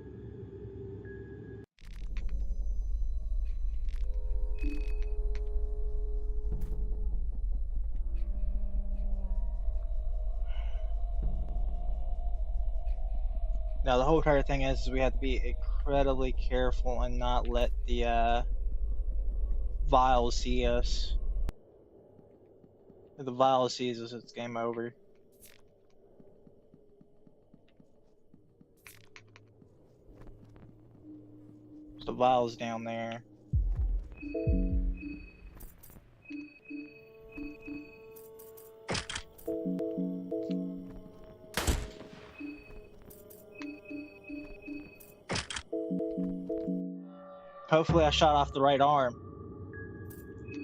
Now the whole entire thing is we have to be incredibly careful and not let the vials see us. If the vial sees us, it's game over. The vial's down there. Hopefully I shot off the right arm.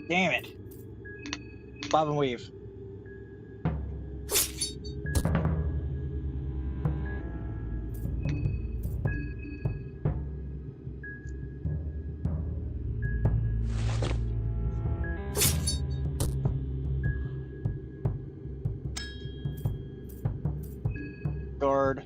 Damn it. Bob and weave. Guard.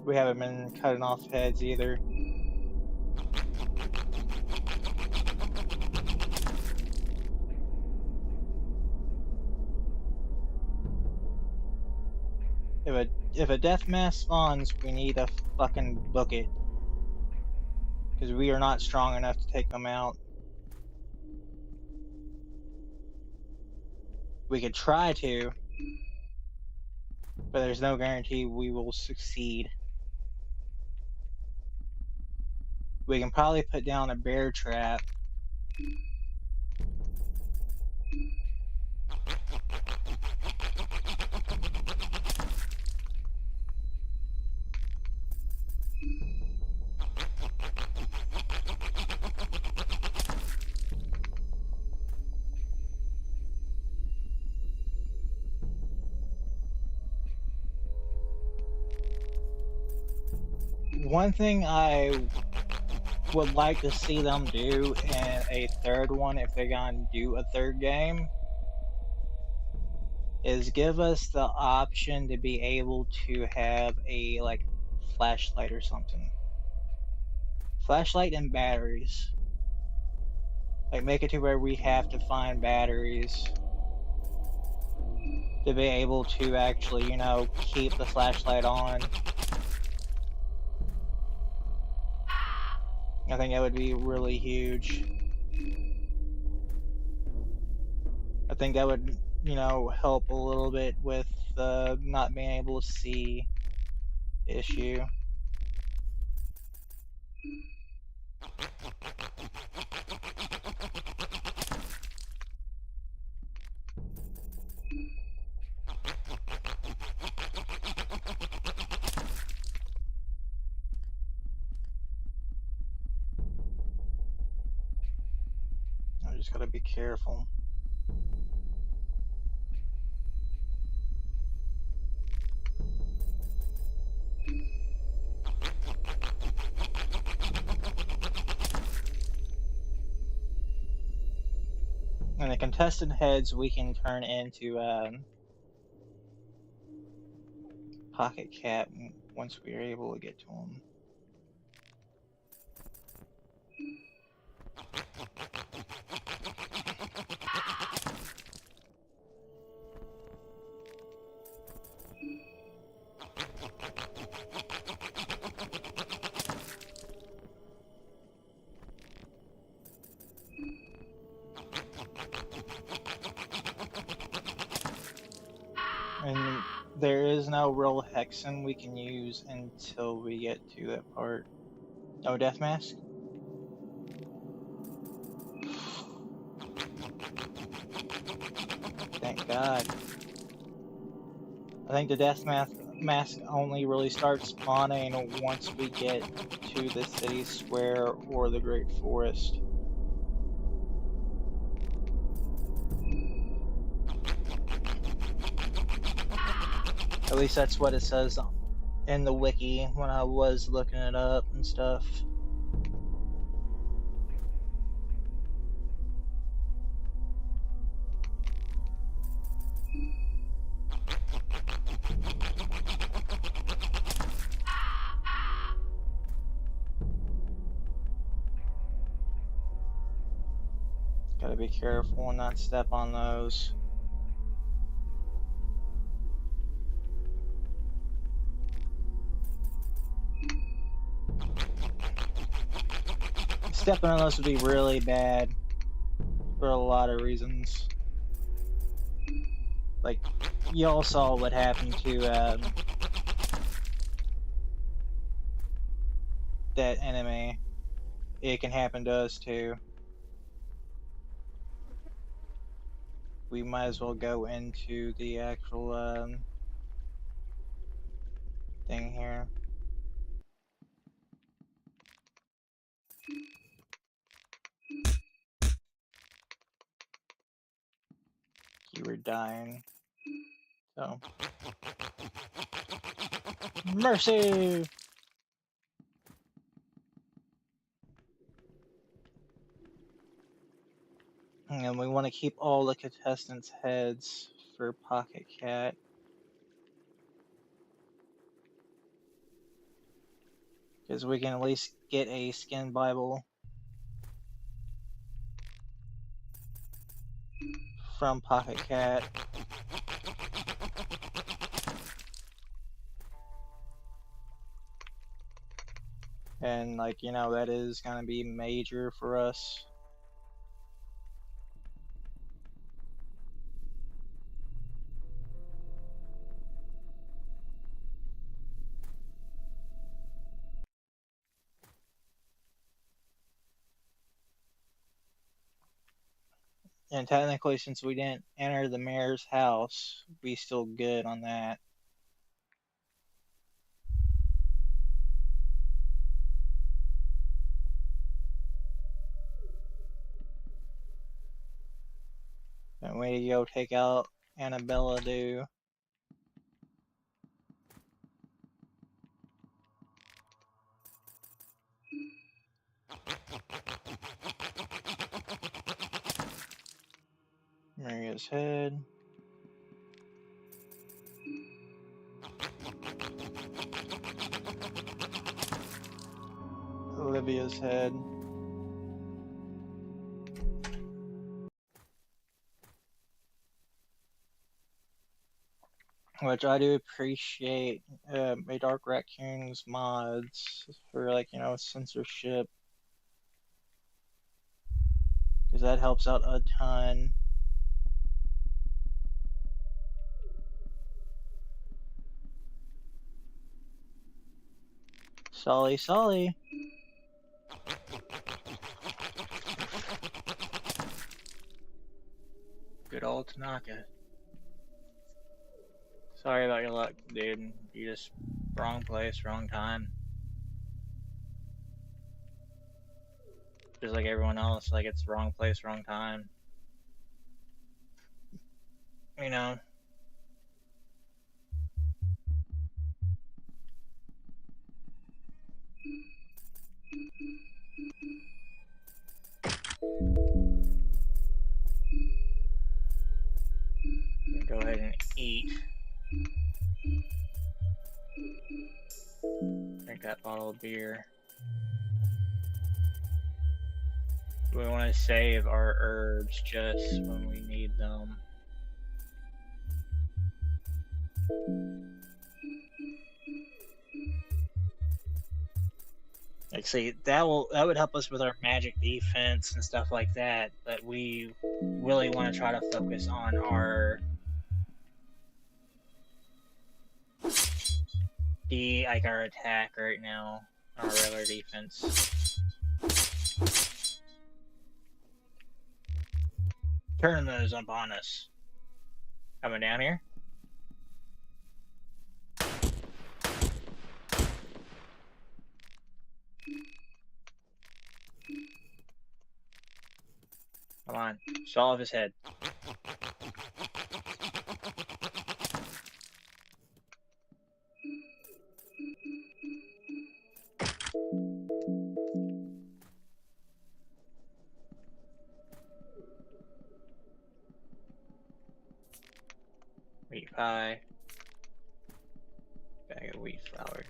We haven't been cutting off heads either. If a death mass spawns, we need to fucking book it. Because we are not strong enough to take them out. We could try to, but there's no guarantee we will succeed. We can probably put down a bear trap. One thing I would like to see them do in a third one, if they're gonna do a third game, is give us the option to be able to have a, like, flashlight or something. Flashlight and batteries. Like, make it to where we have to find batteries to be able to actually, you know, keep the flashlight on. I think that would be really huge. I think that would, you know, help a little bit with the not being able to see issue. I just gotta be careful. And the contested heads we can turn into Pocket Cat once we are able to get to them. And there is no real hexen we can use until we get to that part. No death mask? Thank God. I think the death mask only really starts spawning once we get to the city square or the Great Forest. At least that's what it says in the wiki when I was looking it up and stuff. Gotta be careful and not step on those. Stepping on those would be really bad for a lot of reasons. Like, y'all saw what happened to that enemy. It can happen to us too. We might as well go into the actual thing here. You were dying. So. Mercy! And we want to keep all the contestants' heads for Pocket Cat. Because we can at least get a skin Bible from Pocket Cat. And, like, you know, that is going to be major for us. And technically, since we didn't enter the mayor's house, we still good on that. And way to go take out Annabella do. Maria's head. Olivia's head. Which I do appreciate a Darc Raccoon's mods for, like, you know, censorship. Because that helps out a ton. Solly. Good old Tanaka. Sorry about your luck, dude. You just wrong place, wrong time. Just like everyone else, like it's wrong place, wrong time. You know. Go ahead and eat. Drink that bottle of beer. We want to save our herbs just when we need them. Like, see, that would help us with our magic defense and stuff like that. But we really want to try to focus on our our attack right now, our regular defense. Turn those up on us. Coming down here. Come on, saw off his head. Wheat pie. Bag of wheat flour.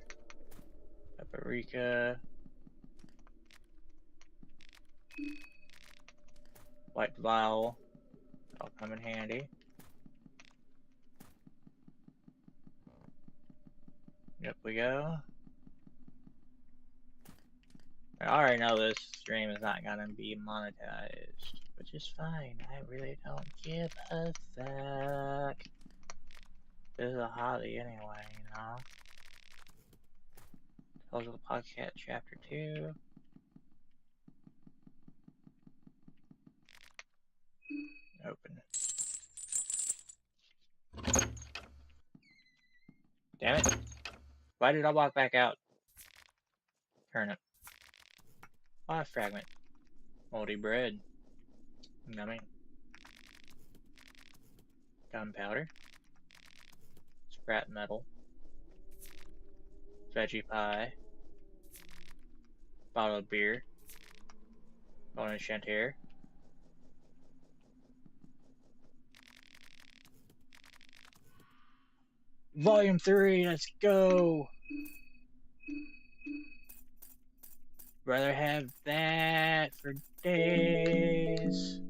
Paprika. White vial. That'll come in handy. Yep, we go. I already know this stream is not gonna be monetized, which is fine. I really don't give a fuck. This is a hobby anyway, you know? Tales of the Podcast Chapter 2. Open. Damn it. Why did I walk back out? Turnip. Oh, fragment. Moldy bread. Yummy. Gunpowder. Scrap metal. Veggie pie. Bottle of beer. Bonus chantier. Volume 3, let's go! Rather have that for days.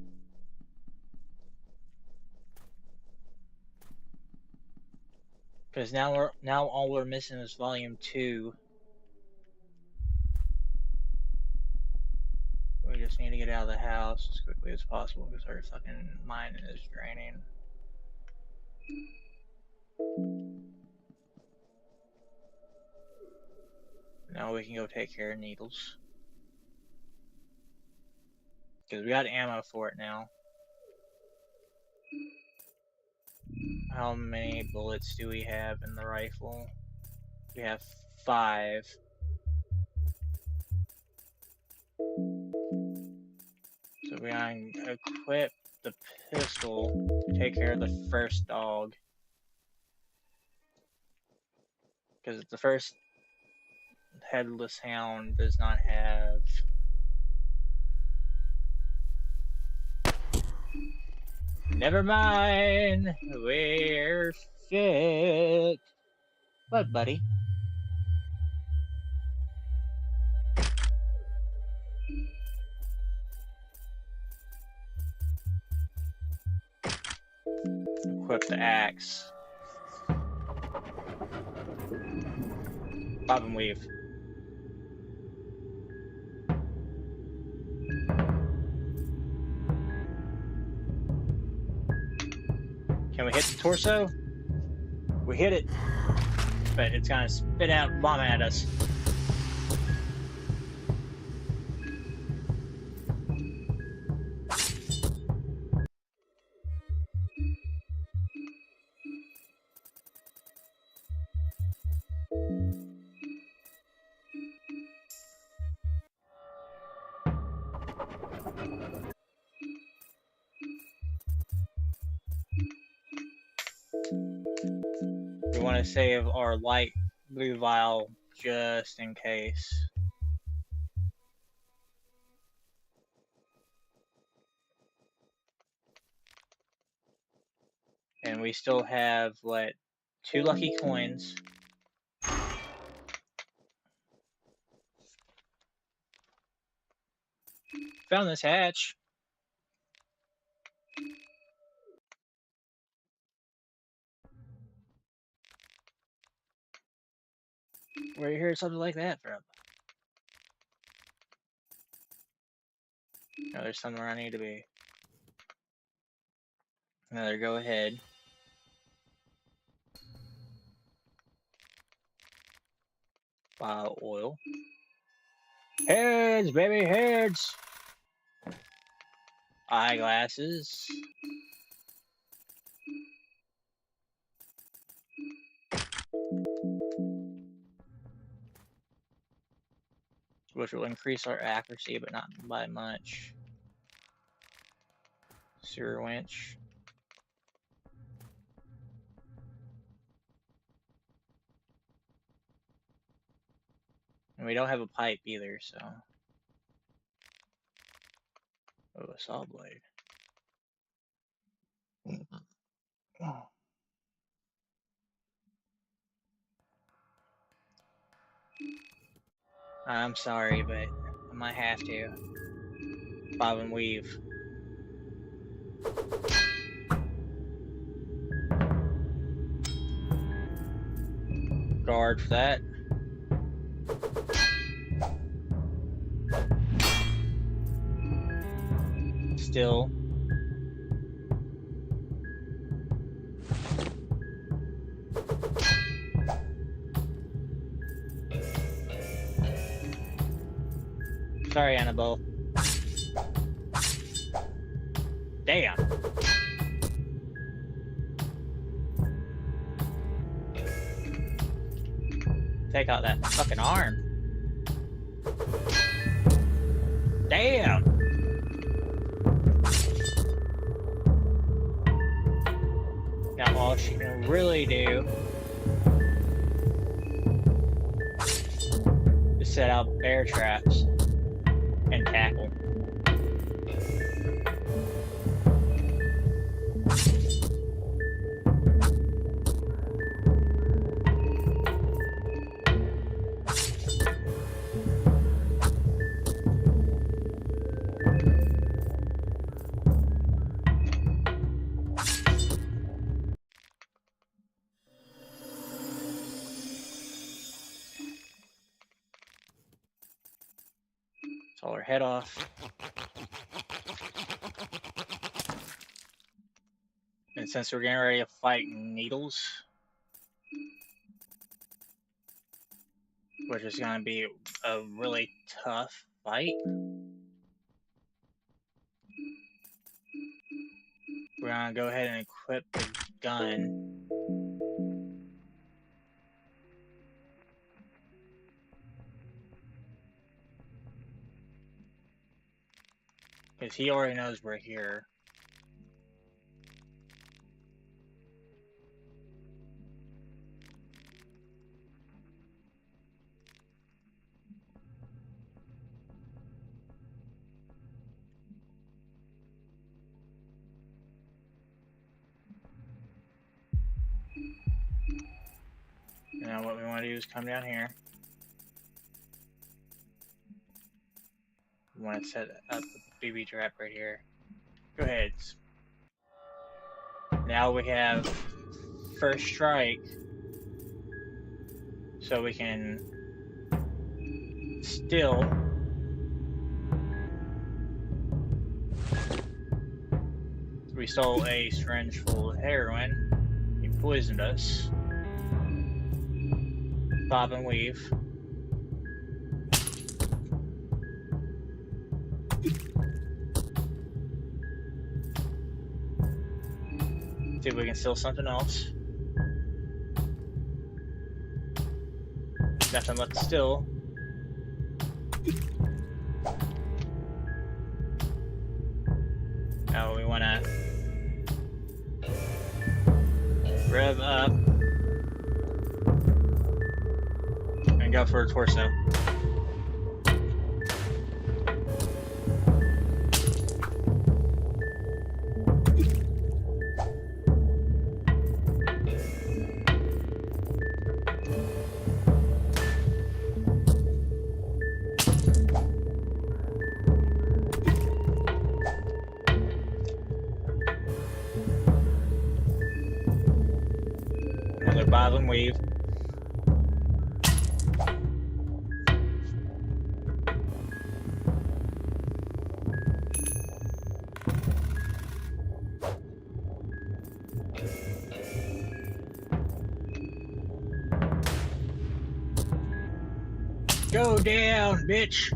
Because now all we're missing is volume 2. We just need to get out of the house as quickly as possible because our fucking mind is draining. Now we can go take care of needles. Because we got ammo for it now. How many bullets do we have in the rifle? We have 5. So we gotta equip the pistol to take care of the first dog. Because the first headless hound does not have... Never mind, we're fit. What, buddy? Equip the axe. Bob and weave. Can we hit the torso? We hit it, but it's gonna spit out vomit at us. We want to save our light blue vial just in case. And we still have, what, 2 lucky coins. Found this hatch. Where you hear something like that from? No, there's somewhere I need to be. Another go ahead. Bio oil. Heads, baby, heads! Eyeglasses. Which will increase our accuracy, but not by much. Sewer winch. And we don't have a pipe either, so. Oh, a saw blade. I'm sorry, but I might have to. Bob and weave. Guard for that. Still. Sorry, Annabelle. Damn. Take out that fucking arm. Damn. Now all she can really do is set out bear traps and tackle. Saw her head off. And since we're getting ready to fight needles, which is going to be a really tough fight, we're going to go ahead and equip the gun. Because he already knows we're here. Now what we want to do is come down here. We want to set up the BB trap right here. Go ahead. Now we have first strike, so we can still we stole a syringe full of heroin. He poisoned us. Bob and weave. See if we can steal something else. Nothing left to steal. wanna rev up and go for a torso. Another bob and weave. Go down, bitch!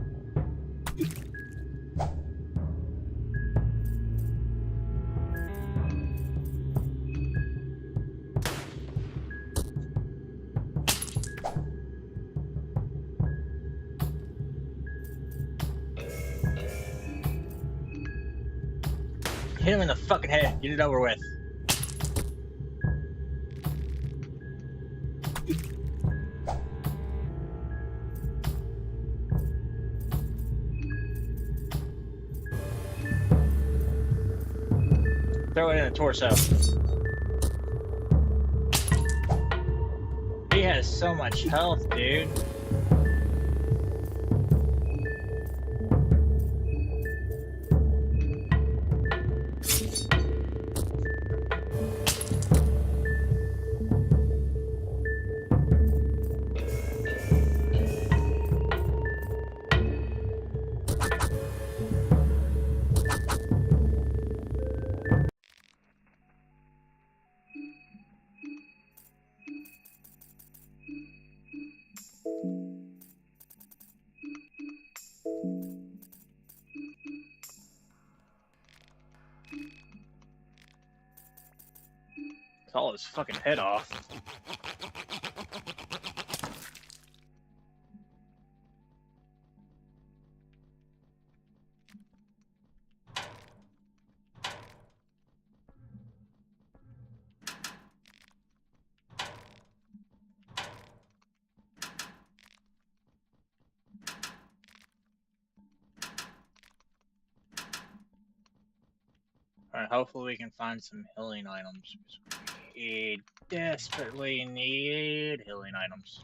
Hit him in the fucking head. Get it over with. Throw it in the torso. He has so much health, dude. Saw his fucking head off. Alright, hopefully we can find some healing items. We desperately need healing items.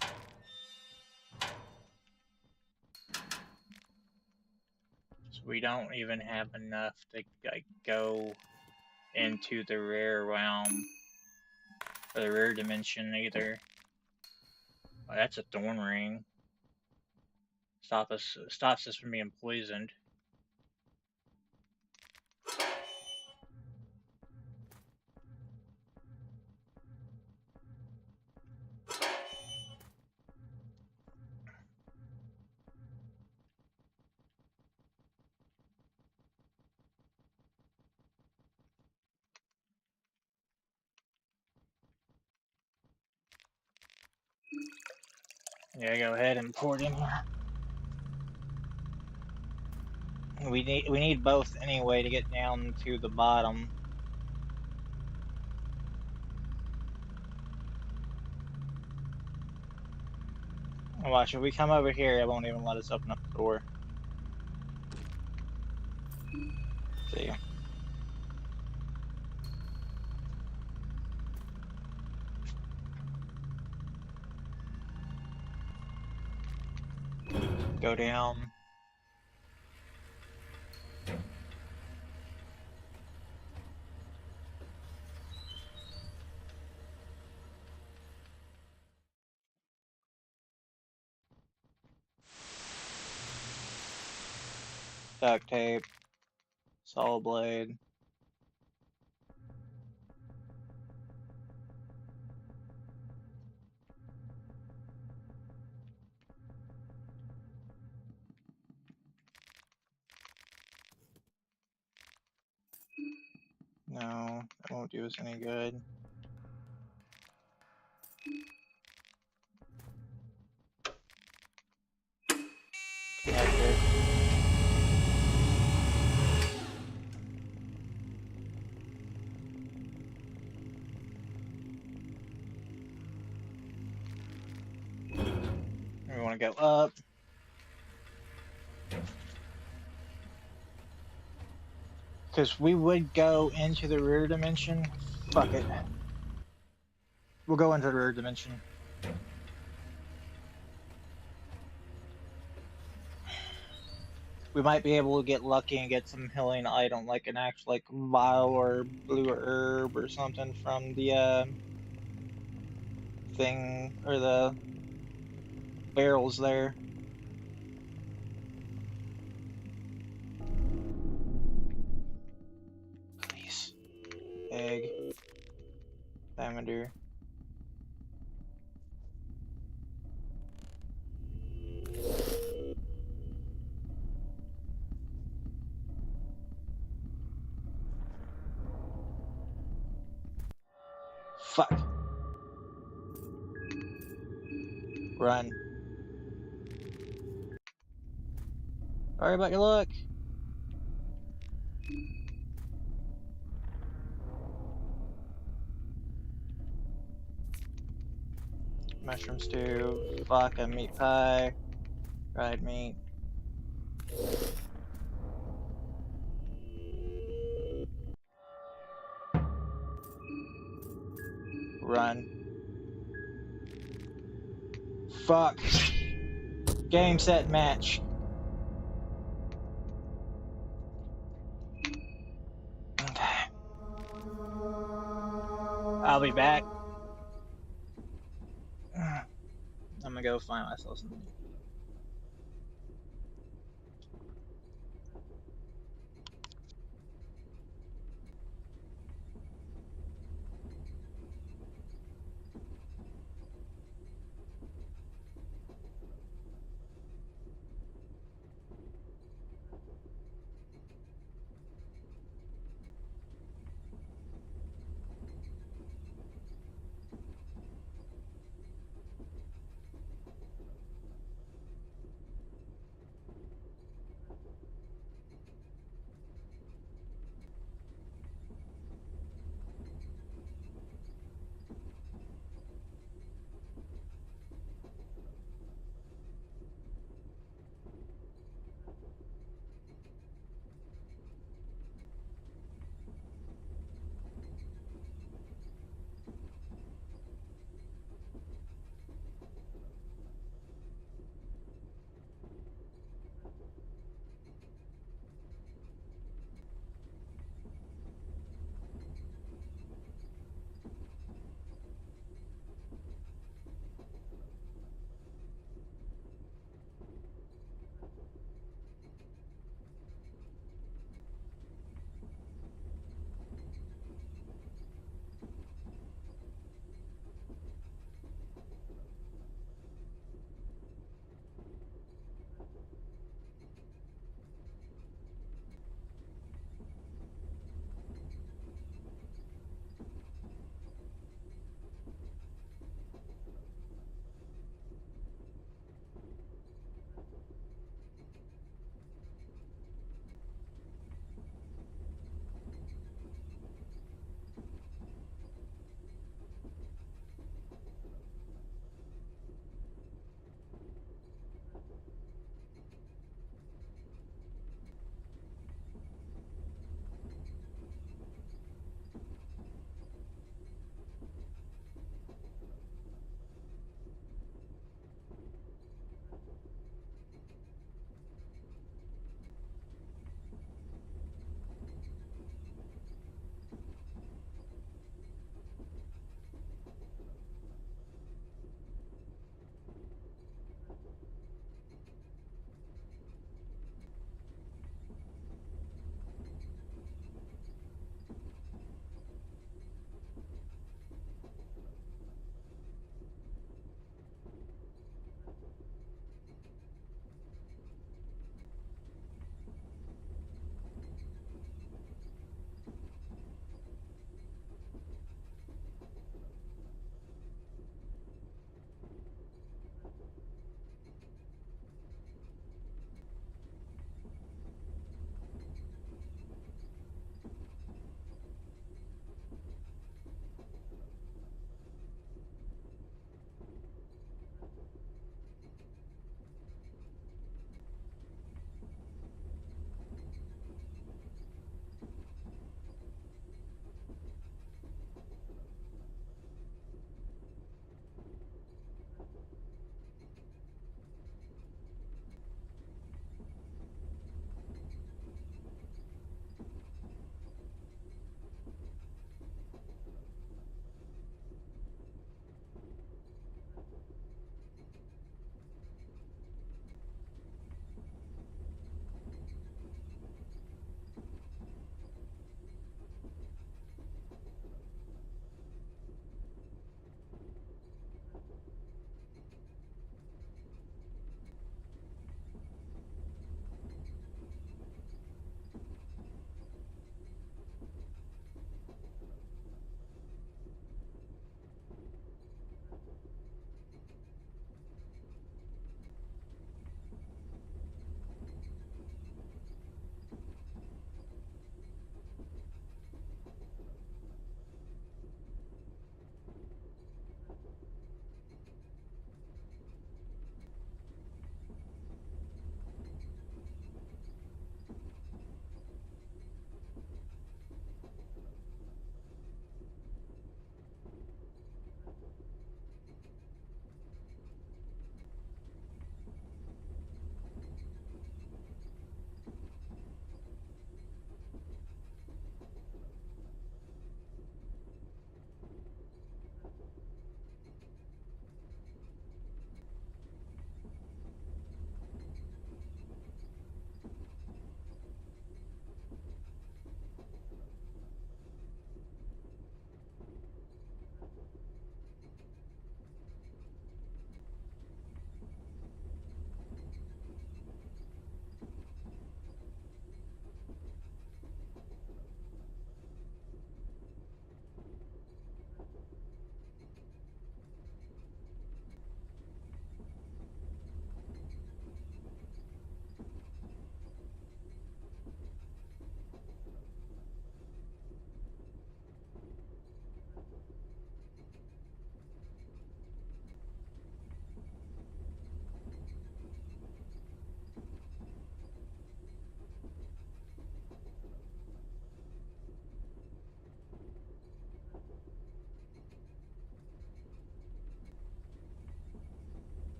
So we don't even have enough to like, go into the rare realm or the rare dimension either. Oh, that's a thorn ring. Stops us from being poisoned. Yeah, go ahead and pour it in here. We need both anyway to get down to the bottom. Watch, if we come over here, it won't even let us open up the door. See. Go down. Duct tape. Saw blade. No, that won't do us any good. Connector. go up. Because we would go into the rear dimension. Fuck it. We'll go into the rear dimension. We might be able to get lucky and get some healing item, like an actual like vial or blue herb or something from the thing or the barrels there. Please. Egg. Lavender. Fuck. Run. Sorry about your luck. Mushroom stew. Fuck a meat pie. Fried meat. Run. Fuck. Game, set, match. Okay. I'll be back. I'm gonna go find myself something.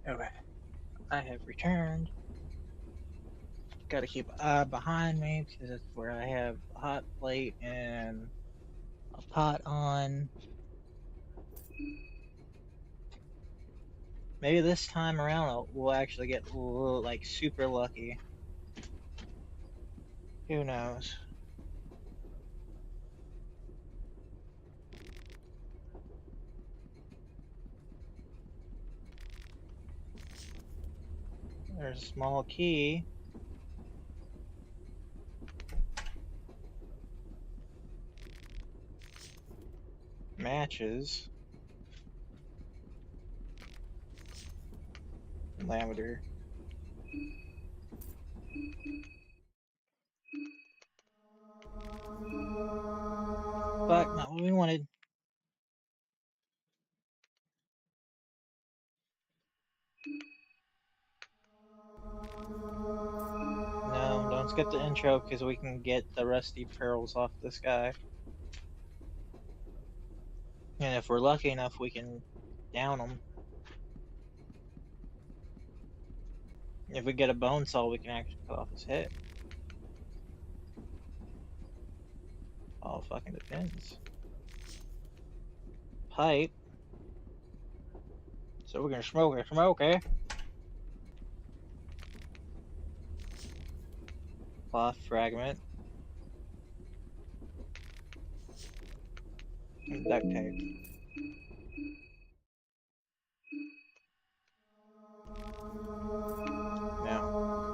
Okay, I have returned. Gotta keep an eye behind me because that's where I have a hot plate and a pot on. Maybe this time around we'll actually get like super lucky. Who knows? There's a small key. Matches. Lavender. Fuck, not what we wanted. No, don't skip the intro because we can get the rusty pearls off this guy. And if we're lucky enough, we can down him. If we get a bone saw, we can actually cut off his head. All fucking depends. Pipe. So we're gonna smoke, eh? Cloth fragment. And duct tape. No.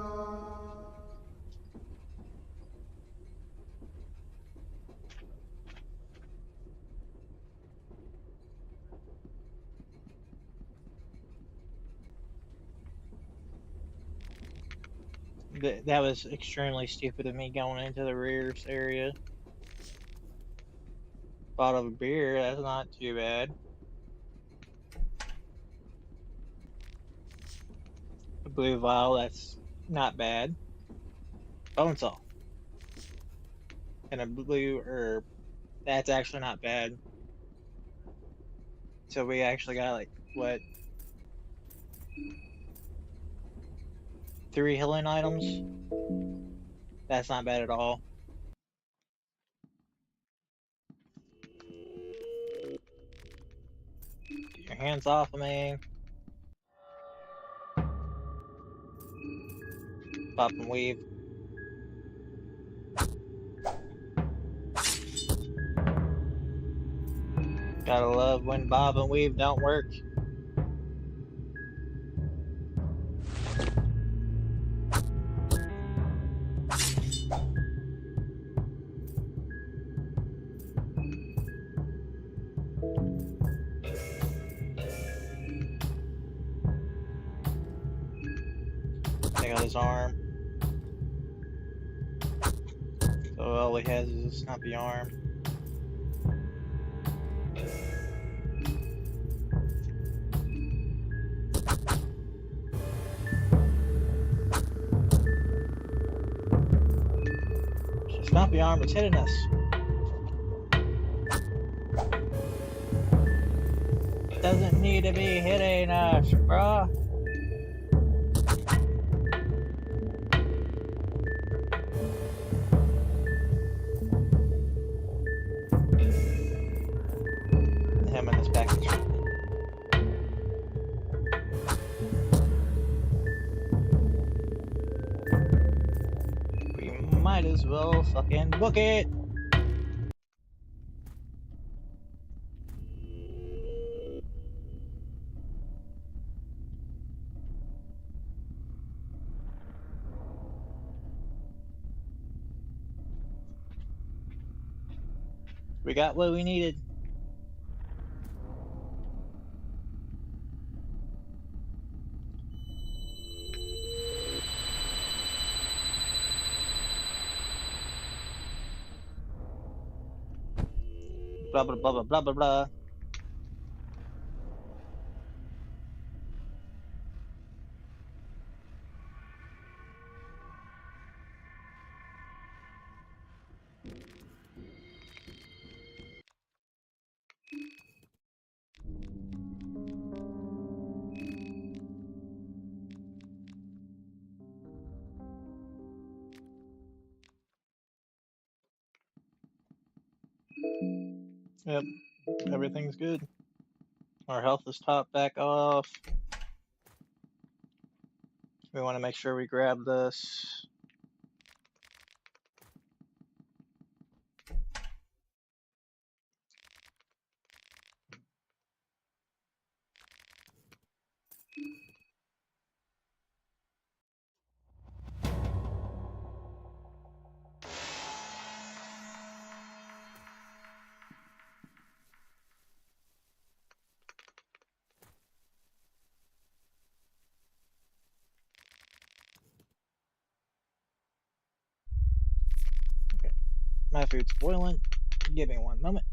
That was extremely stupid of me going into the rears area. Bottle of beer, that's not too bad. A blue vial, that's not bad. Bone saw. And a blue herb, that's actually not bad. So we actually got like, what, 3 healing items? That's not bad at all. Get your hands off of me. Pop and weave. Gotta love when bob and weave don't work. Take out his arm. So all he has is a stumpy arm. The stumpy arm is hitting us. Doesn't need to be hitting us, bruh. Him in this package. We might as well fucking book it. We got what we needed. Blah blah blah blah blah blah blah. Yep, everything's good. Our health is topped back off. We want to make sure we grab this. Okay, my food's boiling. Give me one moment.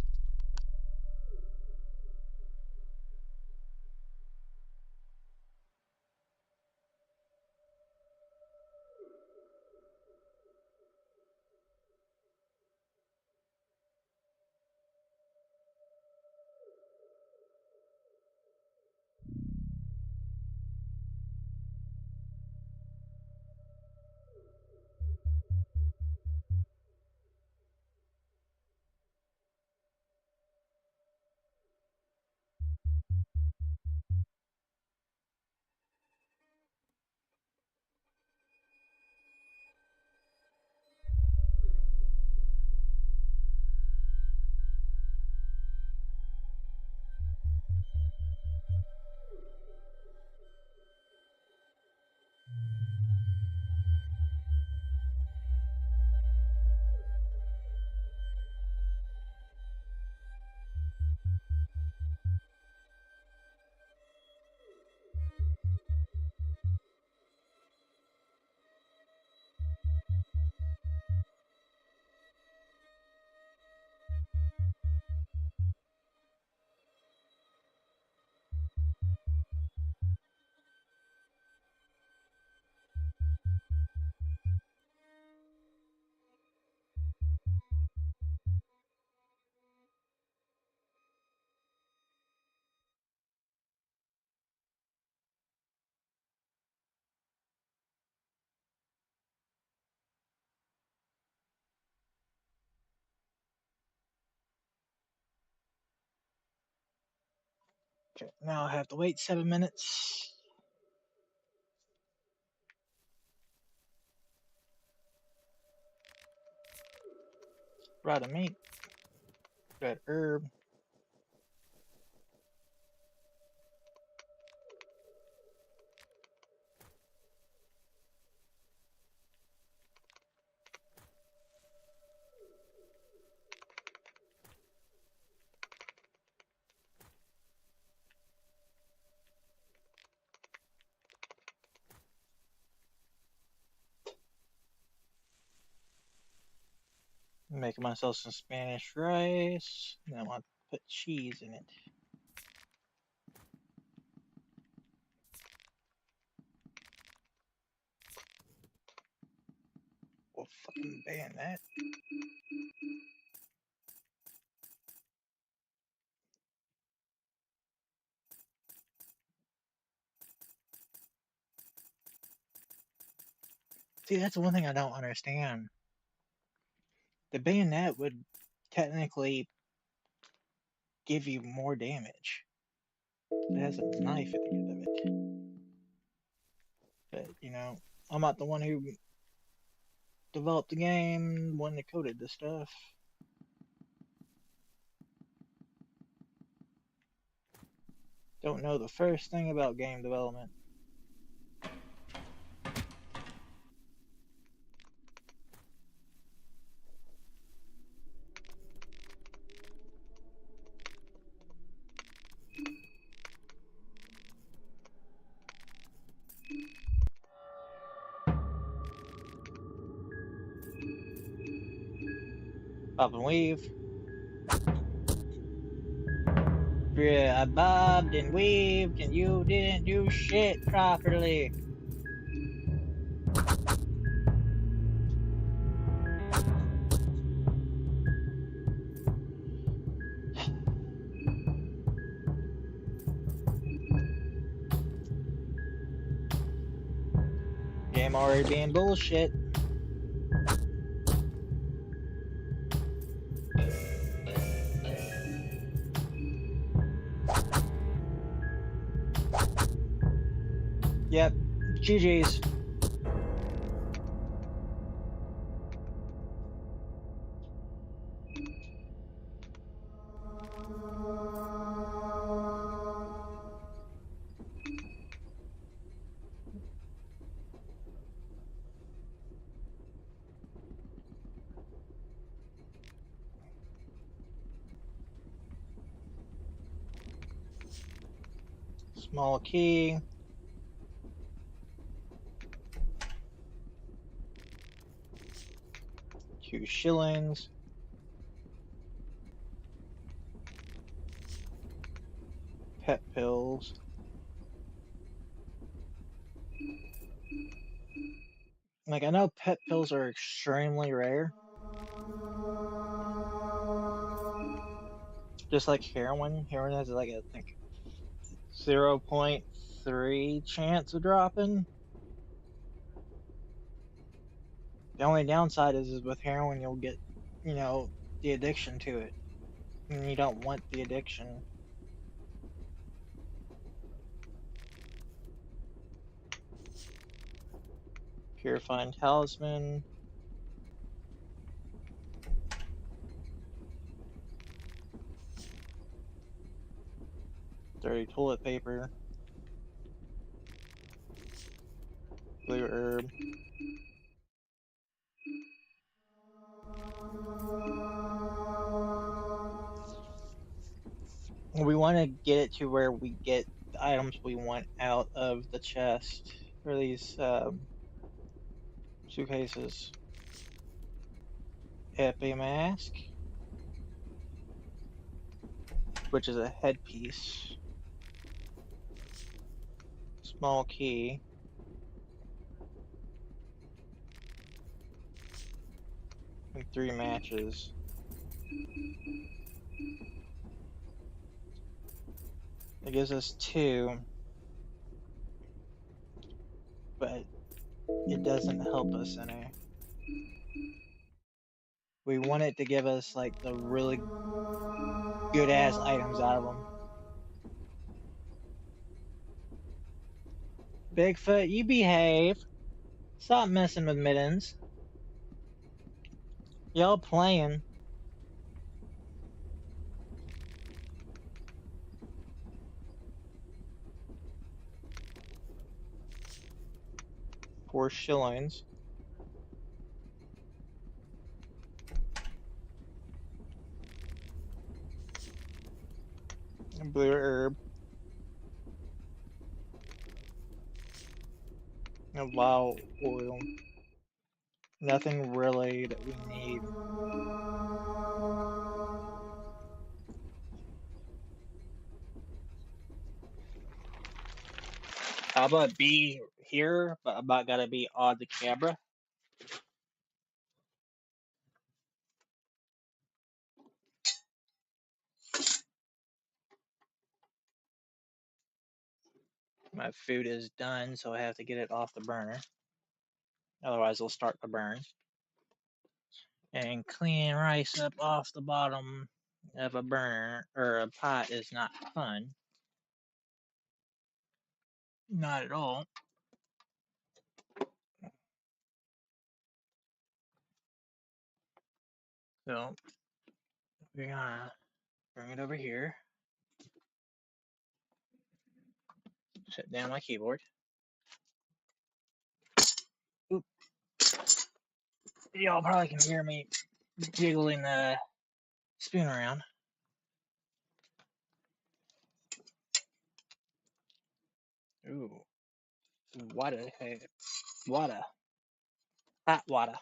Okay, now I have to wait 7 minutes. Red meat, red herb. Making myself some Spanish rice. And I want to put cheese in it. We'll fucking ban that. See, that's the one thing I don't understand. The bayonet would technically give you more damage. It has a knife at the end of it. But, you know, I'm not the one who developed the game, one that coded the stuff. Don't know the first thing about game development. Pop and weave. Yeah, I bobbed and weaved and you didn't do shit properly. Game already being bullshit. Yep. GG's. Small key. 2 shillings. Pet pills. Like, I know pet pills are extremely rare. Just like heroin. Heroin has like, I think, 0.3 chance of dropping. The only downside is with heroin, you'll get, the addiction to it. And you don't want the addiction. Purifying talisman. Dirty toilet paper. Blue herb. We want to get it to where we get the items we want out of the chest for these suitcases. Epi mask, which is a headpiece. Small key. And 3 matches. It gives us 2, but it doesn't help us any. We want it to give us like the really good ass items out of them. Bigfoot, you behave. Stop messing with mittens. Y'all playing. Four shillings. Blue herb. And wild oil. Nothing really that we need. How about be here, but about gotta be on the camera? My food is done, so I have to get it off the burner. Otherwise, it'll start to burn. And cleaning rice up off the bottom of a burner or a pot is not fun. Not at all. So we're gonna bring it over here. Set down my keyboard. Oop. Y'all probably can hear me jiggling the spoon around. Ooh, water, water, hot water.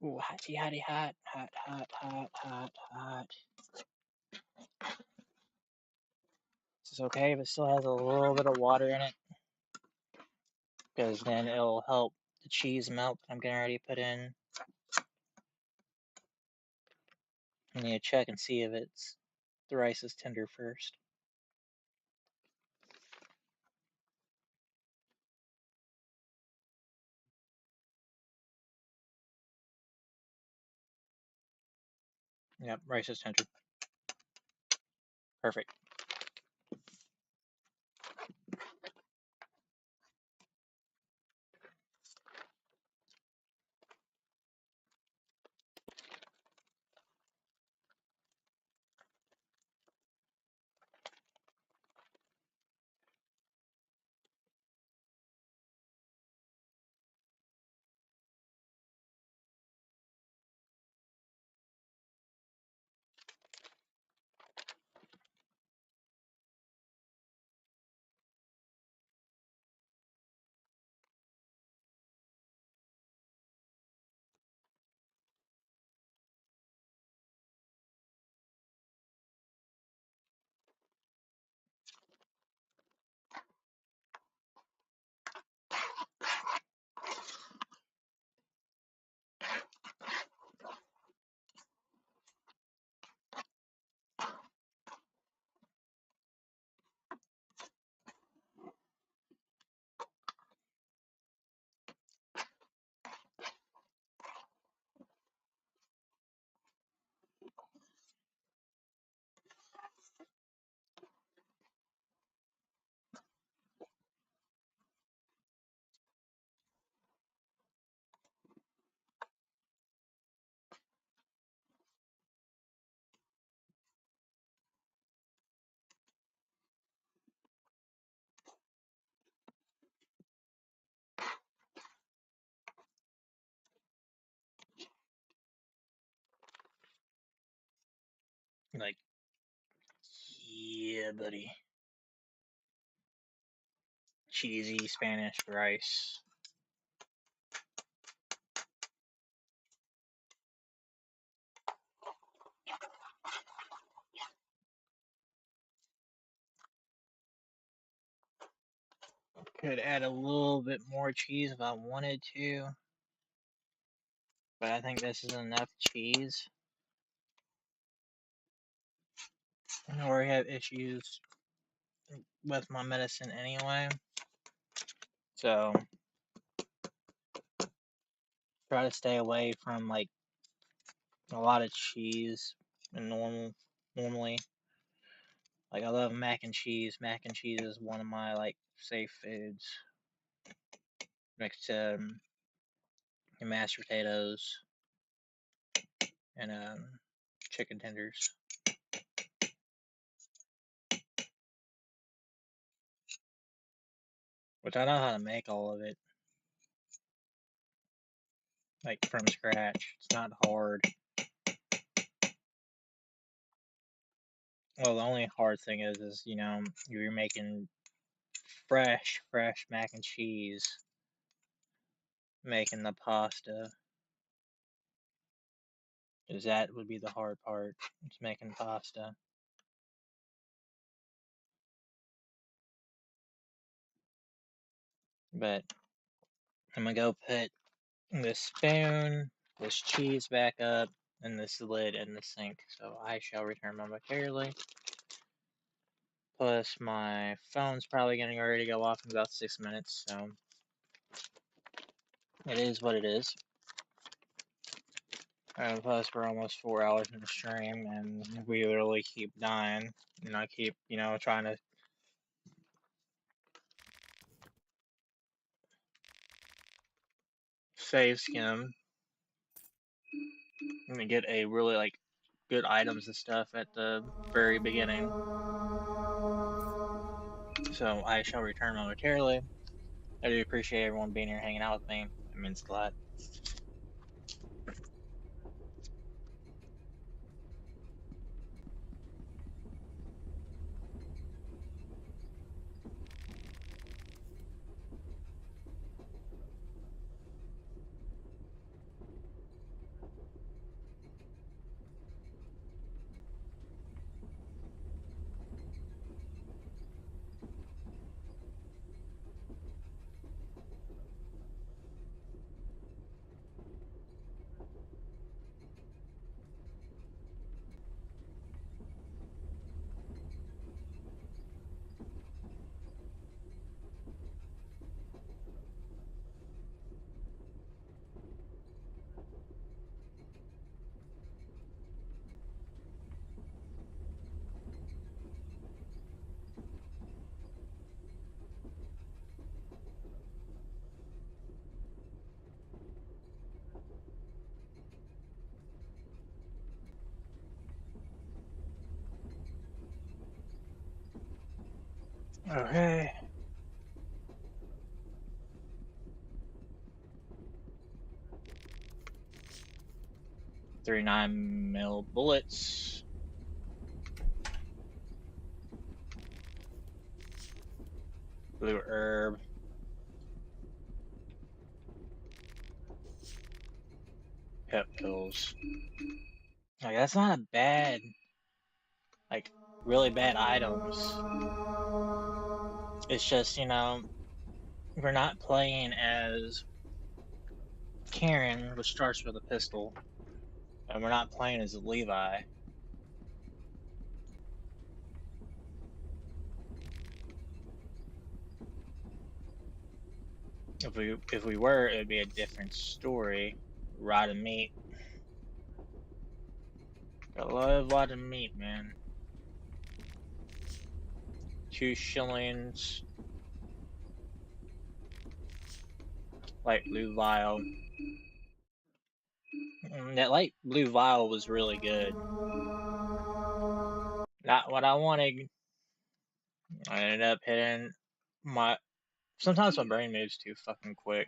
Ooh, hotty, hotty, hot, hot, hot, hot, hot, hot. This is okay if it still has a little bit of water in it, because then it'll help the cheese melt that I'm getting ready to put in. I need to check and see if the rice is tender first. Yep, racist country. Perfect. Like, yeah, buddy. Cheesy Spanish rice. Could add a little bit more cheese if I wanted to, but I think this is enough cheese. I already have issues with my medicine anyway, so try to stay away from like a lot of cheese and normally. Like I love mac and cheese. Mac and cheese is one of my like safe foods next to mashed potatoes and chicken tenders. Which I know how to make all of it, like from scratch. It's not hard. Well, the only hard thing is you know, you're making fresh mac and cheese, making the pasta. Because that would be the hard part. It's making pasta. But I'm gonna go put this spoon, this cheese back up, and this lid in the sink. So I shall return momentarily. Plus, my phone's probably getting ready to go off in about 6 minutes, so it is what it is. And plus, we're almost 4 hours in the stream, and we literally keep dying. And I keep, you know, trying to save skim and get a really, like, good items and stuff at the very beginning. So I shall return momentarily. I do appreciate everyone being here hanging out with me. It means a lot. Okay. 39 mil bullets. Blue herb. Pep pills. Like, that's not a bad, like, really bad items. It's just, we're not playing as Karen, which starts with a pistol, and we're not playing as Levi. If we were, it would be a different story. Rotten meat. I love rotten meat, man. 2 shillings. Light blue vial. That light blue vial was really good. Not what I wanted. I ended up hitting my. Sometimes my brain moves too fucking quick.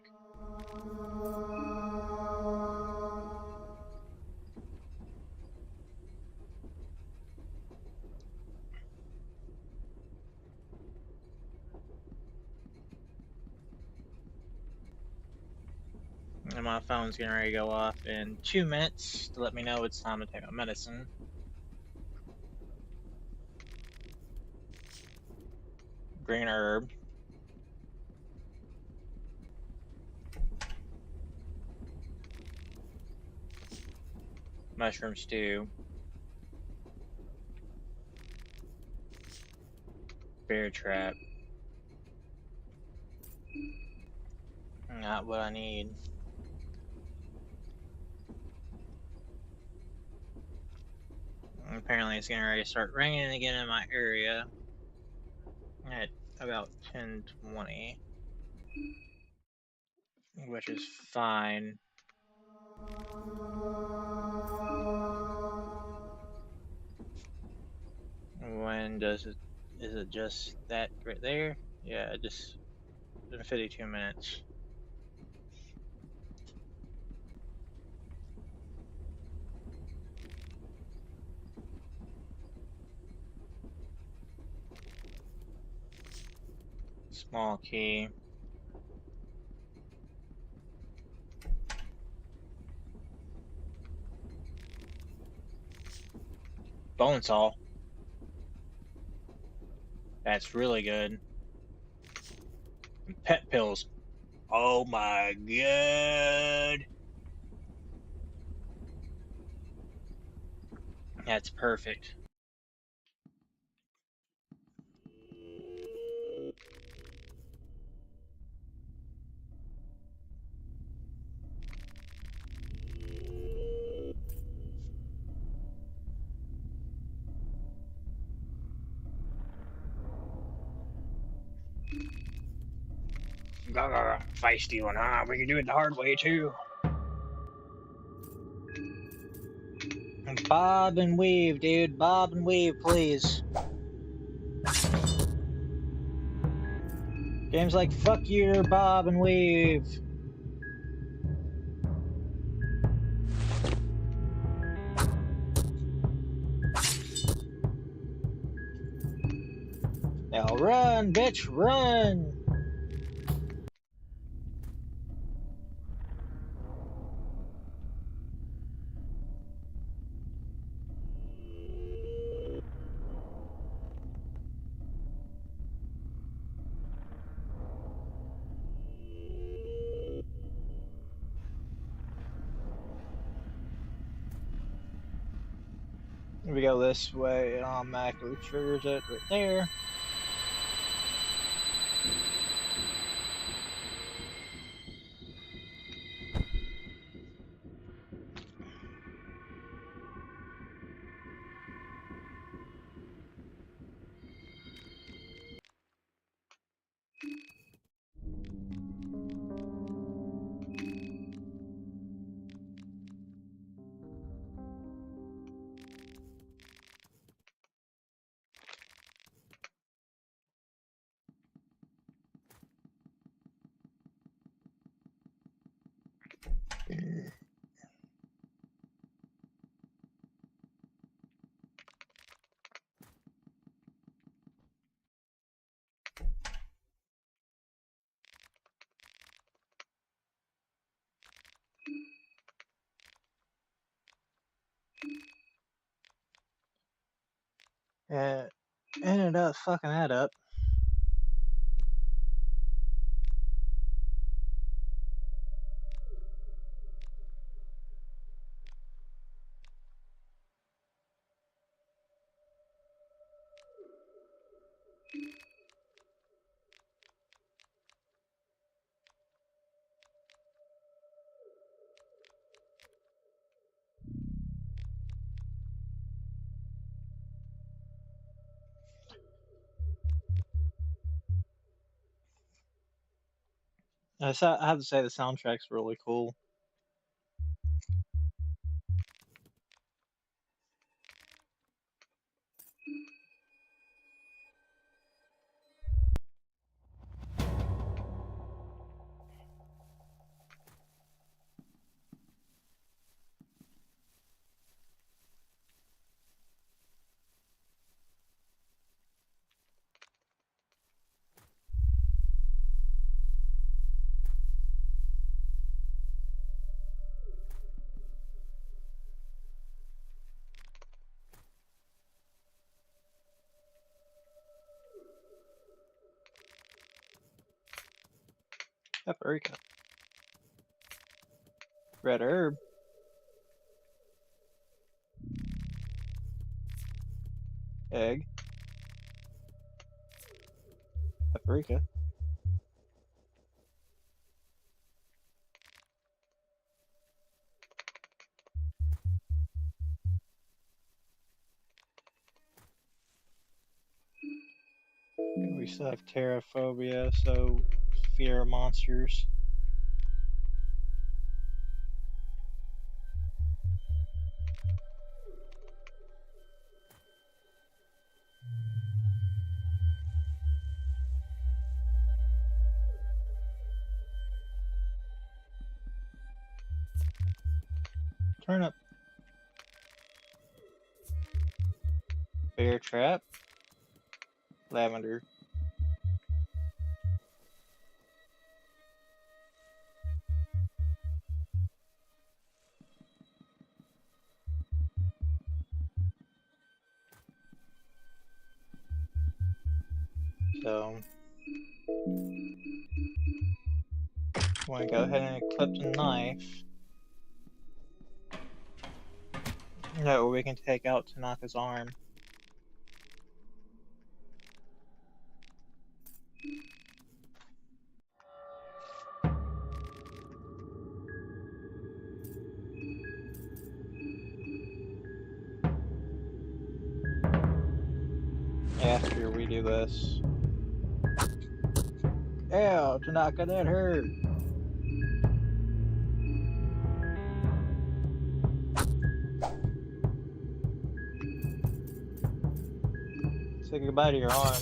And my phone's getting ready to go off in 2 minutes to let me know it's time to take my medicine. Green herb. Mushroom stew. Bear trap. Not what I need. Apparently it's getting ready to start raining again in my area at about 10:20, which is fine. When does it? Is it just that right there? Yeah, just in 52 minutes. Small key. Bone saw. That's really good. And pet pills. Oh my god. That's perfect. Feisty one, huh? We can do it the hard way too. Bob and weave, dude. Bob and weave, please. Games like fuck your Bob and weave. Now run, bitch, run! We go this way, it automatically triggers it right there. up fucking that up. I have to say the soundtrack's really cool. Paprika. Red herb. Egg. Paprika. We still have terraphobia, so fear of monsters. Turnip. Bear trap. Lavender. So, want to go ahead and equip the knife. That way we can take out Tanaka's arm. After we do this. Ew, Tanaka, that hurt. Say goodbye to your arm.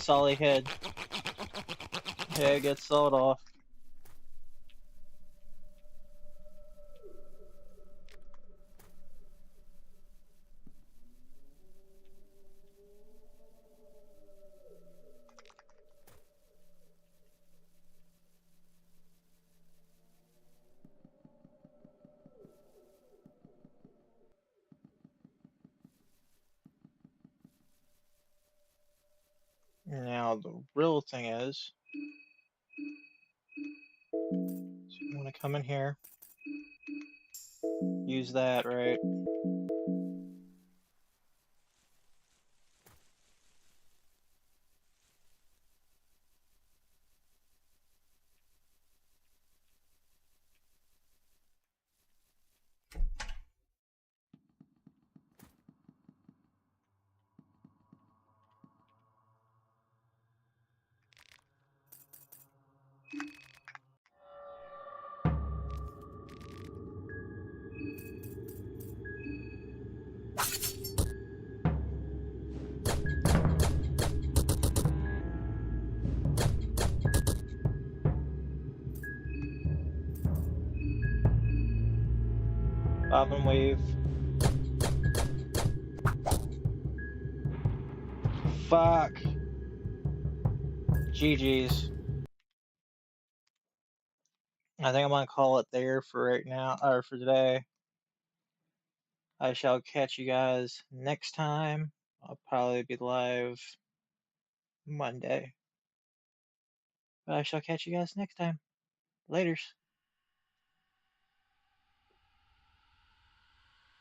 Solly head. Head gets sawed off. Now the real thing is, so you want to come in here, use that, right? Bob and weave. Fuck. GG's. I think I'm gonna call it there for right now, or for today. I shall catch you guys next time. I'll probably be live Monday. But I shall catch you guys next time. Laters.